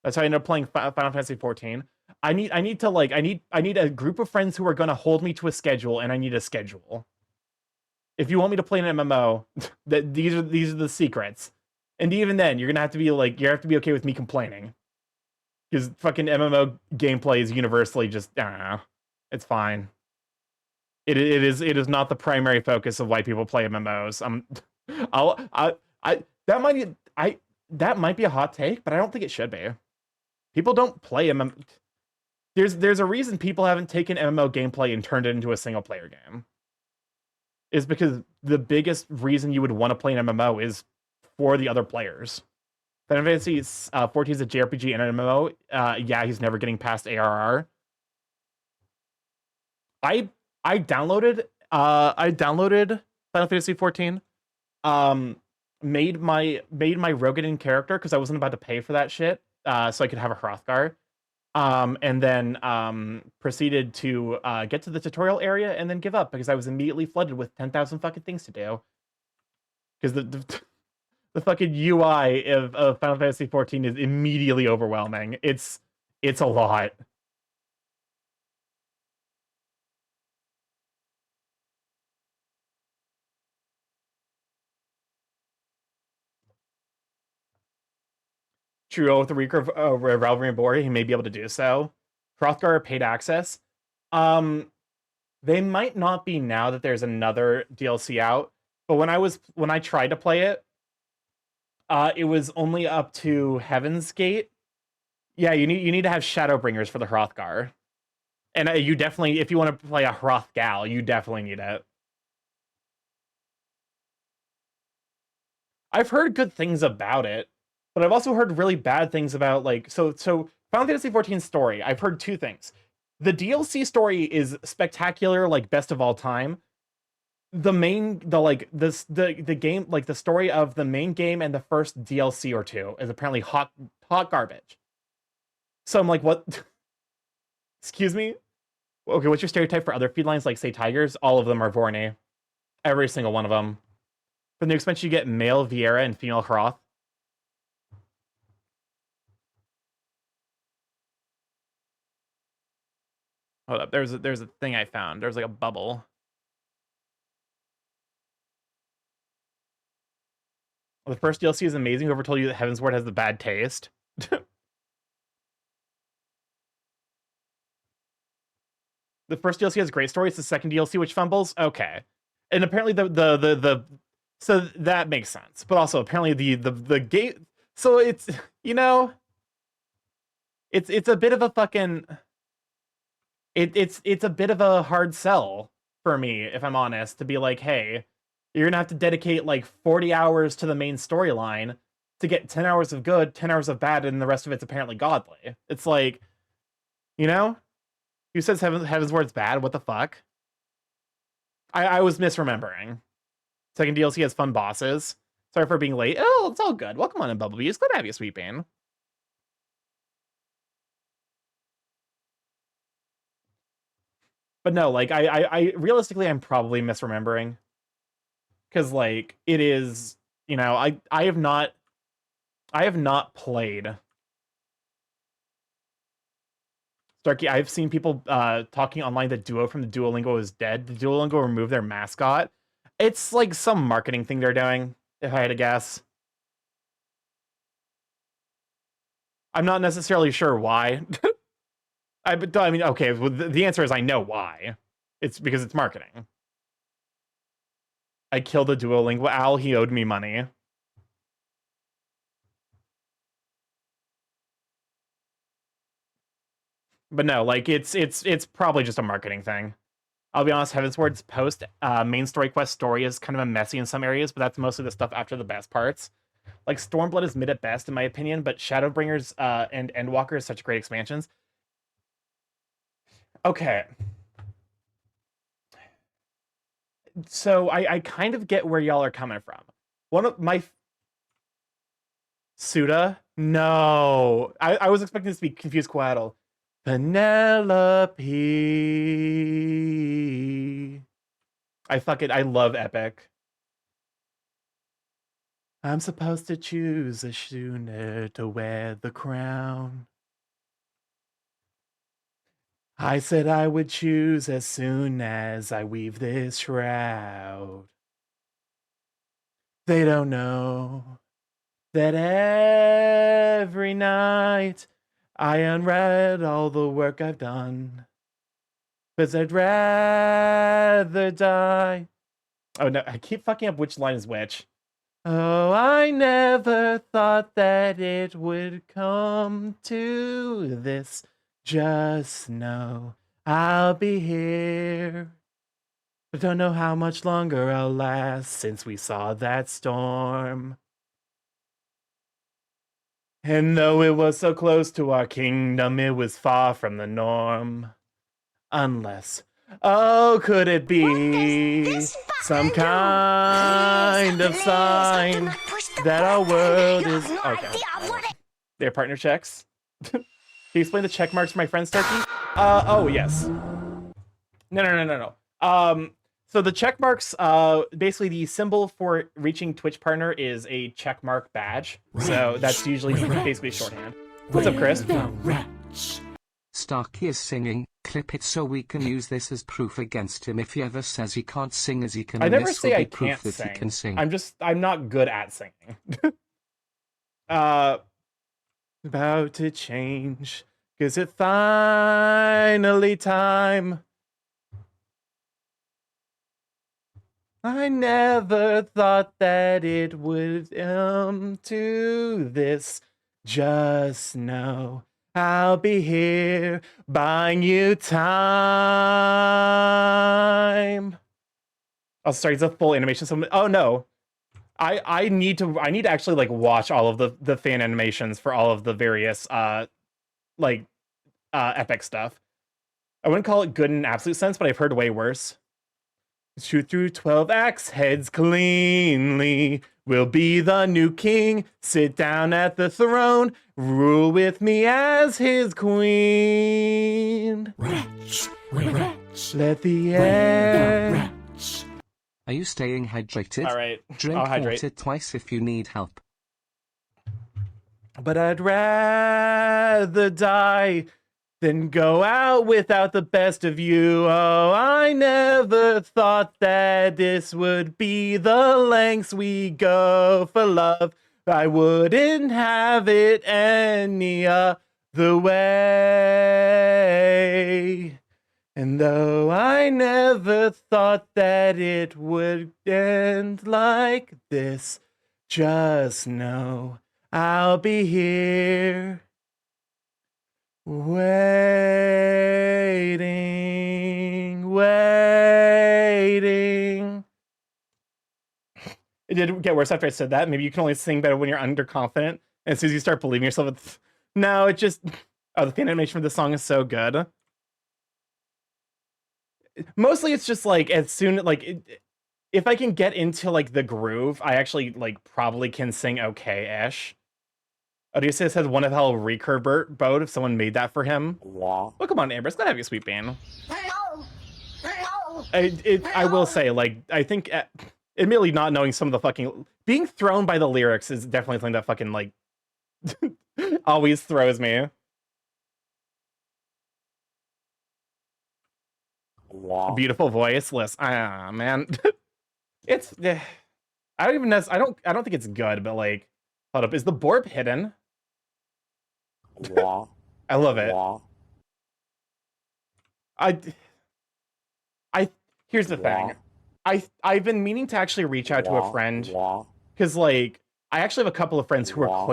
That's how I ended up playing Final Fantasy 14. I need a group of friends who are gonna hold me to a schedule, and I need a schedule. If you want me to play an MMO, these are the secrets. And even then, you're gonna have to be like, you have to be okay with me complaining. Because fucking MMO gameplay is universally just, I don't know. It's fine. It is not the primary focus of why people play MMOs. That might be a hot take, but I don't think it should be. People don't play MMO. There's a reason people haven't taken MMO gameplay and turned it into a single player game. Is because the biggest reason you would want to play an MMO is for the other players. Final Fantasy 14 is a JRPG and an MMO. Yeah, he's never getting past ARR. I downloaded Final Fantasy 14. Made my Rogadin character because I wasn't about to pay for that shit. So I could have a Hrothgar. And then proceeded to get to the tutorial area and then give up because I was immediately flooded with 10,000 fucking things to do. Because the fucking UI of Final Fantasy 14 is immediately overwhelming. It's a lot. True, with the Reaker of Rivalry and Bori, he may be able to do so. Hrothgar paid access. They might not be now that there's another DLC out, but when I tried to play it, it was only up to Heaven's Gate. Yeah, you need to have Shadowbringers for the Hrothgar, and you definitely, if you want to play a Hrothgal, you definitely need it. I've heard good things about it, but I've also heard really bad things about like so Final Fantasy 14 story. I've heard two things. The DLC story is spectacular, like best of all time. The game, like the story of the main game and the first DLC or two is apparently hot garbage. So I'm like, what? Excuse me? Okay, what's your stereotype for other felines, like say tigers? All of them are Vorny. Every single one of them. For the new expansion, you get male Viera and female Hroth. Hold up, there's a thing I found. There's like a bubble. The first DLC is amazing. Whoever told you that Heavensward has the bad taste? The first DLC has a great story. It's the second DLC which fumbles. Okay, and apparently the so that makes sense. But also apparently the game. So it's it's a bit of a fucking it's a bit of a hard sell for me, if I'm honest, to be like, hey, you're gonna have to dedicate like 40 hours to the main storyline to get 10 hours of good, 10 hours of bad, and the rest of it's apparently godly. It's like, who says Heavensward's bad? What the fuck? I was misremembering. Second DLC has fun bosses. Sorry for being late. Oh, it's all good. Welcome on in, Bubblebee. It's good to have you, Sweeping. But no, like, I realistically, I'm probably misremembering. Because, like, it is, I have not played Starky. I've seen people talking online that Duo from the Duolingo is dead. The Duolingo removed their mascot. It's like some marketing thing they're doing, if I had to guess. I'm not necessarily sure why. I mean, okay, well, the answer is I know why. It's because it's marketing. I killed a Duolingo owl. He owed me money. But no, like it's probably just a marketing thing. I'll be honest, Heavensward's post main story quest story is kind of messy in some areas, but that's mostly the stuff after the best parts. Like Stormblood is mid at best in my opinion, but Shadowbringers and Endwalker is such great expansions. Okay. So I kind of get where y'all are coming from. One of my Suda? No. I was expecting this to be Confused Quaddle. Penelope. I love Epic. I'm supposed to choose a schooner to wear the crown. I said I would choose as soon as I weave this shroud. They don't know that every night I unread all the work I've done. 'Cause I'd rather die. Oh no, I keep fucking up which line is which. Oh, I never thought that it would come to this. Just know I'll be here. But don't know how much longer I'll last since we saw that storm. And though it was so close to our kingdom, it was far from the norm. Unless, oh, could it be some kind of sign that our world is... Okay. They're partner checks. Can you explain the check marks for my friend Starky? Oh, yes. No. So the check marks, basically the symbol for reaching Twitch partner is a check mark badge. So that's usually basically shorthand. What's up, Chris? Starky is singing. Clip it so we can use this as proof against him if he ever says he can't sing as he can. I never this say will I be proof can't that sing. He can sing. I'm not good at singing. About to change. 'Cause it finally time. I never thought that it would to this. Just know I'll be here buying you time. Oh, sorry, it's a full animation. So, oh no, I need to actually like watch all of the fan animations for all of the various epic stuff. I wouldn't call it good in absolute sense, but I've heard way worse. Shoot through 12 axe heads cleanly. Will be the new king. Sit down at the throne. Rule with me as his queen. Rats, rats, Let the where air. the rats? Are you staying hydrated? All right, Drink I'll hydrate. water twice if you need help. But I'd rather die than go out without the best of you. Oh, I never thought that this would be the lengths we go for love. I wouldn't have it any other way. And though I never thought that it would end like this, just know I'll be here waiting. It did get worse after I said that. Maybe you can only sing better when you're underconfident. And as soon as you start believing yourself, it's... No, it just... Oh, the fan animation for this song is so good. Mostly it's just like, as soon, like, if I can get into, like, the groove, I actually, like, probably can sing okay-ish. Odysseus has one of hell recurve boat if someone made that for him. Oh, come on, Amber. It's gonna have you, sweet bean. I will say, like, I think, admittedly not knowing some of the fucking... Being thrown by the lyrics is definitely something that fucking, like, always throws me. Beautiful voice. Listen, man. It's... I don't even know... I don't think it's good, but, like... Hold up. Is the Borb hidden? I love it. Here's the thing. I've been meaning to actually reach out to a friend because, like, I actually have a couple of friends who are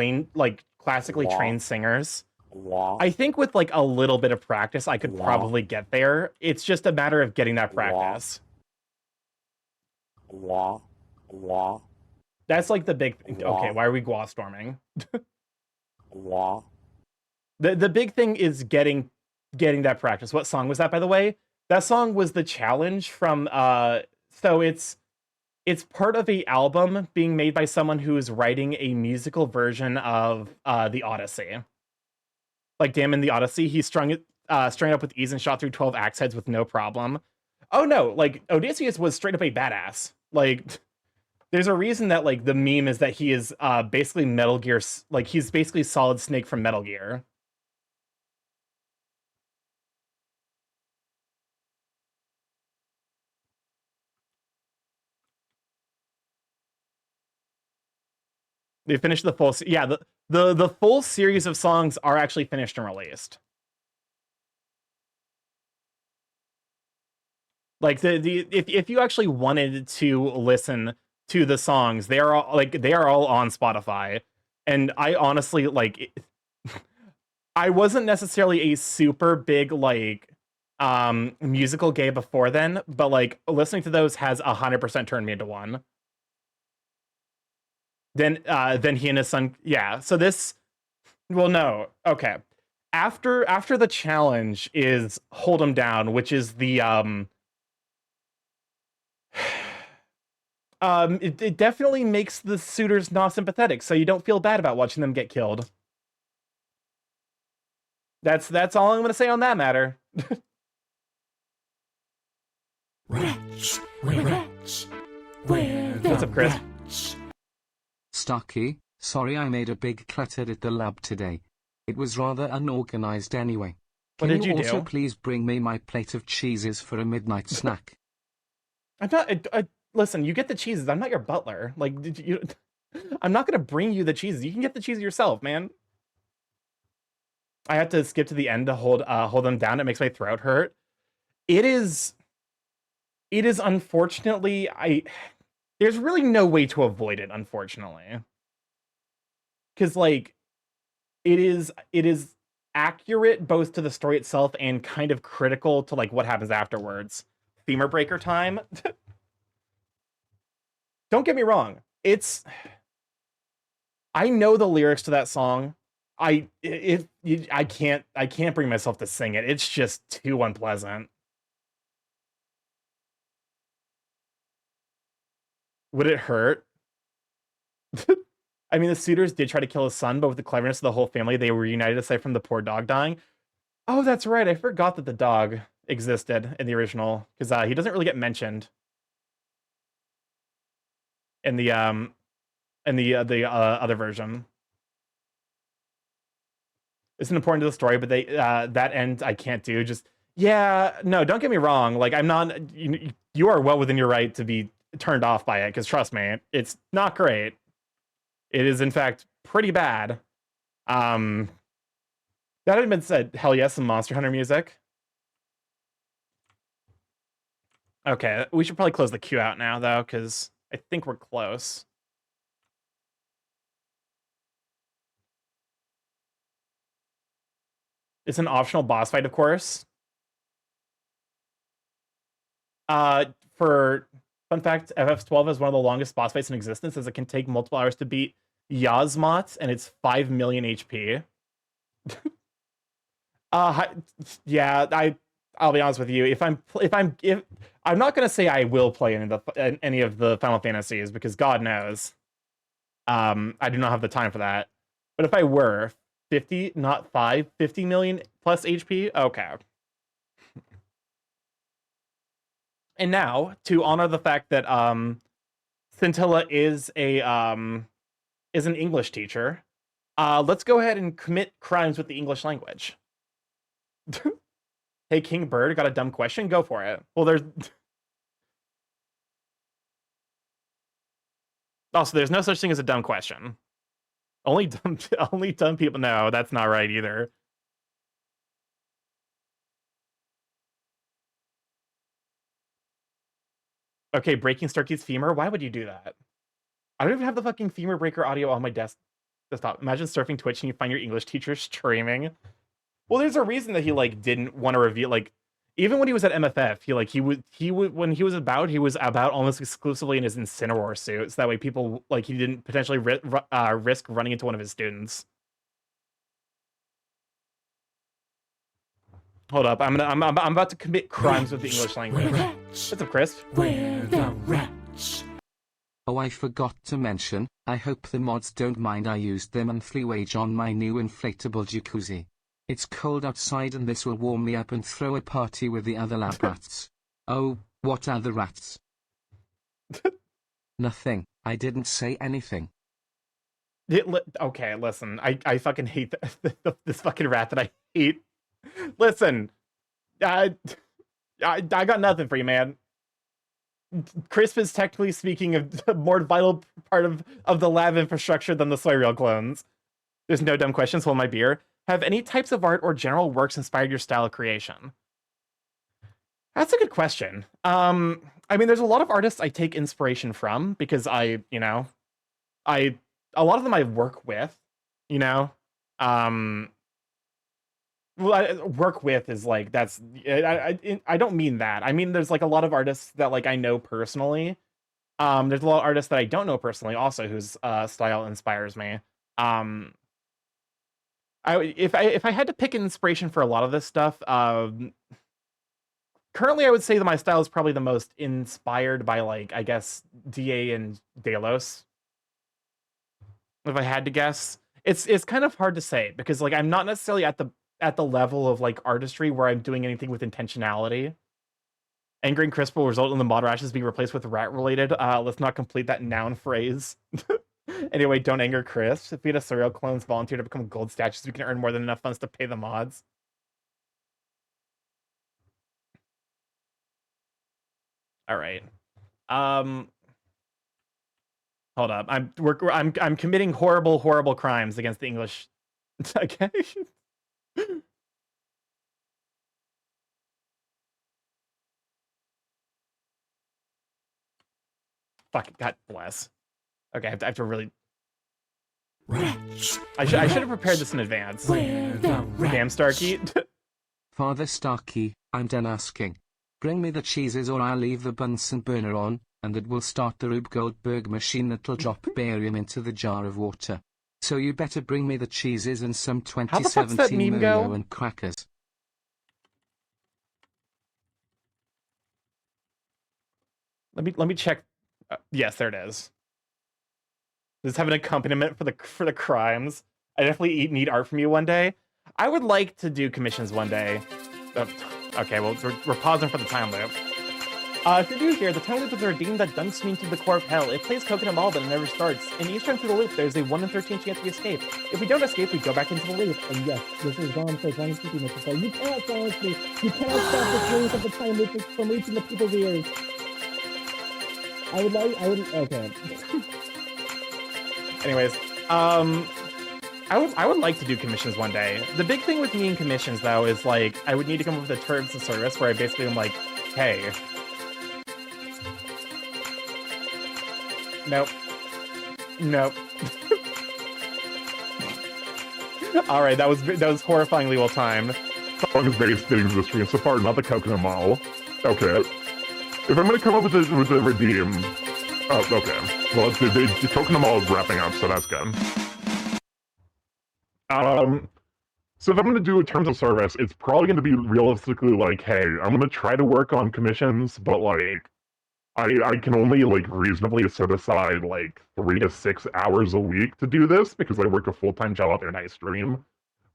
classically trained singers. I think with, like, a little bit of practice, I could probably get there. It's just a matter of getting that practice. That's, like, the big... Okay, why are we gua storming? The big thing is getting that practice. What song was that, by the way? That song was The Challenge from... So it's part of a album being made by someone who is writing a musical version of the Odyssey. Like Damon the Odyssey, he strung it up with ease and shot through 12 axe heads with no problem. Oh no, like Odysseus was straight up a badass. Like, there's a reason that, like, the meme is that he is basically Metal Gear, like, he's basically Solid Snake from Metal Gear. They finished the full... Yeah, the full series of songs are actually finished and released. Like, if you actually wanted to listen to the songs, they are all on Spotify. And I honestly, like... I wasn't necessarily a super big, like, musical gay before then, but, like, listening to those has 100% turned me into one. Then he and his son... Yeah, so this... Well, no. Okay. After the challenge is Hold 'Em Down, which is the... It definitely makes the suitors not sympathetic, so you don't feel bad about watching them get killed. That's all I'm going to say on that matter. Rats, rats, where the What's up, Chris? rats? Starky, sorry I made a big clutter at the lab today. It was rather unorganized anyway. What Can did you also do? please bring me my plate of cheeses for a midnight snack? I'm not... listen, you get the cheeses. I'm not your butler. Like, I'm not going to bring you the cheeses. You can get the cheese yourself, man. I have to skip to the end to hold them down. It makes my throat hurt. It is unfortunately... There's really no way to avoid it, unfortunately. Because, like, it is accurate both to the story itself and kind of critical to, like, what happens afterwards. Femur breaker time. Don't get me wrong. I know the lyrics to that song. I can't bring myself to sing it. It's just too unpleasant. Would it hurt? I mean, the suitors did try to kill his son, but with the cleverness of the whole family, they were reunited aside from the poor dog dying. Oh, that's right. I forgot that the dog existed in the original, because he doesn't really get mentioned in the other version. It's important to the story, but they that end I can't do. Just yeah, no, don't get me wrong. Like I'm not. You are well within your right to be turned off by it, because trust me, it's not great. It is in fact pretty bad. That had been said. Hell yes, some Monster Hunter music. Okay, we should probably close the queue out now though, because I think we're close. It's an optional boss fight, of course. For fun fact, FF12 is one of the longest boss fights in existence, as it can take multiple hours to beat Yasmat, and it's 5 million HP. Yeah, I'll be honest with you. If I'm not gonna say I will play any of the Final Fantasies, because God knows, I do not have the time for that. But if I were 50, not 50 million plus HP, okay. And now, to honor the fact that Scintilla is an English teacher, let's go ahead and commit crimes with the English language. Hey, King Bird, got a dumb question? Go for it. Well, there's no such thing as a dumb question. Only dumb people. No, that's not right either. Okay, breaking Starky's femur. Why would you do that? I don't even have the fucking femur breaker audio on my desktop. Imagine surfing Twitch and you find your English teacher streaming. Well, there's a reason that he like didn't want to reveal, like, even when he was at MFF, he was about almost exclusively in his Incineroar suit, so that way people like he didn't potentially risk running into one of his students. Hold up, I'm about to commit crimes with the English language. What's up, Chris? We're the rats. Oh, I forgot to mention, I hope the mods don't mind I used their monthly wage on my new inflatable jacuzzi. It's cold outside and this will warm me up and throw a party with the other lab rats. Oh, what other rats? Nothing, I didn't say anything. Okay, listen, I fucking hate this fucking rat that I hate. Listen, I got nothing for you, man. Crisp is technically speaking a more vital part of the lab infrastructure than the soy real clones. There's no dumb questions. Hold my beer. Have any types of art or general works inspired your style of creation? That's a good question. I mean, there's a lot of artists I take inspiration from because a lot of them I work with, work with is like, that's, I don't mean that. I mean, there's like a lot of artists that like I know personally. There's a lot of artists that I don't know personally also whose style inspires me. If I had to pick an inspiration for a lot of this stuff, currently I would say that my style is probably the most inspired by, like, I guess DA and Delos. If I had to guess, it's kind of hard to say because like I'm not necessarily at the level of like artistry where I'm doing anything with intentionality. Angry and crisp will result in the mod rashes being replaced with rat related. Let's not complete that noun phrase. Anyway, don't anger Chris. If we had a serial clones volunteer to become gold statues, we can earn more than enough funds to pay the mods. All right. Hold up. I'm committing horrible crimes against the English. Okay. Fuck. God bless. Okay, I have to really. Rats. I should have prepared this in advance. We're the rats. Damn, Starky. Father Starky, I'm done asking. Bring me the cheeses or I'll leave the Bunsen burner on, and that will start the Rube Goldberg machine that'll drop barium into the jar of water. So you better bring me the cheeses and some How the fuck's that 2017 meme go? Molo and crackers. Let me check. Yes, there it is. Does this have an accompaniment for the crimes? I definitely need art from you one day. I would like to do commissions one day. Okay, well, we're pausing for the time loop. If you're new here, the time loop is a redeem that dunks me into the core of hell. It plays Coconut Mall, but it never starts. And each time through the loop, there's a 1 in 13 chance we escape. If we don't escape, we go back into the loop. And yes, this is gone for as long as you necessary. You cannot silence me. You cannot stop the dreams of the time loop from reaching the people's ears. Okay. Anyways, I would like to do commissions one day. The big thing with me and commissions, though, is like I would need to come up with a terms of service where I basically am like, hey, nope. All right, that was horrifyingly well timed. Song is very fitting to the stream so far, not the Coconut Mall. Okay. If I'm gonna come up with a redeem, oh, okay. Well, the Coconut Mall is wrapping up, so that's good. So if I'm gonna do a terms of service, it's probably gonna be realistically like, hey, I'm gonna try to work on commissions, but like, I can only like reasonably set aside like 3 to 6 hours a week to do this because I work a full-time job and I stream.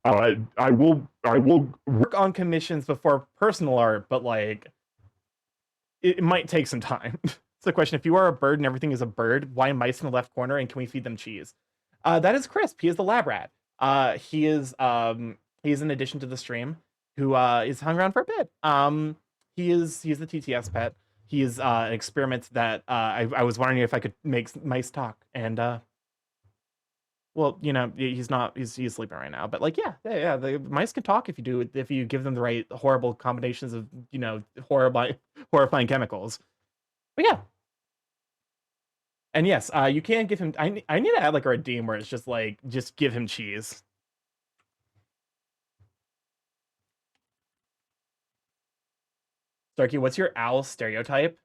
I will work on commissions before personal art, but like, it might take some time. It's the question, if you are a bird and everything is a bird, why mice in the left corner and can we feed them cheese? That is Crisp. He is the lab rat. He is in addition to the stream, who is hung around for a bit. He's the TTS pet. He is an experiment that I was wondering if I could make mice talk, and well, you know, he's sleeping right now, but like yeah, the mice can talk if you give them the right horrible combinations of, you know, horrifying chemicals. But yeah. And yes, you can give him. I need to add like a redeem where it's just like just give him cheese. Starky, what's your owl stereotype?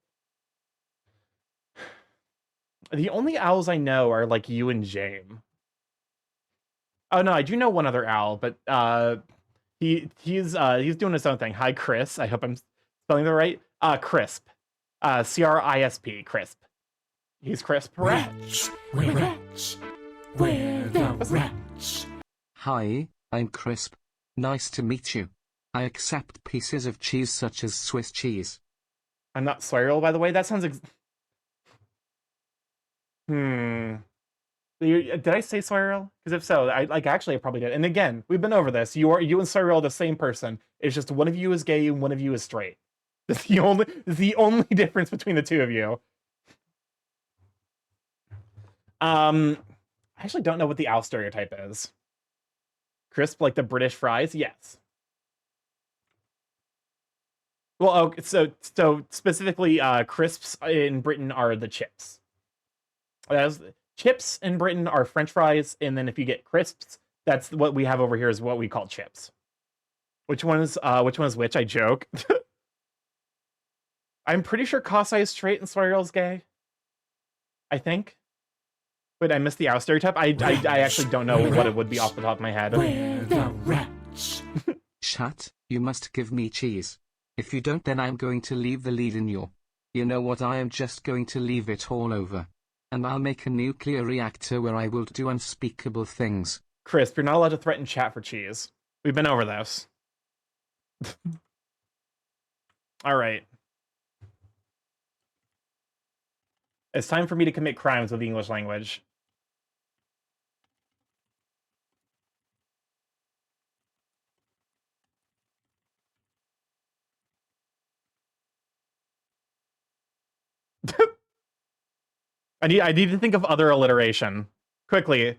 The only owls I know are like you and Jame. Oh no, I do know one other owl, but he's doing his own thing. Hi, Chris. I hope I'm spelling that right. Crisp, CRISP, Crisp. He's Crisp. Wretch, wretch, we're the wretch. Hi, I'm Crisp. Nice to meet you. I accept pieces of cheese such as Swiss cheese. I'm not Swirl, by the way. That sounds Did I say Swirl? Because if so, I probably did. And again, we've been over this. You and Swirl are the same person. It's just one of you is gay and one of you is straight. That's the only difference between the two of you. I actually don't know what the owl stereotype is. Crisp, like the British fries? Yes. Well, so specifically, crisps in Britain are the chips. Chips in Britain are French fries, and then if you get crisps, that's what we have over here is what we call chips. Which one is which? I joke. I'm pretty sure Kasai is straight and Swirl's gay. I think. Wait, I missed the owl stereotype? I actually don't know what it would be off the top of my head. We're the wretch. Chat, you must give me cheese. If you don't, then I'm going to leave the lead in your. You know what, I am just going to leave it all over. And I'll make a nuclear reactor where I will do unspeakable things. Crisp, you're not allowed to threaten chat for cheese. We've been over this. Alright. It's time for me to commit crimes with the English language. I need to think of other alliteration. Quickly.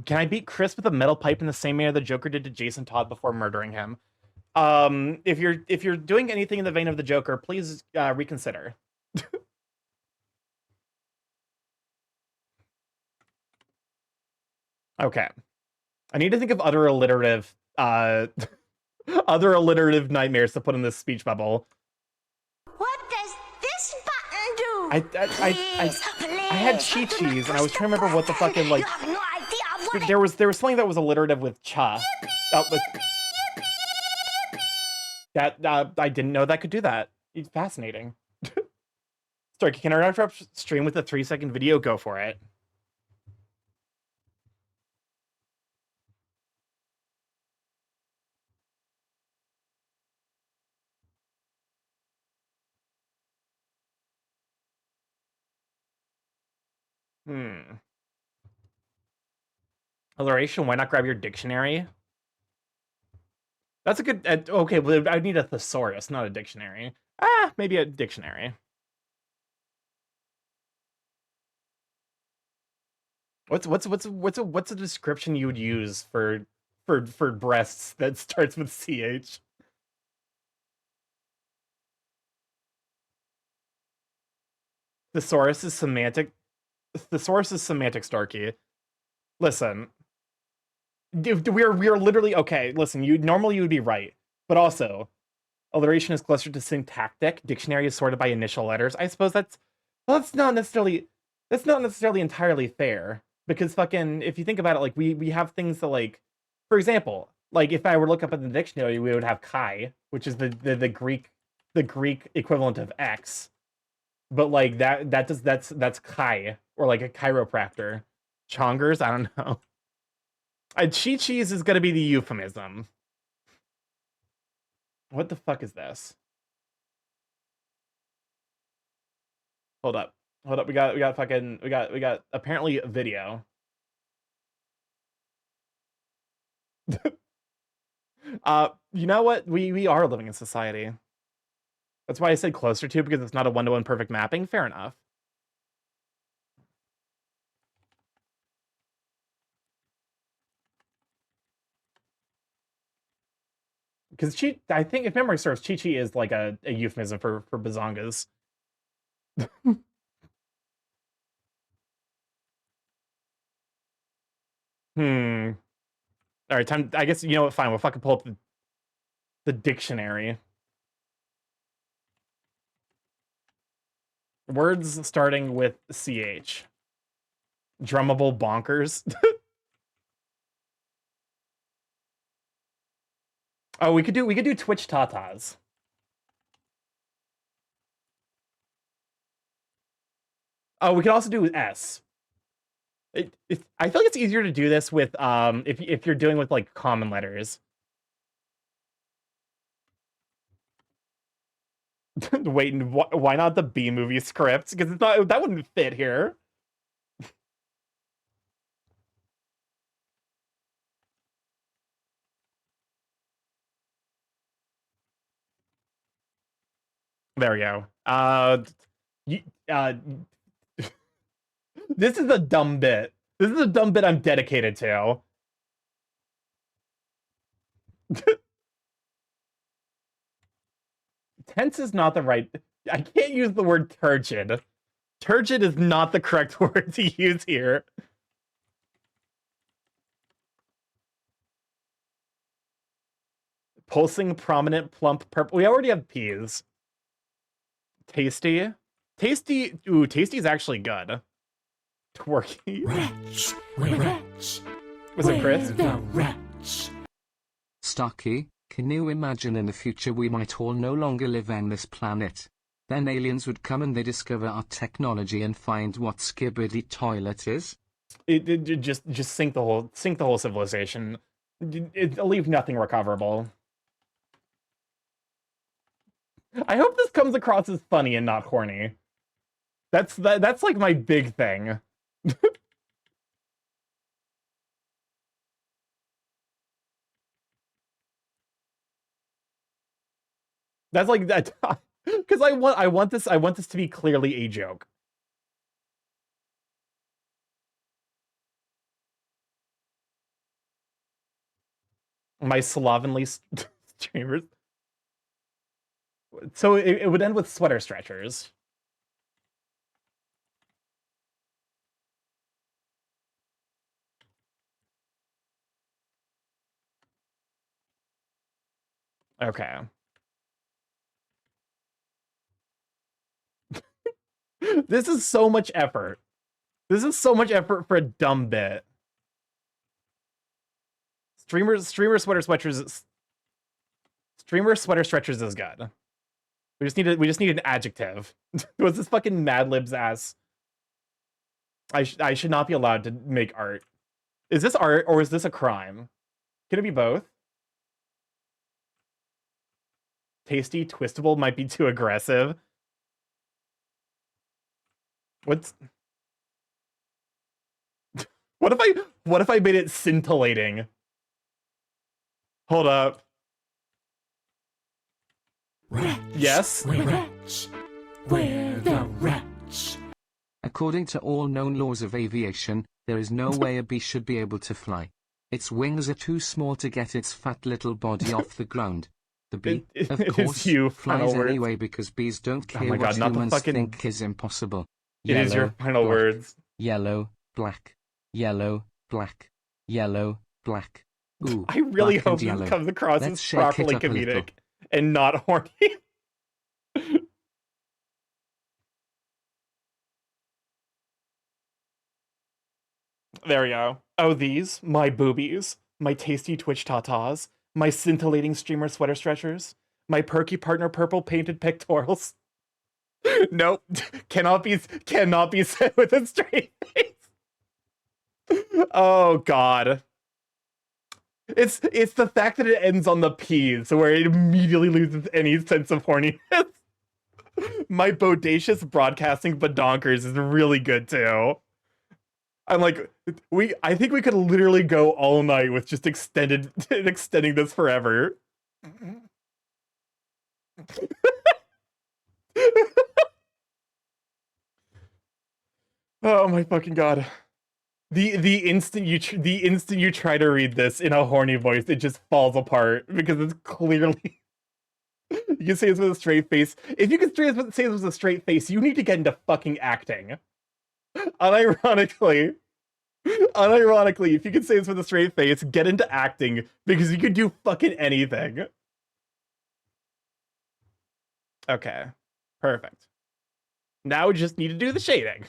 Can I beat Chris with a metal pipe in the same manner the Joker did to Jason Todd before murdering him? If you're doing anything in the vein of the Joker, please reconsider. Okay. I need to think of other alliterative nightmares to put in this speech bubble. What does this button do? I had Chi-Chi's and I was trying to remember what the fucking like. There was something that was alliterative with cha. That I didn't know that could do that. It's fascinating. Sorry, can I interrupt stream with a 3-second video? Go for it. Alliteration, why not grab your dictionary? That's a good... okay, well, I'd need a thesaurus, not a dictionary. Maybe a dictionary. What's a description you would use for breasts that starts with CH? Thesaurus is semantic. Thesaurus is semantic, Starky. Listen, we are literally okay. Listen, normally you would be right, but also, alliteration is closer to syntactic. Dictionary is sorted by initial letters. I suppose that's not necessarily entirely fair, because fucking if you think about it, like we have things that, like, for example, like if I were to look up in the dictionary, we would have chi, which is the Greek equivalent of X. But like that's Kai, or like a chiropractor. Chongers, I don't know. Chi-Chi's is gonna be the euphemism. What the fuck is this? Hold up. We got apparently a video. You know what? We are living in society. That's why I said closer to, because it's not a one-to-one perfect mapping. Fair enough. Because I think if memory serves, Chi-Chi is like a euphemism for bazongas. All right, time. I guess you know what? Fine, we'll fucking pull up the dictionary. Words starting with CH. Drummable bonkers. Oh, we could do Twitch tatas. Oh, we could also do S. I feel like it's easier to do this with if you're doing with like common letters. Wait, why not the B movie script? Because it's not, that wouldn't fit here. There we go. This is a dumb bit. This is a dumb bit I'm dedicated to. Tense is not the right... I can't use the word turgid. Turgid is not the correct word to use here. Pulsing, prominent, plump, purple. We already have peas. Tasty. Tasty. Ooh, tasty is actually good. Twerky. Wretch, wretch, Was it Chris? the wretch. Starky, can you imagine in the future we might all no longer live on this planet? Then aliens would come and they discover our technology and find what skibbity toilet is? It just sink the whole civilization. It'll leave nothing recoverable. I hope this comes across as funny and not horny. That's like my big thing. That's like that, because I want this to be clearly a joke. My slovenly streamers. So it would end with sweater stretchers. Okay. This is so much effort. This is so much effort for a dumb bit. Streamer sweater stretchers. Streamer sweater stretchers is good. We just need an adjective. What's this fucking Mad Libs ass? I should not be allowed to make art. Is this art or is this a crime? Can it be both? Tasty, twistable might be too aggressive. What's... What if I made it scintillating? Hold up. Rats. Yes? We're rats. We're the rats. According to all known laws of aviation, there is no way a bee should be able to fly. Its wings are too small to get its fat little body off the ground. The bee, of It is course, you, flies final words. anyway because bees don't care my what God, not the humans fucking- think is impossible. It is your final black, words. Yellow, black, yellow, black, yellow, black. Ooh, I really black and hope yellow. this comes across Let's as shake it properly up a little. comedic and not horny. There we go. Oh, these? My boobies. My tasty Twitch tatas. My scintillating streamer sweater stretchers. My perky partner purple painted pectorals. Nope. Cannot be said with a straight face. Oh god. It's the fact that it ends on the P's, where it immediately loses any sense of horniness. My bodacious broadcasting badonkers is really good too. I'm like, I think we could literally go all night with just extending this forever. Oh my fucking god. The instant you try to read this in a horny voice, it just falls apart because it's clearly. You can say this with a straight face. If you can say this with a straight face, you need to get into fucking acting. Unironically, if you can say this with a straight face, get into acting because you can do fucking anything. Okay, perfect. Now we just need to do the shading.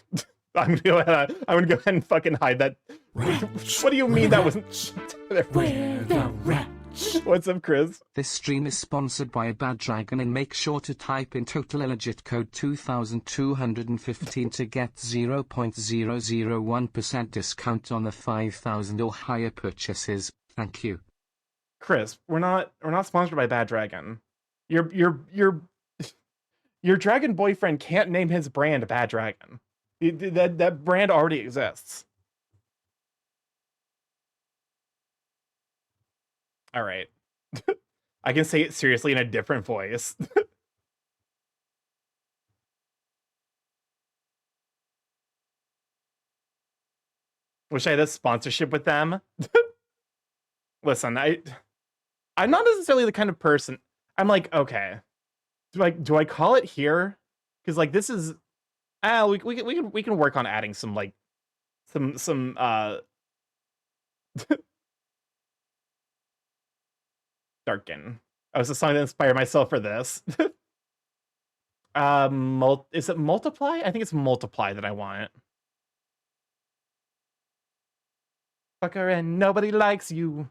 I'm gonna go ahead and fucking hide that. Rats. What do you mean that wasn't? We're the rats. What's up, Chris? This stream is sponsored by a Bad Dragon, and make sure to type in total illegit code 2215 to get 0.001% discount on the 5,000 or higher purchases. Thank you. Chris, we're not sponsored by Bad Dragon. Your dragon boyfriend can't name his brand Bad Dragon. That brand already exists. All right. I can say it seriously in a different voice. Wish I had a sponsorship with them. Listen, I'm not necessarily the kind of person. I'm like, okay, do I call it here? Because like this is, we can work on adding some like some Darkin. I was a song that inspired myself for this. Is it multiply? I think it's multiply that I want. Fucker and nobody likes you.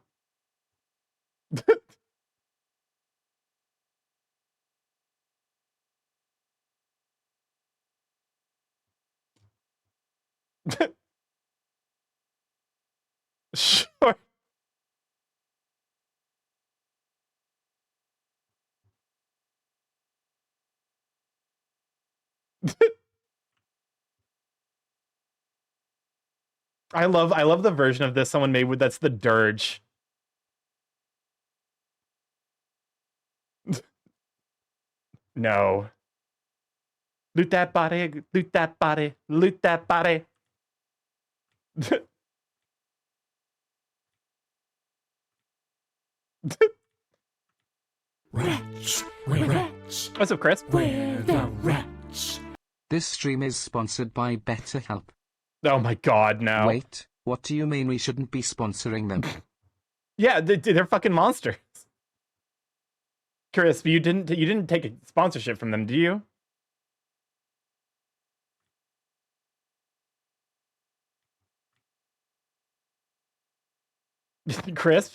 Sure. I love the version of this someone made with that's the dirge. No. Loot that body, loot that body, loot that body. Rats. We're rats. What's up, Chris? We're the rats. This stream is sponsored by BetterHelp. Oh my god, no. Wait, what do you mean we shouldn't be sponsoring them? Yeah, they're fucking monsters. Chris, you didn't take a sponsorship from them, do you? Crisp.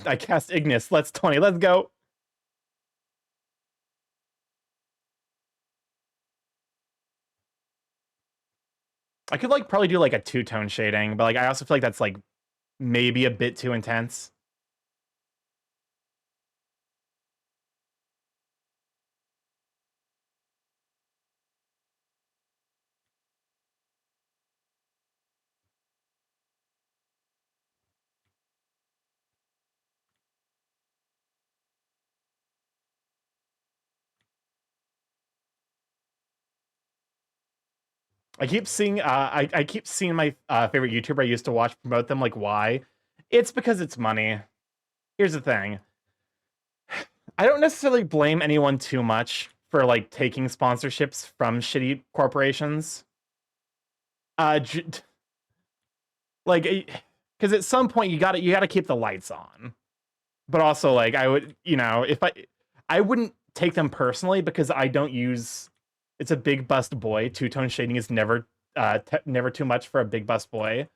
I cast Ignis. Let's 20. Let's go. I could like probably do like a two-tone shading, but like I also feel like that's like maybe a bit too intense. I keep seeing I keep seeing my favorite YouTuber I used to watch promote them. Like, why? It's because it's money. Here's the thing. I don't necessarily blame anyone too much for like taking sponsorships from shitty corporations. Like, because at some point you gotta keep the lights on. But also, like, I would, if I wouldn't take them personally because I don't use. It's a big bust boy. Two-tone shading is never never too much for a big bust boy.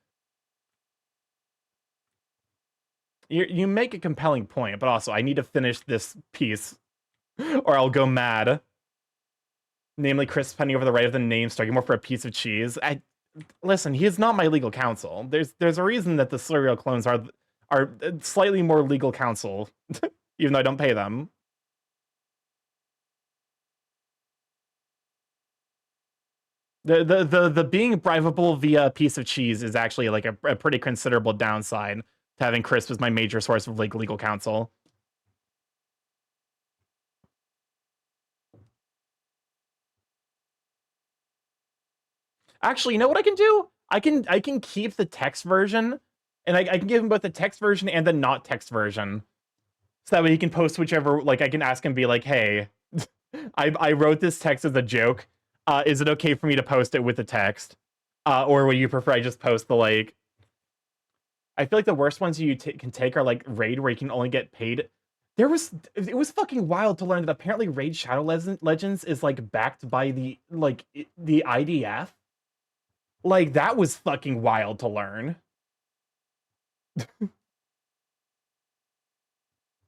You make a compelling point, but also I need to finish this piece or I'll go mad. Namely, Chris pending over the right of the name StarkyMorph for a piece of cheese. Listen, he is not my legal counsel. There's a reason that the serial clones are slightly more legal counsel, even though I don't pay them. The being bribable via a piece of cheese is actually like a pretty considerable downside to having Crisp as my major source of like legal counsel. Actually, you know what I can do? I can keep the text version, and I can give him both the text version and the not text version, so that way he can post whichever. Like I can ask him, be like, "Hey, I wrote this text as a joke. Is it okay for me to post it with the text, or would you prefer I just post the like?" I feel like the worst ones you can take are like Raid, where you can only get paid. It was fucking wild to learn that apparently Raid Shadow Legends is like backed by the the IDF. Like that was fucking wild to learn.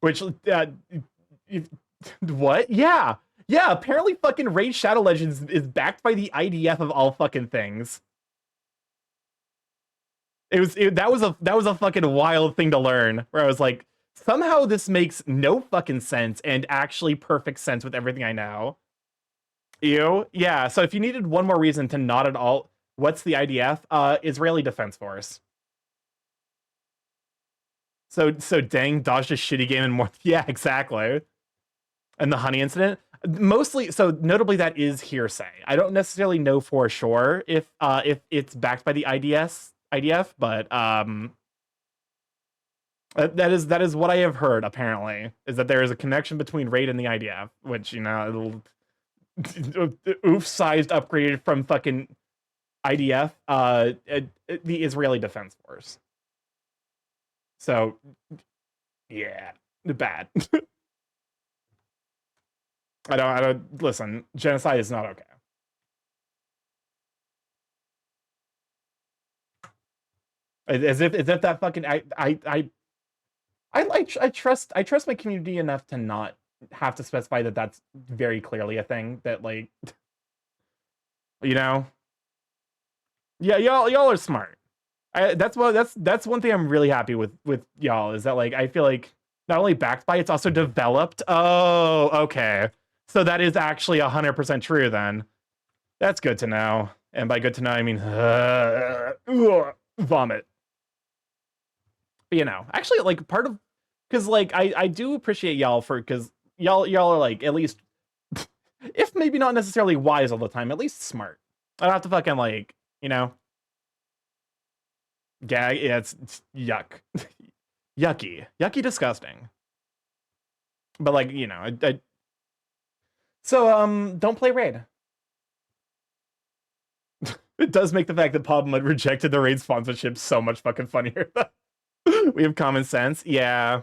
Which what? Yeah. Yeah, apparently fucking Raid Shadow Legends is backed by the IDF of all fucking things. That was a fucking wild thing to learn, where I was like, somehow this makes no fucking sense and actually perfect sense with everything I know. Yeah, so if you needed one more reason to not at all, what's the IDF? Israeli Defense Force. So dang, dodged a shitty game and more. Yeah, exactly. And the honey incident, mostly. So notably, that is hearsay. I don't necessarily know for sure if it's backed by the IDF, but that is what I have heard. Apparently, is that there is a connection between Raid and the IDF, which oof-sized upgraded from fucking IDF, the Israeli Defense Force. So, yeah, bad. I don't listen. Genocide is not okay. As if that fucking I trust my community enough to not have to specify that that's very clearly a thing that like yeah, y'all are smart. That's one thing I'm really happy with y'all, is that like I feel like not only backed by, it's also developed. Oh, okay. So that is actually 100% true then. That's good to know. And by good to know, I mean vomit. But, actually, like part of, because like I do appreciate y'all for, because y'all are like at least, if maybe not necessarily wise all the time, at least smart. I don't have to fucking like gag. Yeah, it's yuck, yucky, disgusting. But like so don't play Raid. It does make the fact that Pop Mud rejected the Raid sponsorship so much fucking funnier. We have common sense. Yeah.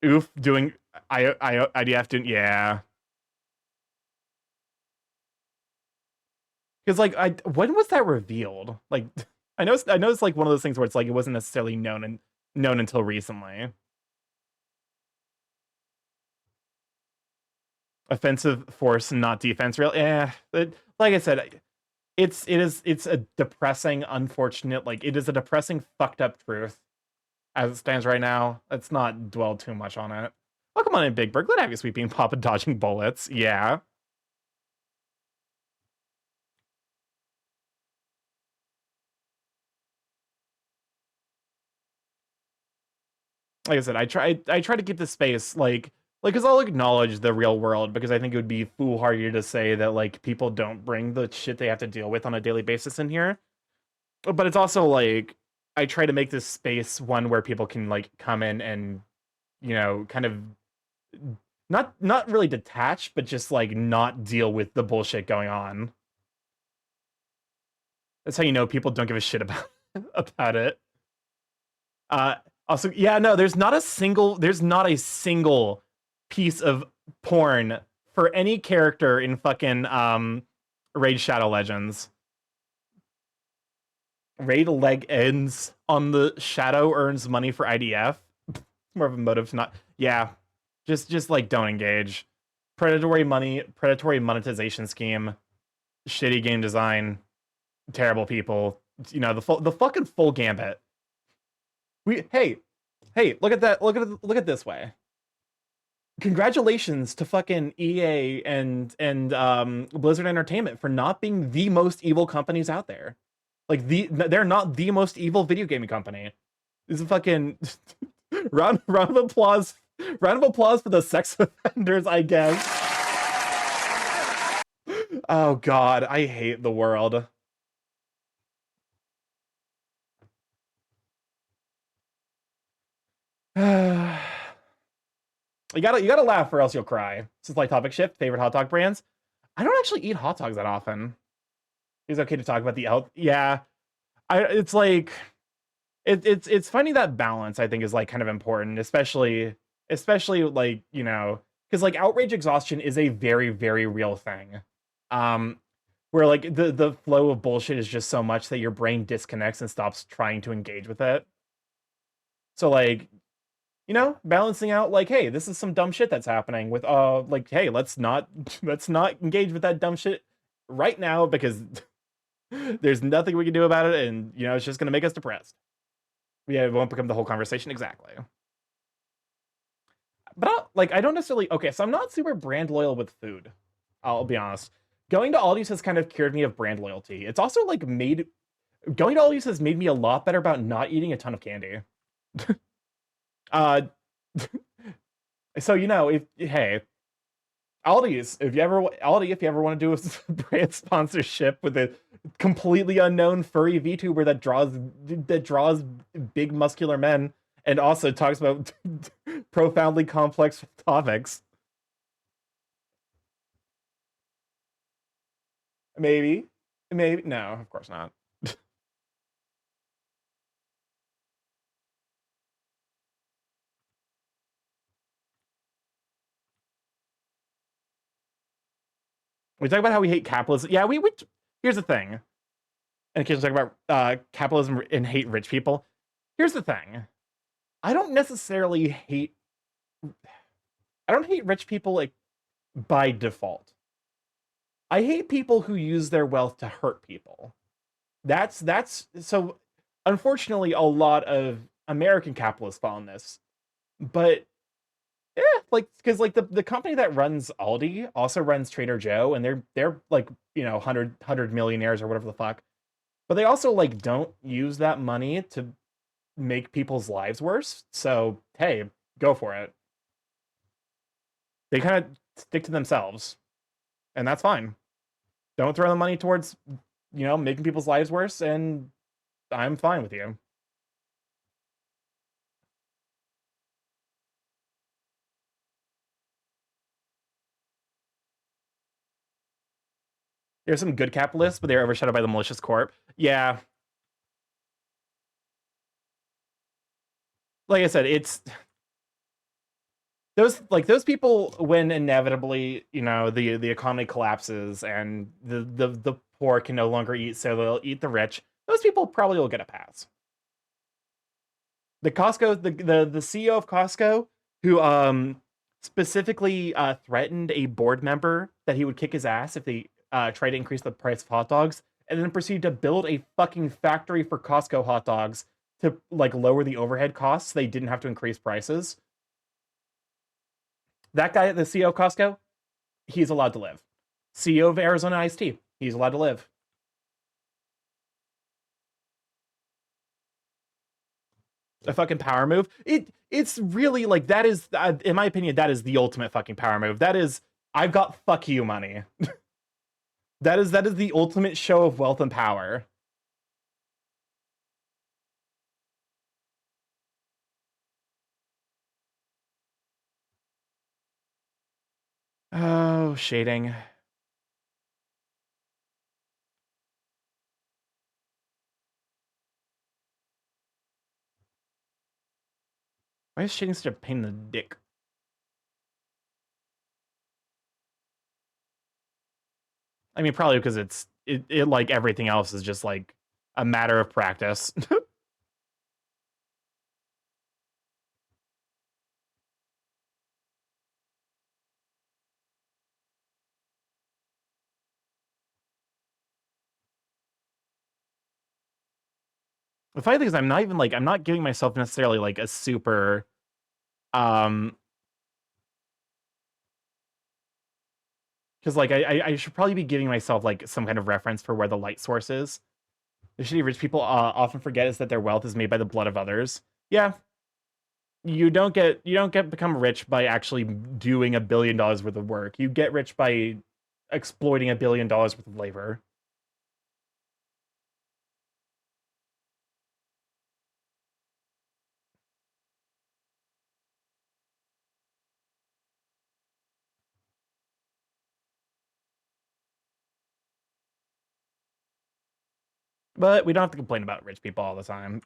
Oof, doing IDF doing, yeah. Because like when was that revealed? Like I know it's like one of those things where it's like it wasn't necessarily known until recently. Offensive force, not defense. Real, like I said, it's a depressing, unfortunate, like it is a depressing, fucked up truth as it stands right now. Let's not dwell too much on it. Oh, come on in, Big Bird. Glad to have you sweeping, pop, and dodging bullets. Yeah. Like I said, I try to keep this space like because I'll acknowledge the real world because I think it would be foolhardy to say that like people don't bring the shit they have to deal with on a daily basis in here. But it's also like I try to make this space one where people can like come in and kind of not really detach, but just like not deal with the bullshit going on. That's how you know people don't give a shit about about it. Also, yeah, no, there's not a single piece of porn for any character in fucking Raid Shadow Legends. Raid leg ends on the Shadow earns money for IDF. More of a motive to not. Yeah, just like don't engage. Predatory monetization scheme, shitty game design, terrible people. The fucking full gambit. Hey, look at that. Look at it this way. Congratulations to fucking EA and Blizzard Entertainment for not being the most evil companies out there. Like they're not the most evil video gaming company. This is a fucking round of applause. Round of applause for the sex offenders, I guess. Oh god, I hate the world. You gotta laugh or else you'll cry. This is like topic shift. Favorite hot dog brands? I don't actually eat hot dogs that often. It's okay to talk about the health. Yeah, it's like it's finding that balance. I think is like kind of important, especially like because like outrage exhaustion is a very very real thing. Where like the flow of bullshit is just so much that your brain disconnects and stops trying to engage with it. So like balancing out like, hey, this is some dumb shit that's happening with like, hey, let's not engage with that dumb shit right now because there's nothing we can do about it, and it's just gonna make us depressed. Yeah, it won't become the whole conversation exactly. But I don't necessarily so I'm not super brand loyal with food. I'll be honest. Going to Aldi's has kind of cured me of brand loyalty. It's also like going to Aldi's has made me a lot better about not eating a ton of candy. So if Aldi's, if you ever want to do a brand sponsorship with a completely unknown furry VTuber that draws big muscular men and also talks about profoundly complex topics, maybe no, of course not. We talk about how we hate capitalism. Yeah, we here's the thing. And occasionally talk about capitalism and hate rich people. Here's the thing. I don't hate rich people like by default. I hate people who use their wealth to hurt people. That's so unfortunately a lot of American capitalists fall in this. But because like the company that runs Aldi also runs Trader Joe, and they're like 100 millionaires or whatever the fuck, but they also like don't use that money to make people's lives worse. So hey, go for it. They kind of stick to themselves, and that's fine. Don't throw the money towards making people's lives worse, and I'm fine with you. There's some good capitalists, but they're overshadowed by the malicious corp. Yeah. Like I said, it's those people when inevitably, the economy collapses and the poor can no longer eat, so they'll eat the rich. those people probably will get a pass. The Costco, the CEO of Costco, who specifically threatened a board member that he would kick his ass if they tried to increase the price of hot dogs, and then proceeded to build a fucking factory for Costco hot dogs to like lower the overhead costs. So they didn't have to increase prices. That guy, the CEO of Costco, he's allowed to live. CEO of Arizona Iced Tea, he's allowed to live. A fucking power move. It's really like that is, in my opinion, that is the ultimate fucking power move. That is, I've got fuck you money. that is the ultimate show of wealth and power. Oh, shading. Why is shading such a pain in the dick? I mean, probably because it like everything else is just like a matter of practice. The funny thing is, I'm not even like, I'm not giving myself necessarily like a super, because like I should probably be giving myself like some kind of reference for where the light source is. The shitty rich people often forget is that their wealth is made by the blood of others. Yeah, you don't get become rich by actually doing $1 billion worth of work. You get rich by exploiting $1 billion worth of labor. But we don't have to complain about rich people all the time.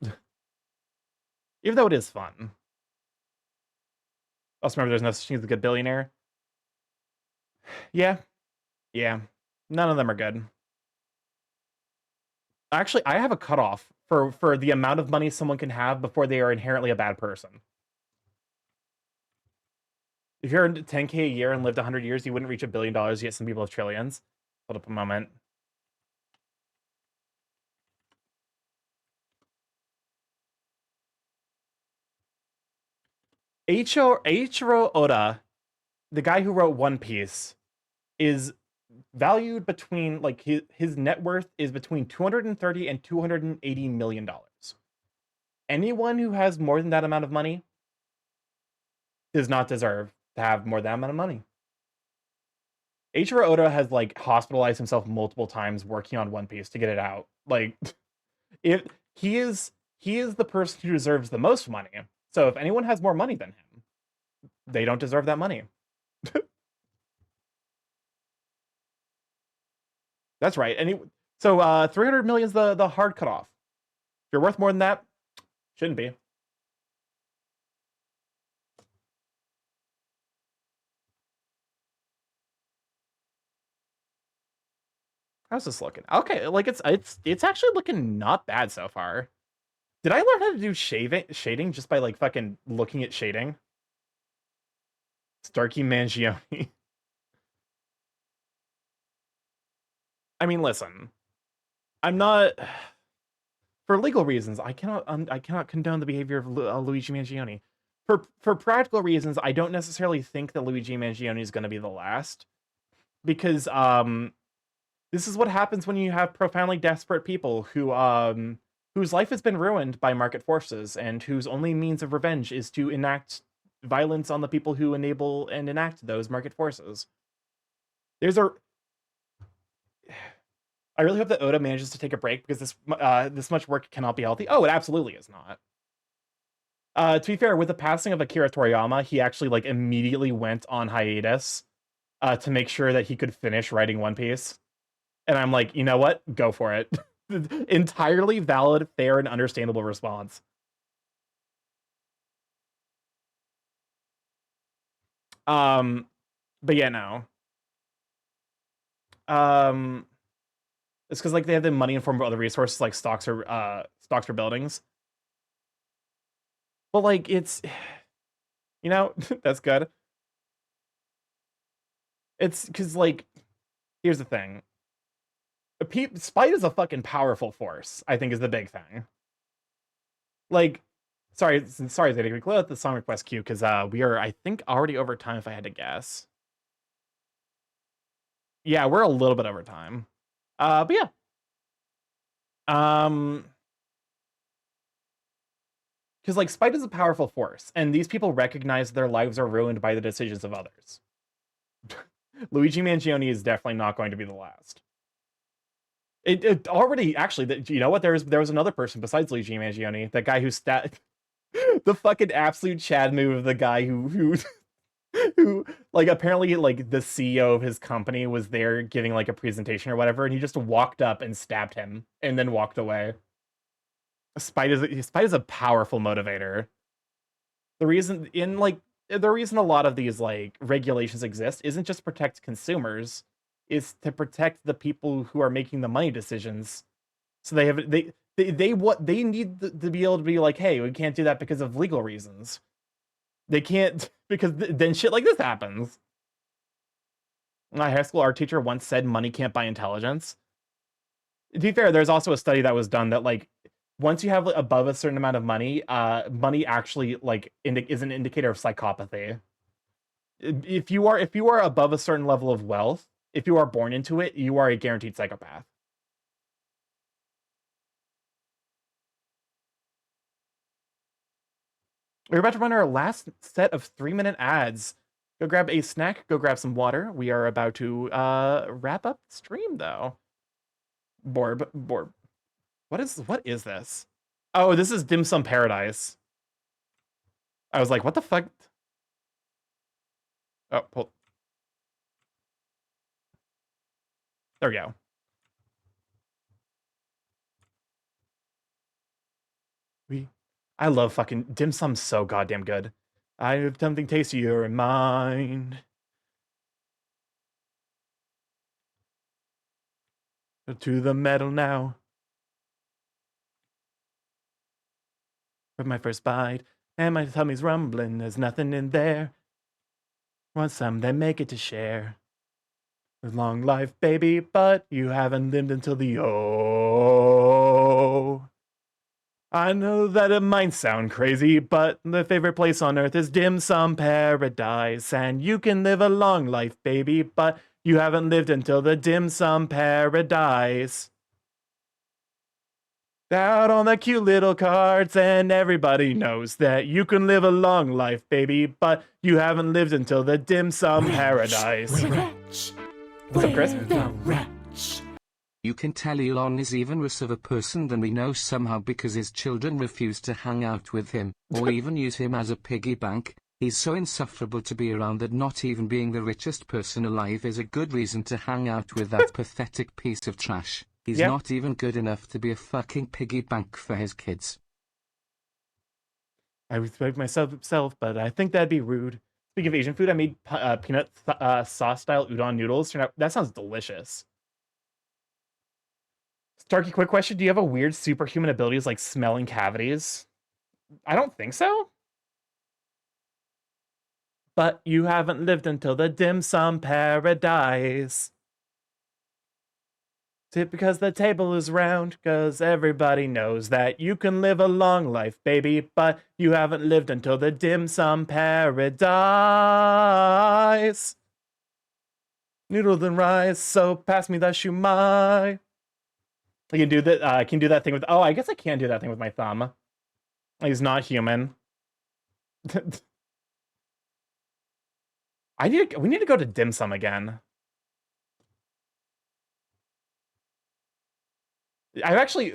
Even though it is fun. Also remember, there's no such thing as a good billionaire. Yeah. Yeah. None of them are good. Actually, I have a cutoff for the amount of money someone can have before they are inherently a bad person. If you're earned 10K a year and lived 100 years, you wouldn't reach $1 billion, yet some people have trillions. Hold up a moment. Eiichiro Oda, the guy who wrote One Piece, is valued between, like, his net worth is between 230 and $280 million. Anyone who has more than that amount of money does not deserve to have more than that amount of money. Eiichiro Oda has like hospitalized himself multiple times working on One Piece to get it out. Like, if he is the person who deserves the most money. So if anyone has more money than him, they don't deserve that money. That's right. So 300 million is the hard cutoff. If you're worth more than that, shouldn't be. How's this looking? Okay, like it's actually looking not bad so far. Did I learn how to do shading just by like fucking looking at shading? Starky Mangione. I mean, listen. I'm not, for legal reasons, I cannot condone the behavior of Luigi Mangione. For practical reasons, I don't necessarily think that Luigi Mangione is going to be the last, because this is what happens when you have profoundly desperate people whose life has been ruined by market forces and whose only means of revenge is to enact violence on the people who enable and enact those market forces. I really hope that Oda manages to take a break, because this much work cannot be healthy. Oh, it absolutely is not. To be fair, with the passing of Akira Toriyama, he actually like immediately went on hiatus to make sure that he could finish writing One Piece. And I'm like, you know what? Go for it. Entirely valid, fair, and understandable response. But yeah, no. It's because like they have the money in form of other resources like stocks or buildings. But like it's, you know, that's good. It's because like here's the thing. Spite is a fucking powerful force, I think is the big thing. Like, sorry, Zeta, we clear out the song request queue because we are, I think, already over time if I had to guess. Yeah, we're a little bit over time. But yeah. Because like spite is a powerful force, and these people recognize their lives are ruined by the decisions of others. Luigi Mangione is definitely not going to be the last. It already actually, you know what? There was another person besides Luigi Mangione, that guy who the fucking absolute Chad move of the guy who who like apparently like the CEO of his company was there giving like a presentation or whatever, and he just walked up and stabbed him and then walked away. Spite is a powerful motivator. The reason a lot of these like regulations exist isn't just to protect consumers, is to protect the people who are making the money decisions. So they need to be able to be like, hey, we can't do that because of legal reasons. They can't because then shit like this happens. My high school art teacher once said money can't buy intelligence. To be fair, there's also a study that was done that like once you have above a certain amount of money, money actually like is an indicator of psychopathy. If you are above a certain level of wealth, if you are born into it, you are a guaranteed psychopath. We're about to run our last set of 3-minute ads. Go grab a snack, go grab some water. We are about to wrap up the stream though. Borb. What is this? Oh, this is Dim Sum Paradise. I was like, what the fuck? Oh, hold. There we go. I love fucking dim sum so goddamn good. I have something tastier in mind. To the metal now. With my first bite, and my tummy's rumbling, there's nothing in there. Want some, then make it to share. With long life, baby, but you haven't lived until the I know that it might sound crazy, but the favorite place on earth is dim sum paradise. And you can live a long life, baby, but you haven't lived until the dim sum paradise. Out on the cute little cards, and everybody knows that you can live a long life, baby, but you haven't lived until the dim sum paradise. Wretch. What's up, Chris? We're the wretch. You can tell Elon is even worse of a person than we know somehow because his children refuse to hang out with him, or even use him as a piggy bank. He's so insufferable to be around that not even being the richest person alive is a good reason to hang out with that pathetic piece of trash. He's not even good enough to be a fucking piggy bank for his kids. I respect myself, but I think that'd be rude. Speaking of Asian food, I made peanut sauce style udon noodles. That sounds delicious. Starky, quick question. Do you have a weird superhuman abilities like smelling cavities? I don't think so. But you haven't lived until the dim sum paradise. Sit because the table is round, cause everybody knows that you can live a long life, baby, but you haven't lived until the dim sum paradise. Noodles and rice, so pass me the shumai. I can do that. I can do that thing with. Oh, I guess I can do that thing with my thumb. He's not human. We need to go to dim sum again. I've actually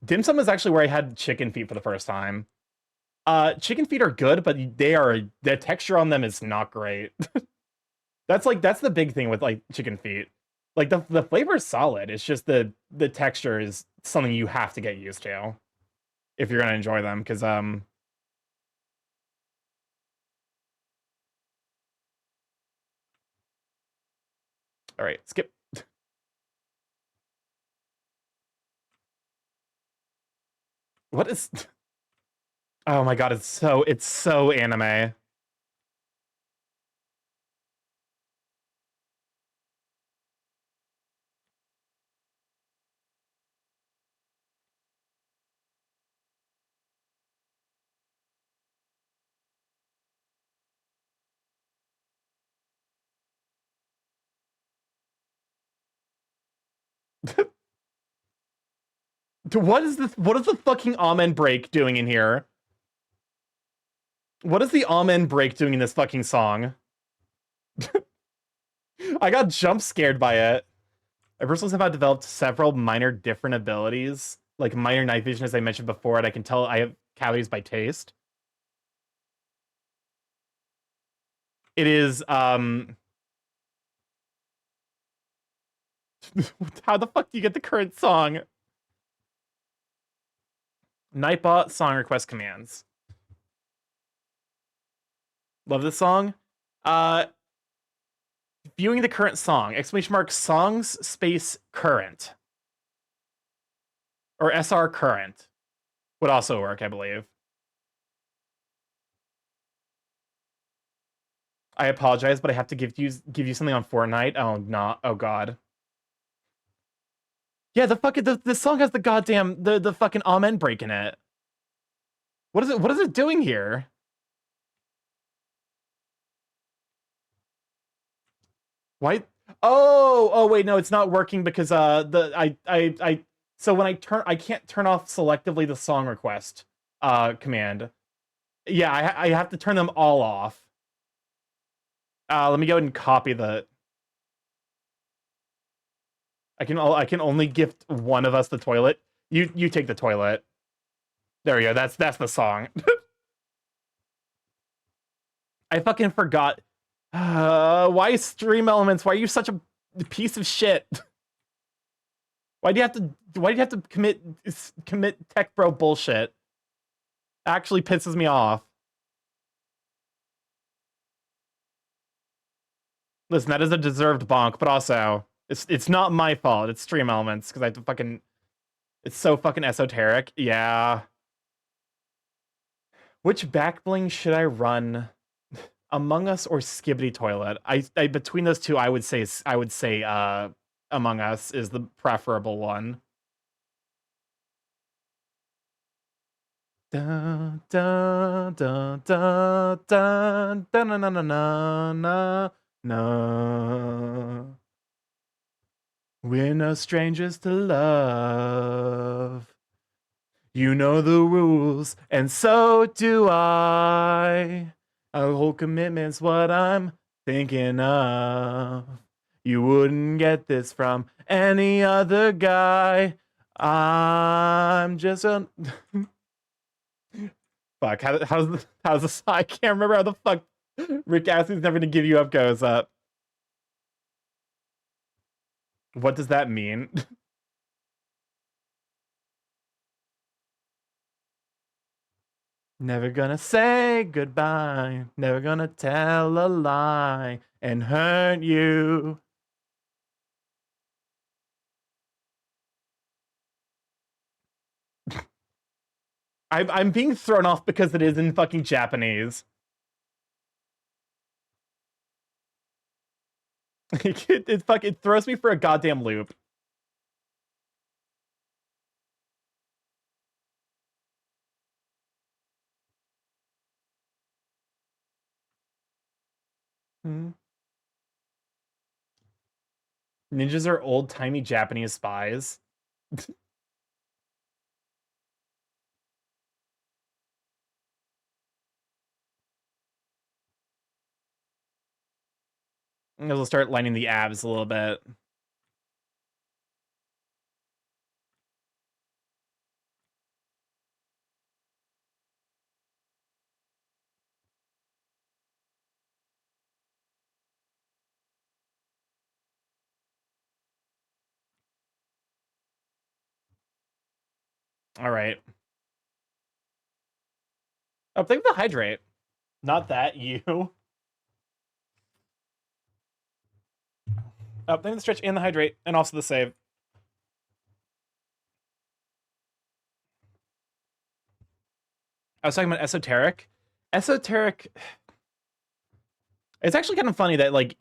dim sum is actually where I had chicken feet for the first time. Chicken feet are good, but the texture on them is not great. That's the big thing with like chicken feet. Like the flavor is solid. It's just the texture is something you have to get used to if you're gonna enjoy them. Because all right, skip. What is... Oh my god, it's so anime. What is this? What is the fucking Amen break doing in here? What is the Amen break doing in this fucking song? I got jump scared by it. I personally somehow developed several minor different abilities, like minor night vision, as I mentioned before, and I can tell I have cavities by taste. It is, how the fuck do you get the current song? Nightbot song request commands. Love this song. Viewing the current song, exclamation mark, songs space current. Or SR current would also work, I believe. I apologize, but I have to give you something on Fortnite. Oh no! Oh god. Yeah, the song has the goddamn the fucking amen break in it. What is it? What is it doing here? Why? Oh wait, no, it's not working because so when I can't turn off selectively the song request command. Yeah, I have to turn them all off. Let me go ahead and copy the. I can only gift one of us the toilet. You take the toilet. There we go. That's the song. I fucking forgot. Why stream elements? Why are you such a piece of shit? Why do you have to commit tech bro bullshit? Actually pisses me off. Listen, that is a deserved bonk, but also it's not my fault. It's stream elements because I have to fucking. It's so fucking esoteric. Yeah. Which back bling should I run? Among Us or Skibbity Toilet? I between those two, I would say Among Us is the preferable one. Dun, dun, dun, dun, dun, dun, na, na, na, na, na, na. We're no strangers to love. You know the rules, and so do I. A whole commitment's what I'm thinking of. You wouldn't get this from any other guy. I'm just a... Fuck, how's this? I can't remember how the fuck Rick Astley's never gonna give you up goes up. What does that mean? Never gonna say goodbye. Never gonna tell a lie and hurt you. I'm being thrown off because it is in fucking Japanese. It throws me for a goddamn loop. Ninjas are old-timey Japanese spies. We'll start lining the abs a little bit. All right. Oh, think of the hydrate. Not that, you. Oh, think of the stretch and the hydrate, and also the save. I was talking about esoteric. Esoteric. It's actually kind of funny that like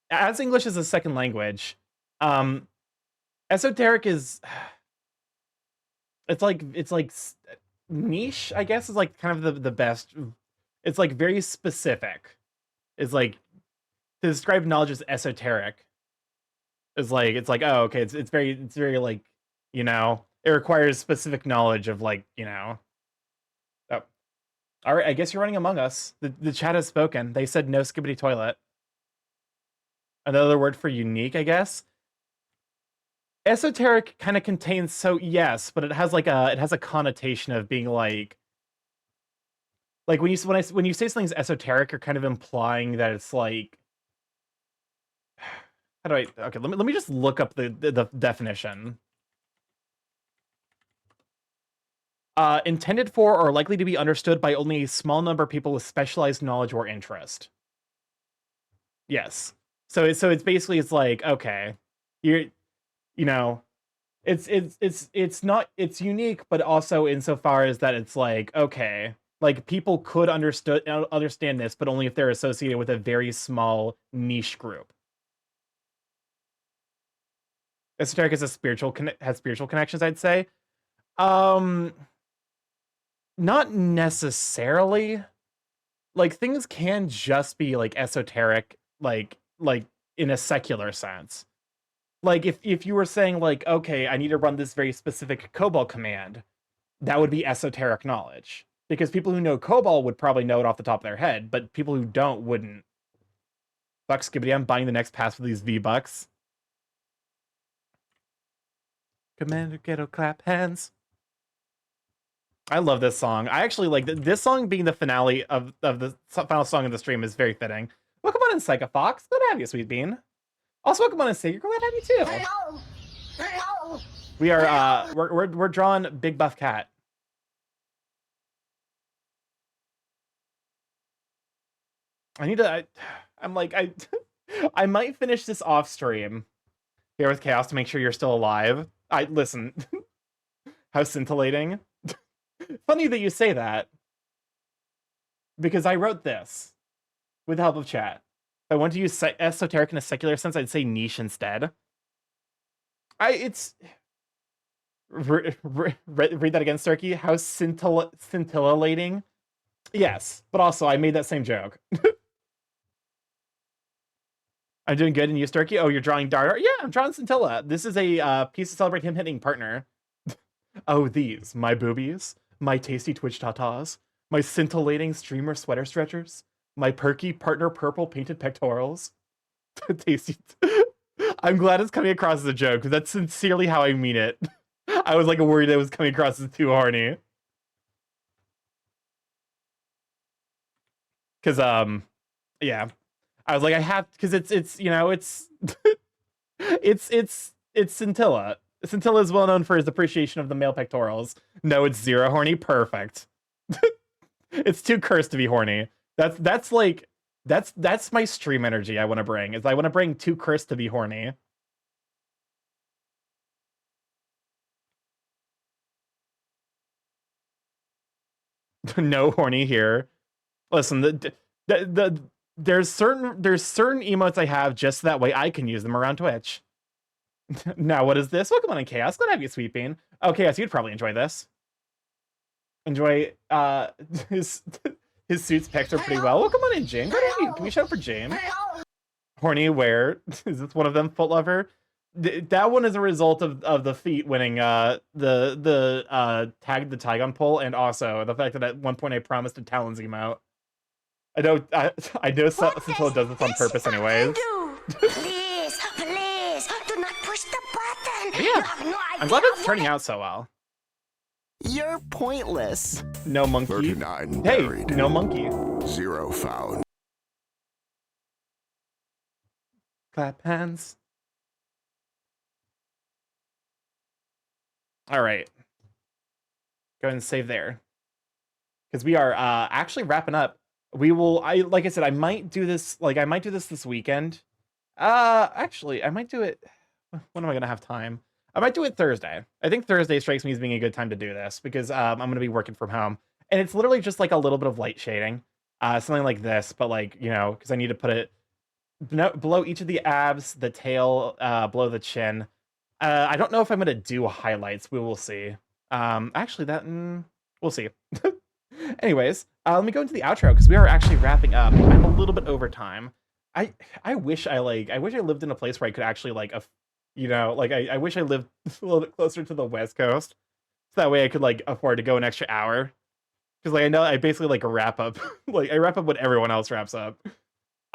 as English is a second language, esoteric is it's like niche, I guess, is like kind of the best. It's like very specific. It's like to describe knowledge as esoteric. It's like oh okay, it's very like, you know, it requires specific knowledge of like, you know. Oh, all right. I guess you're running Among Us. The chat has spoken. They said no skibbity toilet. Another word for unique, I guess. Esoteric kind of contains, so yes, but it has a connotation of being like when you say something's esoteric, you're kind of implying that it's like, how do I, okay, let me just look up the definition. Intended for or likely to be understood by only a small number of people with specialized knowledge or interest. Yes. So it's basically, it's like, okay, you know, it's not, it's unique, but also insofar as that it's like, okay, like people could understand this, but only if they're associated with a very small niche group. Esoteric is has spiritual connections, I'd say. Not necessarily. Like things can just be like esoteric, like in a secular sense. Like if you were saying like, okay, I need to run this very specific COBOL command, that would be esoteric knowledge. Because people who know COBOL would probably know it off the top of their head, but people who don't wouldn't. Fuck skibbity, I'm buying the next pass for these V-Bucks. Commander Ghetto clap hands. I love this song. I actually like this song being the finale of the final song of the stream is very fitting. Welcome on in, Psycho Fox. Good to have you, Sweet Bean. Also, welcome on in, Sager. Glad to have you too. Hello. We are we're drawing Big Buff Cat. I'm like I might finish this off stream here with Chaos to make sure you're still alive. Listen. How scintillating. Funny that you say that, because I wrote this with the help of chat. If I want to use esoteric in a secular sense, I'd say niche instead. It's read that again, Starky. How scintillating. Yes, but also I made that same joke. I'm doing good, and you, Starky? Oh, you're drawing Dart. Yeah, I'm drawing Scintilla. This is a piece to celebrate him hitting partner. Oh, these, my boobies, my tasty Twitch tatas, my scintillating streamer sweater stretchers, my perky partner purple painted pectorals. Tasty. I'm glad it's coming across as a joke, because that's sincerely how I mean it. I was like worried it was coming across as too horny. Because, yeah. I was like, I have, because it's you know, it's it's Scintilla. Scintilla is well known for his appreciation of the male pectorals. No, it's zero horny. Perfect. It's too cursed to be horny. That's my stream energy I want to bring. Is I want to bring too cursed to be horny. No horny here. Listen, there's certain emotes I have just that way I can use them around Twitch. Now, what is this? Welcome on in, Chaos. Glad to have you, Sweet Bean. Oh, Chaos, you'd probably enjoy this. Enjoy his suit's pecs are pretty well. Welcome on in, James. Can we shout out for James? Horny where? Is this one of them, Foot Lover? That one is a result of the feet winning the tag the Tygon poll, and also the fact that at one point I promised a Talons emote. I know Scintilla does this on purpose anyways. Please, do not push the button. Yeah, I'm glad it's turning out so well. You're pointless. No monkey. 39 Hey, buried. no monkey. 0 found. Clap hands. All right. Go ahead and save there. Because we are actually wrapping up. Like I said, I might do this this weekend. Actually, I might do it. When am I gonna have time? I might do it Thursday. I think Thursday strikes me as being a good time to do this because I'm gonna be working from home. And it's literally just like a little bit of light shading, something like this, but like, you know, because I need to put it below each of the abs, the tail, below the chin. I don't know if I'm gonna do highlights. We will see. Actually, we'll see. Anyways, let me go into the outro because we are actually wrapping up. I'm a little bit over time. I wish I lived in a place where I could actually like, you know, like I wish I lived a little bit closer to the West Coast, so that way I could like afford to go an extra hour. Because like I know I basically like wrap up, like I wrap up when everyone else wraps up.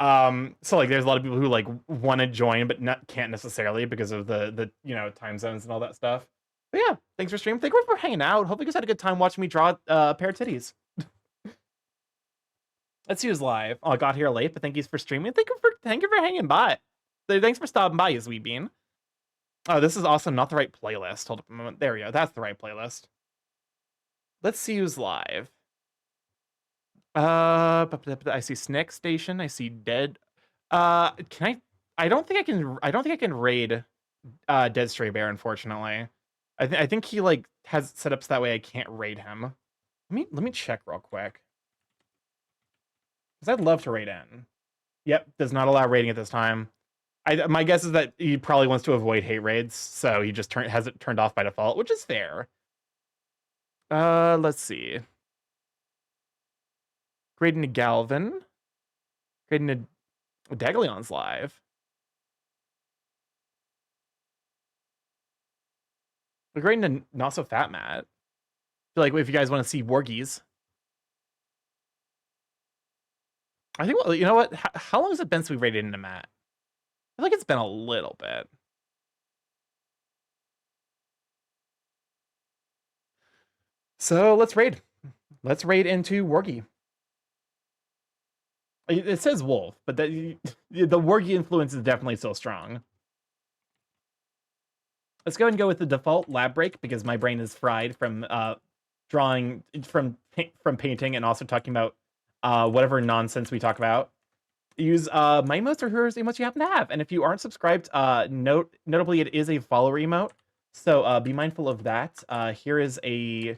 So like there's a lot of people who like want to join but can't necessarily because of the you know, time zones and all that stuff. But yeah, thanks for streaming. Thank you for hanging out. Hope you guys had a good time watching me draw a pair of titties. Let's see who's live. Oh, I got here late, but thank you for streaming. Thank you for hanging by. Thanks for stopping by, you sweet bean. Oh, this is also not the right playlist. Hold up a moment. There we go. That's the right playlist. Let's see who's live. I see Snick Station. I see Dead. Can I? I don't think I can raid Dead Stray Bear, unfortunately. I think he like has setups that way I can't raid him. Let me check real quick. Because I'd love to raid in. Yep, does not allow raiding at this time. My guess is that he probably wants to avoid hate raids, so he just has it turned off by default, which is fair. Let's see. Grading to Galvin. Grading to Dagalion's live. We're grading to Not So Fat Matt. I feel like if you guys want to see Wargies. I think, well, you know what? How long has it been since we raided into Matt? I feel like it's been a little bit. So let's raid. Let's raid into Wargie. It says Wolf, but the Wargie influence is definitely still strong. Let's go and go with the default lab break because my brain is fried from drawing, from painting, and also talking about whatever nonsense we talk about. Use my emotes or whoever's emotes you happen to have. And if you aren't subscribed, notably it is a follower emote, so be mindful of that. Here's a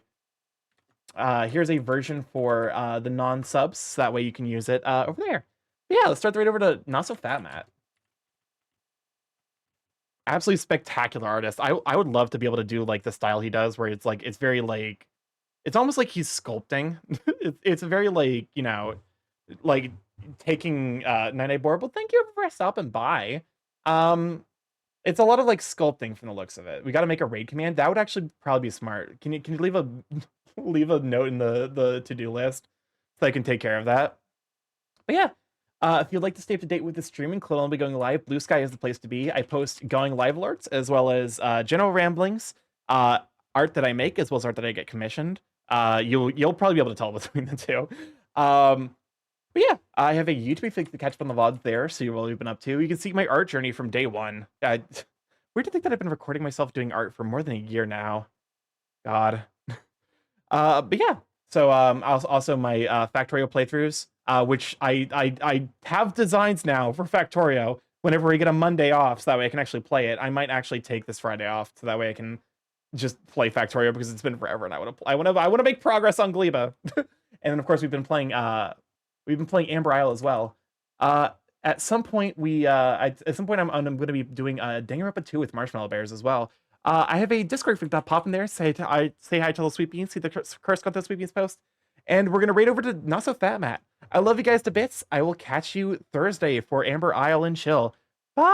version for the non-subs, so that way you can use it over there. But yeah, let's start the raid over to Not So Fat Matt. Absolutely spectacular artist. I would love to be able to do like the style he does, where it's like it's very like it's almost like he's sculpting. It's very like, you know, like taking Night board. But thank you for stopping by. It's a lot of like sculpting from the looks of it. We got to make a raid command. That would actually probably be smart. Can you leave a leave a note in the to-do list so I can take care of that? But yeah. If you'd like to stay up to date with the streaming, Clone will be going live. Blue Sky is the place to be. I post going live alerts as well as general ramblings, art that I make as well as art that I get commissioned. You'll probably be able to tell between the two. But yeah, I have a YouTube if you to catch up on the VODs there, so what we've been up to. You can see my art journey from day one. Weird to think that I've been recording myself doing art for more than a year now. God. But yeah, so also my Factorio playthroughs. Which I have designs now for Factorio whenever we get a Monday off, so that way I can actually play it. I might actually take this Friday off, so that way I can just play Factorio because it's been forever, and I want to make progress on Gleba. And then of course we've been playing Amber Isle as well. At some point I'm going to be doing Danganronpa 2 with Marshmallow Bears as well. I have a Discord link. Pop in there. Say hi to the Sweet Beans. See the Curse Got the Sweet Beans post. And we're going to raid over to Not So Fat Matt. I love you guys to bits. I will catch you Thursday for Amber Isle and Chill. Bye!